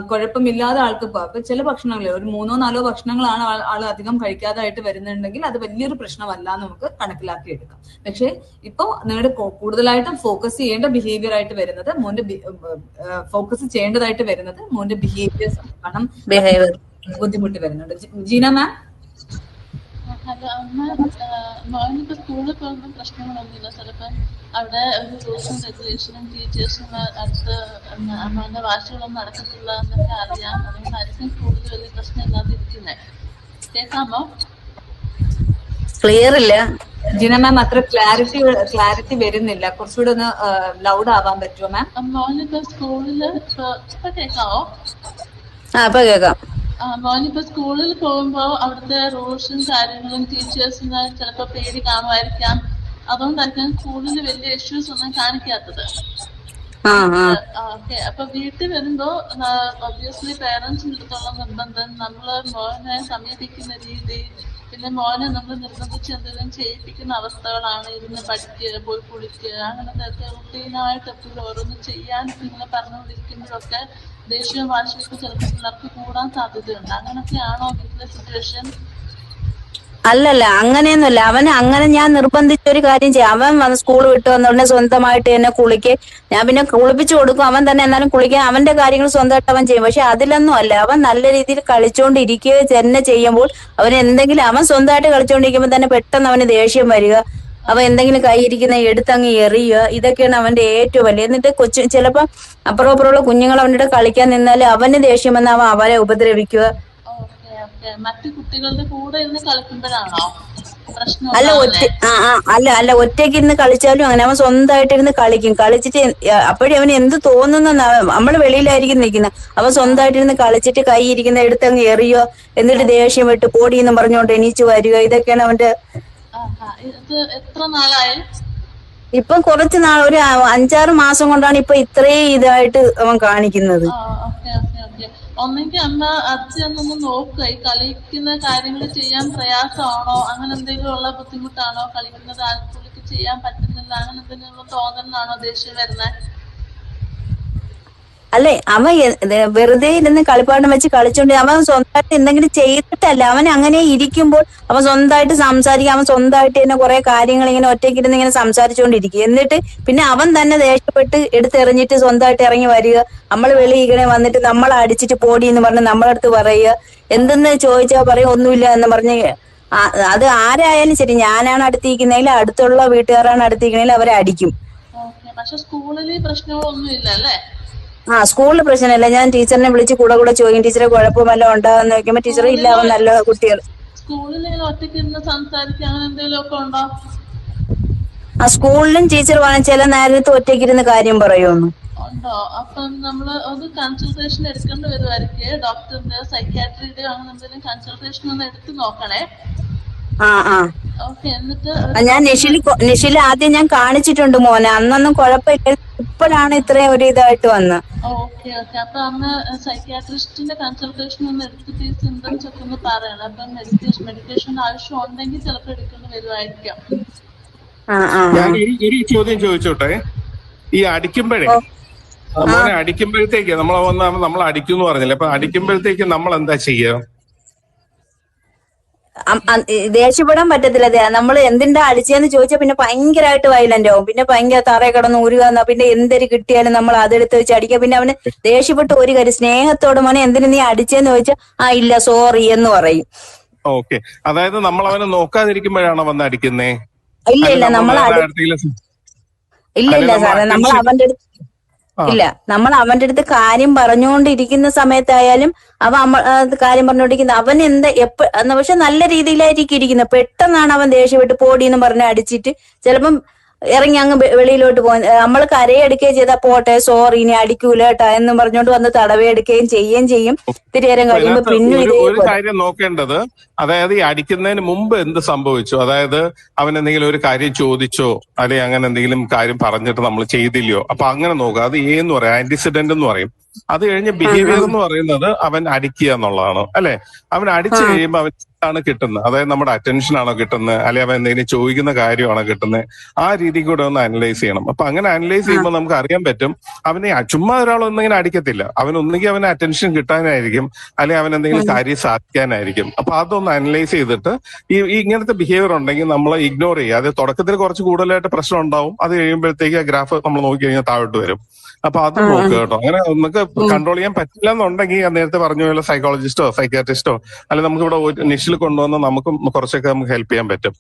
കുഴപ്പമില്ലാതെ ആൾക്ക് പോകാം. അപ്പൊ ചില ഭക്ഷണങ്ങൾ ഒരു 3-4 ഭക്ഷണങ്ങളാണ് ആൾ അധികം കഴിക്കാതായിട്ട് വരുന്നുണ്ടെങ്കിൽ അത് വലിയൊരു പ്രശ്നമല്ല നമുക്ക് കണക്കിലാക്കി എടുക്കാം. പക്ഷെ ഇപ്പൊ നിങ്ങളുടെ കൂടുതലായിട്ടും ഫോക്കസ് ചെയ്യേണ്ട ബിഹേവിയർ ആയിട്ട് വരുന്നത് മോന്റെ ഫോക്കസ് ചെയ്യേണ്ടതായിട്ട് വരുന്നത് മോന്റെ ബിഹേവിയേഴ്സ് ആണ്. കാരണം ബുദ്ധിമുട്ട് വരുന്നുണ്ട്. ജീന മാം. ഹലോ അമ്മ, മോനിപ്പോ സ്കൂളിൽ പോകുന്ന പ്രശ്നങ്ങളൊന്നുമില്ല. ചിലപ്പോൾ അവിടെ ഒരു റൂൾസും റെഗുലേഷനും ടീച്ചേഴ്സും അടുത്ത് അമ്മേന്റെ വാശികളൊന്നും നടക്കത്തില്ല എന്നൊക്കെ അറിയാം. അതുകൊണ്ടായിരിക്കും സ്കൂളിൽ വലിയ പ്രശ്നമില്ലാതെ ഇരിക്കുന്നത്. കേൾക്കാമോ? ക്ലിയർ ഇല്ല ജിന മാം, അത്ര ക്ലാരിറ്റി വരുന്നില്ല. കുറച്ചുകൂടെ ഒന്ന് ലൗഡ് ആവാൻ പറ്റുമോ മാം? മോനിപ്പോ സ്കൂളില് ഇപ്പൊ കേൾക്കാവോ? ഇപ്പൊ കേൾക്കാം. മോനിപ്പോ സ്കൂളിൽ പോകുമ്പോ അവിടുത്തെ റൂൾസും കാര്യങ്ങളും ടീച്ചേഴ്സിന് ചിലപ്പോ പേടി കാണുമായിരിക്കാം. അതുകൊണ്ടായിരിക്കും സ്കൂളിൽ വലിയ ഇഷ്യൂസ് ഒന്നും കാണിക്കാത്തത്. ഓക്കെ, അപ്പൊ വീട്ടിൽ വരുമ്പോ ഒബ്വിയസ്ലി പേരൻസിന്റെ അടുത്തുള്ള നിർബന്ധം, നമ്മള് മോനെ സമീപിക്കുന്ന രീതി, പിന്നെ മോനെ നമ്മൾ നിർബന്ധിച്ച് എന്തെങ്കിലും ചെയ്യിപ്പിക്കുന്ന അവസ്ഥകളാണ്. ഇരുന്ന് പഠിക്കുക, പോയി കുളിക്കുക, അങ്ങനത്തെ റുട്ടീനായിട്ട് എപ്പോഴും ഓരോന്ന് ചെയ്യാൻ നിങ്ങളെ പറഞ്ഞുകൊണ്ടിരിക്കുമ്പോഴൊക്കെ ദേഷ്യവും വാശിയൊക്കെ ചിലപ്പോൾ പിള്ളേർക്ക് കൂടാൻ സാധ്യതയുണ്ട്. അങ്ങനൊക്കെയാണോ വീട്ടിലെ സിറ്റുവേഷൻ? അല്ലല്ല, അങ്ങനെയൊന്നുമില്ല. അവന് അങ്ങനെ ഞാൻ നിർബന്ധിച്ചൊരു കാര്യം ചെയ്യാം. അവൻ സ്കൂൾ വിട്ട് വന്നോടനെ സ്വന്തമായിട്ട് തന്നെ ഞാൻ പിന്നെ കുളിപ്പിച്ചു കൊടുക്കും. അവൻ തന്നെ എന്നാലും കുളിക്കാൻ അവന്റെ കാര്യങ്ങൾ സ്വന്തമായിട്ട് അവൻ ചെയ്യും. പക്ഷെ അതിലൊന്നും അല്ല, അവൻ നല്ല രീതിയിൽ കളിച്ചോണ്ടിരിക്കുക തന്നെ ചെയ്യുമ്പോൾ അവന് എന്തെങ്കിലും അവൻ സ്വന്തമായിട്ട് കളിച്ചോണ്ടിരിക്കുമ്പോൾ തന്നെ പെട്ടെന്ന് അവന് ദേഷ്യം വരിക, അവൻ എന്തെങ്കിലും കൈയിരിക്കുന്ന എടുത്തങ്ങ് എറിയുക, ഇതൊക്കെയാണ് അവന്റെ ഏറ്റവും വലിയ. എന്നിട്ട് ചിലപ്പോ അപ്പുറമുള്ള കുഞ്ഞുങ്ങൾ അവൻ്റെ കളിക്കാൻ നിന്നാൽ അവന് ദേഷ്യം വന്ന് അവൻ അവരെ ഉപദ്രവിക്കുക. മറ്റു കുട്ടികളുടെ കൂടെ ഇരുന്ന് കളിക്കുമ്പോഴാണോ പ്രശ്നം? അല്ല ഒറ്റയ്ക്ക് ഇരുന്ന് കളിച്ചാലും അങ്ങനെ അവൻ സ്വന്തമായിട്ട് ഇരുന്ന് കളിക്കും. കളിച്ചിട്ട് അപ്പോഴും അവന് എന്ത് തോന്നുന്ന, നമ്മള് വെളിയിലായിരിക്കും നിൽക്കുന്നത്, അവൻ സ്വന്തമായിട്ട് ഇരുന്ന് കളിച്ചിട്ട് കൈ ഇരിക്കുന്ന എടുത്തങ്ങ് എറിയോ, എന്നിട്ട് ദേഷ്യം വിട്ട് പോടിയെന്ന് പറഞ്ഞുകൊണ്ട് എണീച്ച് വരിക, ഇതൊക്കെയാണ് അവന്റെ. എത്ര നാളായി? ഇപ്പം കുറച്ച് നാൾ, ഒരു 5-6 മാസം കൊണ്ടാണ് ഇപ്പൊ ഇത്രയും ഇതായിട്ട് അവൻ കാണിക്കുന്നത്. ഒന്നെങ്കിൽ അമ്മ അച്ഛനൊന്ന് നോക്കുക, ഈ കളിക്കുന്ന കാര്യങ്ങൾ ചെയ്യാൻ പ്രയാസമാണോ, അങ്ങനെ എന്തെങ്കിലും ഉള്ള ബുദ്ധിമുട്ടാണോ, കളിക്കുന്നത് ആൾക്കുള്ളിക്ക് ചെയ്യാൻ പറ്റുന്നില്ല, അങ്ങനെ എന്തെങ്കിലും തോന്നലാണോ ദേഷ്യം വരുന്നത്? അല്ലെ, അവൻ വെറുതെ ഇരുന്ന് കളിപ്പാട്ടം വെച്ച് കളിച്ചോണ്ട് അവൻ സ്വന്തമായിട്ട് എന്തെങ്കിലും ചെയ്തിട്ടല്ല, അവൻ അങ്ങനെ ഇരിക്കുമ്പോൾ അവൻ സ്വന്തമായിട്ട് സംസാരിക്കും. അവൻ സ്വന്തമായിട്ട് തന്നെ കുറെ കാര്യങ്ങൾ ഇങ്ങനെ ഒറ്റയ്ക്കിരുന്ന് ഇങ്ങനെ സംസാരിച്ചുകൊണ്ടിരിക്കും. എന്നിട്ട് പിന്നെ അവൻ തന്നെ ദേഷ്യപ്പെട്ട് എടുത്തെറിഞ്ഞിട്ട് സ്വന്തമായിട്ട് ഇറങ്ങി വരിക, നമ്മൾ വെളിയിങ്ങനെ വന്നിട്ട് നമ്മളെ അടിച്ചിട്ട് പോടി എന്ന് പറഞ്ഞ് നമ്മളടുത്ത് പറയുക. എന്തെന്ന് ചോദിച്ചാൽ പറയും ഒന്നുമില്ല എന്ന് പറഞ്ഞ്. അത് ആരായാലും ശരി, ഞാനാണ് അടുത്തിരിക്കുന്നതിൽ അടുത്തുള്ള വീട്ടുകാരാണ് അടുത്തിരിക്കുന്നതിൽ അവരെ അടിക്കും. പക്ഷെ സ്കൂളിൽ പ്രശ്നങ്ങളൊന്നും ഇല്ല അല്ലേ? സ്കൂളിൽ പ്രശ്നമില്ല. ഞാൻ ടീച്ചറിനെ വിളിച്ച് കൂടെ ചോദിക്കും, ടീച്ചറെ കുഴപ്പമല്ല ഉണ്ടാകുന്ന വെക്കുമ്പോ ടീച്ചർ ഇല്ല, അവൻ നല്ല കുട്ടികൾ. സ്കൂളിൽ ഒറ്റയ്ക്ക് ഇരുന്ന് സംസാരിക്കുക അങ്ങനെ എന്തെങ്കിലും ഒക്കെ ഉണ്ടോ? സ്കൂളിലും ടീച്ചർ പറഞ്ഞ ചില നേരത്ത് ഒറ്റയ്ക്കിരുന്ന് കാര്യം പറയുമെന്ന്. ഉണ്ടോ? അപ്പം നമ്മള് ഒരു കൺസൾട്ടേഷൻ എടുക്കേണ്ടി വരുമായിരിക്കും. ഡോക്ടറിന്റെ സൈക്യാട്രിയുടെ അങ്ങനെ എന്തെങ്കിലും കൺസൾട്ടേഷൻ ഒന്ന് എടുത്ത് നോക്കണേ. ഓക്കെ, എന്നിട്ട് ഞാൻ നിഷിൽ ആദ്യം ഞാൻ കാണിച്ചിട്ടുണ്ട് മോനെ, അന്നൊന്നും കുഴപ്പമില്ല. ഇപ്പോഴാണ് ഇത്രയും ഒരു ഇതായിട്ട് വന്ന്. Okay okay. അപ്പൊ അന്ന് സൈക്യാട്രിസ്റ്റിന്റെ കൺസൾട്ടേഷൻ ഒന്ന് എടുത്തിട്ട് ഈ സിംറ്റംസ് ഒക്കെ ഒന്ന് പറയണം. അപ്പം മെഡിക്കേഷൻ ആവശ്യം ഉണ്ടെങ്കിൽ ചിലപ്പോൾ എടുക്കേണ്ടി വരുമായിരിക്കാം. ഞാൻ ഒരു ചോദ്യം ചോദിച്ചോട്ടെ. ഈ അടിക്കുമ്പോഴേ മോനെ അടിക്കുമ്പോഴത്തേക്ക് നമ്മൾ അടിക്കും പറഞ്ഞില്ലേ, അപ്പൊ അടിക്കുമ്പോഴത്തേക്ക് നമ്മൾ എന്താ ചെയ്യുക? ദേഷ്യപ്പെടാൻ പറ്റത്തില്ല. നമ്മൾ എന്തിന്റെ അടിച്ചെന്ന് ചോദിച്ചാൽ പിന്നെ ഭയങ്കരമായിട്ട് വയലന്റ് ആവും. പിന്നെ ഭയങ്കര തറയെ കിടന്ന് ഉരുക. പിന്നെ എന്തൊരു കിട്ടിയാലും നമ്മൾ അതെടുത്ത് വെച്ച് അടിക്കുക. പിന്നെ അവന് ദേഷ്യപ്പെട്ട് ഒരു കാര്യം സ്നേഹത്തോട് മോനെ എന്തിനു നീ അടിച്ചെന്ന് ചോദിച്ചാൽ ഇല്ല സോറി എന്ന് പറയും. ഓക്കെ, അതായത് നമ്മൾ അവനെ നോക്കാതിരിക്കുമ്പോഴാണോ വന്ന് അടിക്കുന്നേ? ഇല്ല നമ്മൾ ഇല്ല സാറേ, നമ്മൾ അവന്റെ അടുത്ത് നമ്മൾ അവന്റെ അടുത്ത് കാര്യം പറഞ്ഞുകൊണ്ടിരിക്കുന്ന സമയത്തായാലും കാര്യം പറഞ്ഞുകൊണ്ടിരിക്കുന്ന അവൻ പക്ഷെ നല്ല രീതിയിലായിരിക്കും ഇരിക്കുന്നത്. പെട്ടെന്നാണ് അവൻ ദേഷ്യപ്പെട്ട് പോടിയെന്ന് പറഞ്ഞ് അടിച്ചിട്ട് ചിലപ്പം ഇറങ്ങി അങ്ങ് വെളിയിലോട്ട് പോകും. നമ്മൾ കരയെടുക്കുകയും ചെയ്താൽ പോട്ടെ സോറി ഇനി അടിക്കൂല കേട്ടാ എന്ന് പറഞ്ഞുകൊണ്ട് വന്ന് തടവെടുക്കുകയും ചെയ്യും. ഇത്തിരി നേരം കഴിയുമ്പോ പിന്നെ ഒരു കാര്യം നോക്കേണ്ടത്, അതായത് ഈ അടിക്കുന്നതിന് മുമ്പ് എന്ത് സംഭവിച്ചു? അതായത് അവൻ എന്തെങ്കിലും ഒരു കാര്യം ചോദിച്ചോ അല്ലെങ്കിൽ അങ്ങനെ എന്തെങ്കിലും കാര്യം പറഞ്ഞിട്ട് നമ്മൾ ചെയ്തില്ലയോ? അപ്പൊ അങ്ങനെ നോക്കുക. അത് എന്ന് പറയും, ആന്റിസിഡന്റ് എന്ന് പറയും. അത് കഴിഞ്ഞ് ബിഹേവിയർ എന്ന് പറയുന്നത് അവൻ അടിക്കുക എന്നുള്ളതാണ് അല്ലെ? അവൻ അടിച്ചു കഴിയുമ്പോൾ അവൻ ആണ് കിട്ടുന്നത്, അതായത് നമ്മുടെ അറ്റൻഷൻ ആണോ കിട്ടുന്നത്, അല്ലെങ്കിൽ അവൻ എന്തെങ്കിലും ചോദിക്കുന്ന കാര്യമാണോ കിട്ടുന്നത്, ആ രീതി കൂടെ ഒന്ന് അനലൈസ് ചെയ്യണം. അപ്പൊ അങ്ങനെ അനലൈസ് ചെയ്യുമ്പോൾ നമുക്ക് അറിയാൻ പറ്റും അവനെ ചുമ്മാ ഒരാളൊന്നും ഇങ്ങനെ അടിക്കത്തില്ല. ഒന്നെങ്കിൽ അവന് അറ്റൻഷൻ കിട്ടാനായിരിക്കും, അല്ലെങ്കിൽ അവൻ എന്തെങ്കിലും കാര്യം സാധിക്കാനായിരിക്കും. അപ്പൊ അതൊന്ന് അനലൈസ് ചെയ്തിട്ട് ഈ ഇങ്ങനത്തെ ബിഹേവിയർ ഉണ്ടെങ്കിൽ നമ്മൾ ഇഗ്നോർ ചെയ്യുക. അത് തുടക്കത്തിൽ കുറച്ച് കൂടുതലായിട്ട് പ്രശ്നം ഉണ്ടാവും, അത് കഴിയുമ്പോഴത്തേക്ക് ആ ഗ്രാഫ് നമ്മൾ നോക്കി കഴിഞ്ഞാൽ താഴോട്ട് വരും. അപ്പൊ അത് നോക്കുക കേട്ടോ. അങ്ങനെ നമുക്ക് കൺട്രോൾ ചെയ്യാൻ പറ്റില്ല എന്നുണ്ടെങ്കിൽ നേരത്തെ പറഞ്ഞ പോലെ സൈക്കോളജിസ്റ്റോ സൈക്യാട്രിസ്റ്റോ അല്ലെങ്കിൽ നമുക്ക് ഇവിടെ നിഷിൽ കൊണ്ടുവന്ന് നമുക്കും കുറച്ചൊക്കെ നമുക്ക് ഹെൽപ്പ് ചെയ്യാൻ പറ്റും.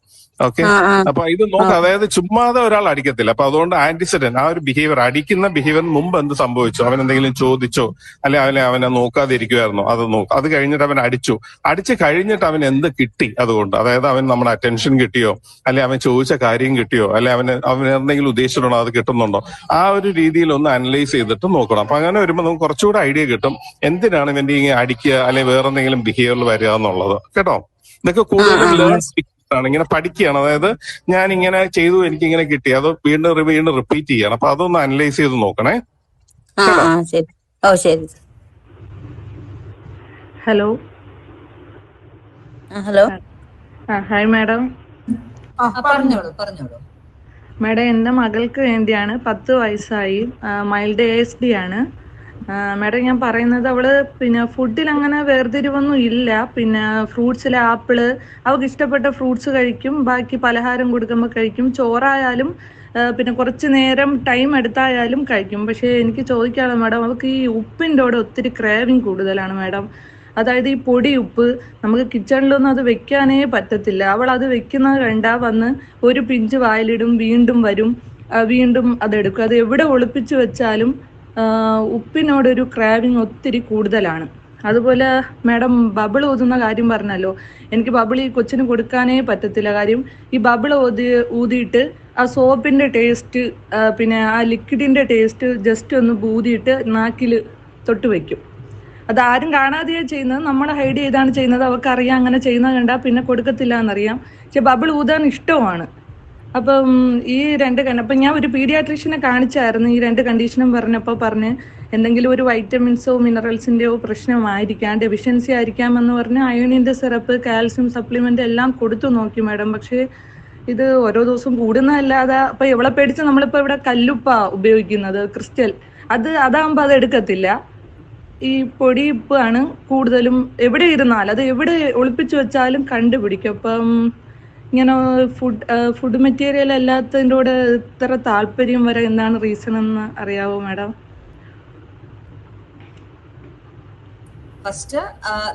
ഓക്കെ, അപ്പൊ ഇത് നോക്കാം. അതായത് ചുമ്മാതെ ഒരാൾ അടിക്കത്തില്ല. അപ്പൊ അതുകൊണ്ട് ആന്റിസിഡന്റ് ആ ഒരു ബിഹേവിയർ, അടിക്കുന്ന ബിഹേവിയറിന് മുമ്പ് എന്ത് സംഭവിച്ചു, അവൻ എന്തെങ്കിലും ചോദിച്ചോ അല്ലെങ്കിൽ അവനെ നോക്കാതിരിക്കുമായിരുന്നോ, അത് കഴിഞ്ഞിട്ട് അവൻ അടിച്ചു കഴിഞ്ഞിട്ട് അവൻ എന്ത് കിട്ടി അതുകൊണ്ട്, അതായത് അവൻ നമ്മുടെ അറ്റൻഷൻ കിട്ടിയോ, അല്ലെ അവൻ ചോദിച്ച കാര്യം കിട്ടിയോ, അല്ലെ അവൻ എന്തെങ്കിലും ഉദ്ദേശിച്ചിട്ടുണ്ടോ, അത് കിട്ടുന്നുണ്ടോ, ആ ഒരു രീതിയിൽ ഒന്ന് അനലൈസ് ചെയ്തിട്ട് നോക്കണം. അപ്പൊ അങ്ങനെ വരുമ്പോൾ നമുക്ക് കുറച്ചുകൂടെ ഐഡിയ കിട്ടും എന്തിനാണ് ഇവന്റെ ഇങ്ങനെ അടിക്കുക അല്ലെങ്കിൽ വേറെ എന്തെങ്കിലും ബിഹേവിയറിൽ വരിക എന്നുള്ളത് കേട്ടോ. ഇതൊക്കെ കൂടുതലും ലേൺ ആണ്, ഇങ്ങനെ പഠിക്കുകയാണ്. അതായത് ഞാൻ ഇങ്ങനെ ചെയ്തു എനിക്ക് ഇങ്ങനെ കിട്ടി, അത് വീണ്ടും റിപ്പീറ്റ് ചെയ്യണം. അപ്പൊ അതൊന്ന് അനലൈസ് ചെയ്ത് നോക്കണേ. Hello hi madam. പറഞ്ഞോളൂ. മാഡം, എൻ്റെ മകൾക്ക് വേണ്ടിയാണ്. 10 വയസ്സായി, മൈൽഡ് ASD ആണ്. മാഡം ഞാൻ പറയുന്നത്, അവള് പിന്നെ ഫുഡിൽ അങ്ങനെ വേർതിരിവൊന്നും ഇല്ല. പിന്നെ ഫ്രൂട്ട്സിൽ ആപ്പിള്, അവൾക്ക് ഇഷ്ടപ്പെട്ട ഫ്രൂട്ട്സ് കഴിക്കും, ബാക്കി പലഹാരം കൊടുക്കുമ്പോൾ കഴിക്കും. ചോറായാലും പിന്നെ കുറച്ച് നേരം ടൈം എടുത്തായാലും കഴിക്കും. പക്ഷേ എനിക്ക് ചോദിക്കാനുള്ളത് മാഡം, അവൾക്ക് ഈ ഉപ്പിൻ്റെ കൂടെ ഒത്തിരി ക്രേവിങ് കൂടുതലാണ് മാഡം. അതായത് ഈ പൊടി ഉപ്പ് നമുക്ക് കിച്ചണിലൊന്നും അത് വെക്കാനേ പറ്റത്തില്ല. അവൾ അത് വെക്കുന്നത് കണ്ടാ വന്ന് ഒരു പിഞ്ച് വായിലിടും, വീണ്ടും വരും, വീണ്ടും അതെടുക്കും. അത് എവിടെ ഒളിപ്പിച്ചു വെച്ചാലും ഉപ്പിനോടൊരു ക്രാവിങ് ഒത്തിരി കൂടുതലാണ്. അതുപോലെ മാഡം ബബിൾ ഊതുന്ന കാര്യം പറഞ്ഞല്ലോ, എനിക്ക് ബബിൾ ഈ കൊച്ചിന് കൊടുക്കാനേ പറ്റത്തില്ല. കാര്യം ഈ ബബിൾ ഊതിയിട്ട് ആ സോപ്പിന്റെ ടേസ്റ്റ് പിന്നെ ആ ലിക്വിഡിന്റെ ടേസ്റ്റ് ജസ്റ്റ് ഒന്ന് ഊതിയിട്ട് നാക്കിൽ തൊട്ട് വെക്കും. അതാരും കാണാതെയാണ് ചെയ്യുന്നത്, നമ്മൾ ഹൈഡ് ചെയ്താണ് ചെയ്യുന്നത്. അവർക്ക് അറിയാം അങ്ങനെ ചെയ്യുന്നത് കണ്ടാൽ പിന്നെ കൊടുക്കത്തില്ല എന്നറിയാം. പക്ഷെ ബബിൾ ഊതാൻ ഇഷ്ടമാണ്. അപ്പം ഈ അപ്പം ഞാൻ ഒരു പീഡിയാട്രീഷ്യനെ കാണിച്ചായിരുന്നു. ഈ 2 കണ്ടീഷനും പറഞ്ഞപ്പോൾ പറഞ്ഞ് എന്തെങ്കിലും ഒരു വൈറ്റമിൻസോ മിനറൽസിൻ്റെയോ പ്രശ്നമായിരിക്കാം, ഡെഫിഷ്യൻസി ആയിരിക്കാമെന്ന് പറഞ്ഞ് അയണിൻ്റെ സിറപ്പ്, കാൽസ്യം സപ്ലിമെൻ്റ് എല്ലാം കൊടുത്തു നോക്കി മാഡം. പക്ഷേ ഇത് ഓരോ ദിവസവും കൂടുന്നതല്ലാതെ, അപ്പം എവളെ പേടിച്ച് നമ്മളിപ്പോൾ ഇവിടെ കല്ലുപ്പ ഉപയോഗിക്കുന്നത്, ക്രിസ്റ്റൽ, അതാകുമ്പോൾ അത് എടുക്കത്തില്ല. ഈ പൊടിയുപ്പ് ആണ് കൂടുതലും. എവിടെ ഇരുന്നാൽ അത് എവിടെ ഒളിപ്പിച്ചു വെച്ചാലും കണ്ടുപിടിക്കും. അപ്പം ഇങ്ങനെ ഫുഡ് മെറ്റീരിയൽ അല്ലാത്തതിൻ്റെ കൂടെ ഇത്ര താല്പര്യം വരെ എന്താണ് റീസൺ എന്ന് അറിയാവോ മാഡം? ഫസ്റ്റ്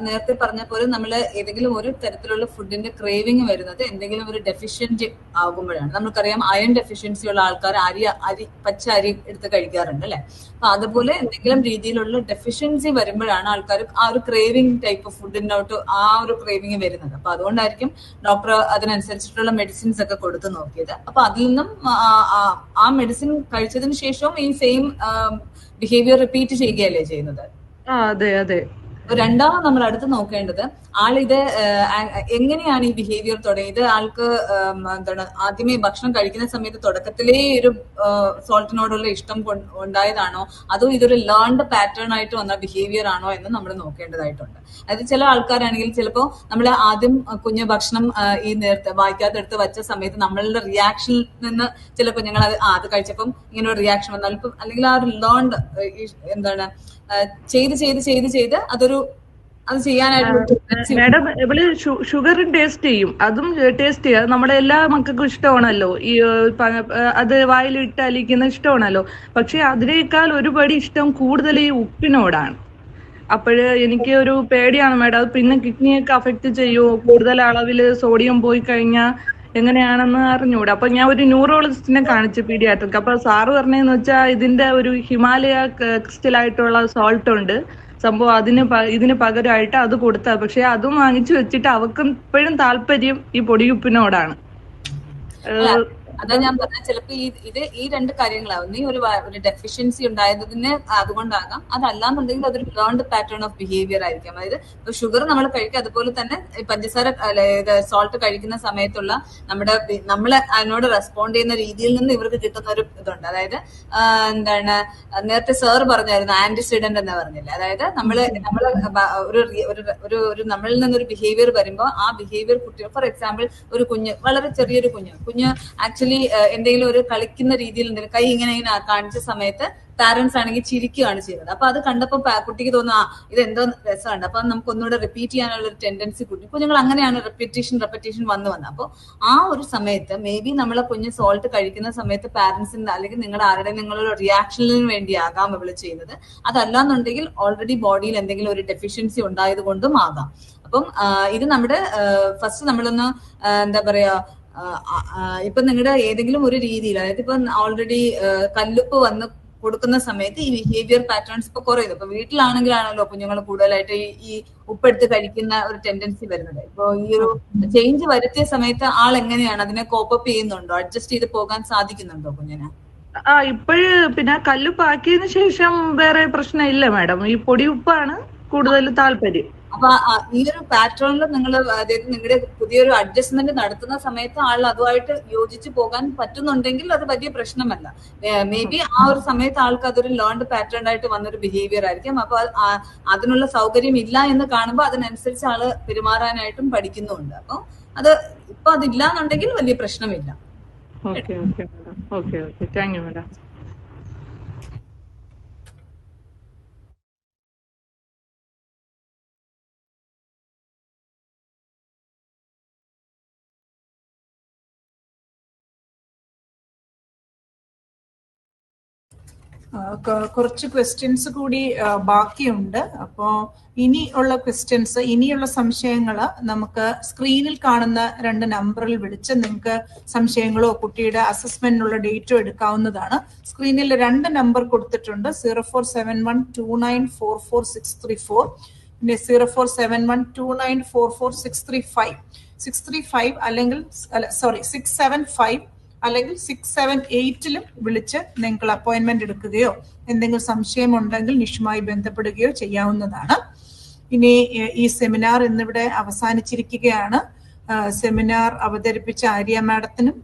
നേരത്തെ പറഞ്ഞ പോലെ നമ്മൾ ഏതെങ്കിലും ഒരു തരത്തിലുള്ള ഫുഡിന്റെ ക്രേവിങ് വരുന്നത് എന്തെങ്കിലും ഒരു ഡെഫിഷ്യൻസി ആകുമ്പോഴാണ്. നമുക്കറിയാം അയൺ ഡെഫിഷ്യൻസി ഉള്ള ആൾക്കാർ പച്ച അരി എടുത്ത് കഴിക്കാറുണ്ട് അല്ലെ. അപ്പൊ അതുപോലെ എന്തെങ്കിലും രീതിയിലുള്ള ഡെഫിഷ്യൻസി വരുമ്പോഴാണ് ആൾക്കാർ ആ ഒരു ക്രേവിംഗ് ടൈപ്പ് ഓഫ് ഫുഡിനോട്ട് ആ ഒരു ക്രേവിംഗ് വരുന്നത്. അപ്പൊ അതുകൊണ്ടായിരിക്കും ഡോക്ടർ അതിനനുസരിച്ചിട്ടുള്ള മെഡിസിൻസ് ഒക്കെ കൊടുത്തു നോക്കിയത്. അപ്പൊ അതിൽ നിന്നും ആ മെഡിസിൻ കഴിച്ചതിന് ശേഷവും ഈ സെയിം ബിഹേവിയർ റിപ്പീറ്റ് ചെയ്യുകയല്ലേ ചെയ്യുന്നത്? അതെ അതെ. രണ്ടാമത് നമ്മൾ അടുത്ത് നോക്കേണ്ടത് ആളിത് എങ്ങനെയാണ് ഈ ബിഹേവിയർ തുടങ്ങിയത്. ആൾക്ക് എന്താണ് ആദ്യമേ ഭക്ഷണം കഴിക്കുന്ന സമയത്ത് തുടക്കത്തിലേ ഒരു സോൾട്ടിനോടുള്ള ഇഷ്ടം ഉണ്ടായതാണോ അതോ ഇതൊരു ലേൺഡ് പാറ്റേൺ ആയിട്ട് വന്ന ബിഹേവിയർ ആണോ എന്ന് നമ്മൾ നോക്കേണ്ടതായിട്ടുണ്ട്. അതായത് ചില ആൾക്കാരാണെങ്കിൽ ചിലപ്പോൾ നമ്മൾ ആദ്യം കുഞ്ഞ് ഭക്ഷണം ഈ നേരത്തെ വായിക്കാത്തെടുത്ത് വെച്ച സമയത്ത് നമ്മളുടെ റിയാക്ഷനിൽ നിന്ന് ചില കുഞ്ഞുങ്ങൾ അത് കഴിച്ചപ്പം ഇങ്ങനെ ഒരു റിയാക്ഷൻ വന്നാൽ ഇപ്പം അല്ലെങ്കിൽ ആ ഒരു ലേൺഡ് എന്താണ് ചെയ്ത് അത് ചെയ്യാനായിട്ട് മാഡം ഇവള് ഷുഗറും ടേസ്റ്റ് ചെയ്യും, അതും ടേസ്റ്റ് ചെയ്യും. നമ്മുടെ എല്ലാ മക്കൾക്കും ഇഷ്ടമാണല്ലോ ഈ അത് വായിലിട്ട് അലിക്കുന്ന ഇഷ്ടമാണല്ലോ. പക്ഷെ അതിനേക്കാൾ ഒരുപടി ഇഷ്ടം കൂടുതൽ ഈ ഉപ്പിനോടാണ്. അപ്പോഴ് എനിക്ക് ഒരു പേടിയാണ് മാഡം, അത് പിന്നെ കിഡ്നിയൊക്കെ അഫക്ട് ചെയ്യുമോ, കൂടുതൽ അളവിൽ സോഡിയം പോയി കഴിഞ്ഞാൽ എങ്ങനെയാണെന്ന് അറിഞ്ഞൂടാ. അപ്പൊ ഞാൻ ഒരു ന്യൂറോളജിസ്റ്റിനെ കാണിച്ചു പീഡിയാട്രിക്. അപ്പൊ സാറ് പറഞ്ഞതെന്ന് വെച്ചാൽ ഇതിന്റെ ഒരു ഹിമാലയ ക്രിസ്റ്റൽ ആയിട്ടുള്ള സോൾട്ട് ഉണ്ട് സംഭവം, ഇതിന് പകരമായിട്ട് അത് കൊടുത്താൽ. പക്ഷെ അതും വാങ്ങിച്ചു വെച്ചിട്ട് അവർക്ക് ഇപ്പോഴും താല്പര്യം ഈ പൊടിയുപ്പിനോടാണ്. അതാ ഞാൻ പറഞ്ഞത് ചിലപ്പോ ഈ രണ്ട് കാര്യങ്ങളാവും. ഒരു ഡെഫിഷ്യൻസി ഉണ്ടായതിന് അതുകൊണ്ടാകാം, അതല്ലാന്നുണ്ടെങ്കിൽ അതൊരു ലേൺഡ് പാറ്റേൺ ഓഫ് ബിഹേവിയർ ആയിരിക്കാം. അതായത് ഷുഗർ നമ്മൾ കഴിക്കുക, അതുപോലെ തന്നെ പഞ്ചസാര സോൾട്ട് കഴിക്കുന്ന സമയത്തുള്ള നമ്മൾ അതിനോട് റെസ്പോണ്ട് ചെയ്യുന്ന രീതിയിൽ നിന്ന് ഇവർക്ക് കിട്ടുന്ന ഒരു ഇതുണ്ട്. അതായത് എന്താണ് നേരത്തെ സാർ പറഞ്ഞായിരുന്നു ആന്റിസിഡന്റ് എന്ന് പറഞ്ഞില്ല. അതായത് നമ്മള് ഒരു നമ്മളിൽ നിന്നൊരു ബിഹേവിയർ വരുമ്പോൾ ആ ബിഹേവിയർ കുട്ടികൾ, ഫോർ എക്സാമ്പിൾ ഒരു കുഞ്ഞ്, വളരെ ചെറിയൊരു കുഞ്ഞ് ആക്ച്വലി എന്തെങ്കിലും ഒരു കളിക്കുന്ന രീതിയിൽ കൈ ഇങ്ങനെ കാണിച്ച സമയത്ത് പാരന്റ്സ് ആണെങ്കിൽ ചിരിക്കുകയാണ് ചെയ്യുന്നത്. അപ്പൊ അത് കണ്ടപ്പോൾ കുട്ടിക്ക് തോന്നുന്നു ഇത് എന്തോ രസമുണ്ട്, അപ്പൊ നമുക്ക് ഒന്നുകൂടെ റിപ്പീറ്റ് ചെയ്യാനുള്ള ഒരു ടെൻഡൻസി കുഞ്ഞുങ്ങൾ അങ്ങനെയാണ് റെപ്പിറ്റേഷൻ വന്നു. അപ്പൊ ആ ഒരു സമയത്ത് മേ ബി നമ്മളെ കുഞ്ഞ് സോൾട്ട് കഴിക്കുന്ന സമയത്ത് പാരന്റ്സിന്റെ അല്ലെങ്കിൽ നിങ്ങളുടെ റിയാക്ഷനിന് വേണ്ടിയാകാം ഇവള് ചെയ്യുന്നത്. അതല്ലാന്നുണ്ടെങ്കിൽ ഓൾറെഡി ബോഡിയിൽ എന്തെങ്കിലും ഒരു ഡെഫിഷ്യൻസി ഉണ്ടായത് കൊണ്ടും ആകാം. അപ്പം ഇത് നമ്മുടെ ഫസ്റ്റ് നമ്മളൊന്ന് എന്താ പറയാ, ഇപ്പൊ നിങ്ങളുടെ ഏതെങ്കിലും ഒരു രീതിയിൽ, അതായത് ഇപ്പൊ ഓൾറെഡി കല്ലുപ്പ് വന്ന് കൊടുക്കുന്ന സമയത്ത് ഈ ബിഹേവിയർ പാറ്റേൺസ് ഇപ്പൊ കുറയുന്നു. ഇപ്പൊ വീട്ടിലാണെങ്കിലാണല്ലോ കുഞ്ഞുങ്ങൾ കൂടുതലായിട്ട് ഈ ഉപ്പെടുത്ത് കഴിക്കുന്ന ഒരു ടെൻഡൻസി വരുന്നത്. ഇപ്പൊ ഈ ഒരു ചേഞ്ച് വരുത്തിയ സമയത്ത് ആൾ എങ്ങനെയാണ് അതിനെ കോപ്പപ്പ് ചെയ്യുന്നുണ്ടോ, അഡ്ജസ്റ്റ് ചെയ്ത് പോകാൻ സാധിക്കുന്നുണ്ടോ കുഞ്ഞിനെ? ഇപ്പോഴ് പിന്നെ കല്ലുപ്പാക്കിയതിനു ശേഷം വേറെ പ്രശ്നമില്ല മാഡം, ഈ പൊടിയുപ്പാണ് കൂടുതൽ താല്പര്യം. അപ്പൊ ഈ ഒരു പാറ്റേണിൽ നിങ്ങൾ, അതായത് നിങ്ങളുടെ പുതിയൊരു അഡ്ജസ്റ്റ്മെന്റ് നടത്തുന്ന സമയത്ത് ആൾ അതുമായിട്ട് യോജിച്ച് പോകാൻ പറ്റുന്നുണ്ടെങ്കിൽ അത് വലിയ പ്രശ്നമല്ല. മേ ബി ആ ഒരു സമയത്ത് ആൾക്ക് അതൊരു ലേൺഡ് പാറ്റേൺ ആയിട്ട് വന്നൊരു ബിഹേവിയർ ആയിരിക്കും. അപ്പൊ അതിനുള്ള സൗകര്യം ഇല്ല എന്ന് കാണുമ്പോൾ അതിനനുസരിച്ച് ആള് പെരുമാറാനായിട്ടും പഠിക്കുന്നുണ്ട്. അപ്പൊ ഇപ്പൊ അതില്ലാന്നുണ്ടെങ്കിൽ വലിയ പ്രശ്നമില്ല. Thank you madam. കുറച്ച് ക്വസ്റ്റ്യൻസ് കൂടി ബാക്കിയുണ്ട്. അപ്പോ ഇനിയുള്ള സംശയങ്ങൾ നമുക്ക് സ്ക്രീനിൽ കാണുന്ന 2 നമ്പറിൽ വിളിച്ച് നിങ്ങൾക്ക് സംശയങ്ങളോ കുട്ടിയുടെ അസസ്മെന്റിനുള്ള ഡേറ്റോ എടുക്കാവുന്നതാണ്. സ്ക്രീനിൽ 2 നമ്പർ കൊടുത്തിട്ടുണ്ട്, 04712944 പിന്നെ 04712944 അല്ലെങ്കിൽ 675 അല്ലെങ്കിൽ 678 വിളിച്ച് നിങ്ങൾ അപ്പോയിന്റ്മെന്റ് എടുക്കുകയോ എന്തെങ്കിലും സംശയം ഉണ്ടെങ്കിൽ നിഷുമായി ബന്ധപ്പെടുകയോ ചെയ്യാവുന്നതാണ്. ഇനി ഈ സെമിനാർ ഇന്നിവിടെ അവസാനിച്ചിരിക്കുകയാണ്. സെമിനാർ അവതരിപ്പിച്ച ആര്യ മാഡത്തിനും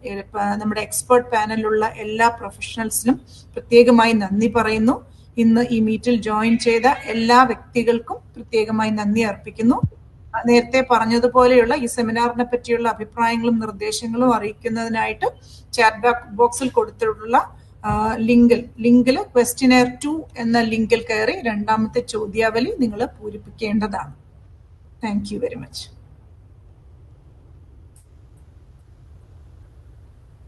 നമ്മുടെ എക്സ്പേർട്ട് പാനലിലുള്ള എല്ലാ പ്രൊഫഷണൽസിനും പ്രത്യേകമായി നന്ദി പറയുന്നു. ഇന്ന് ഈ മീറ്റിൽ ജോയിൻ ചെയ്ത എല്ലാ വ്യക്തികൾക്കും പ്രത്യേകമായി നന്ദി അർപ്പിക്കുന്നു. നേരത്തെ പറഞ്ഞതുപോലെയുള്ള ഈ സെമിനാറിനെ പറ്റിയുള്ള അഭിപ്രായങ്ങളും നിർദ്ദേശങ്ങളും അറിയിക്കുന്നതിനായിട്ട് ചാറ്റ് ബോക്സിൽ കൊടുത്തിട്ടുള്ള ലിങ്കിൽ ക്വസ്റ്റ്യനെയർ 2 എന്ന ലിങ്കിൽ കയറി 2ാമത്തെ ചോദ്യാവലി നിങ്ങൾ പൂരിപ്പിക്കേണ്ടതാണ്. Thank you very much.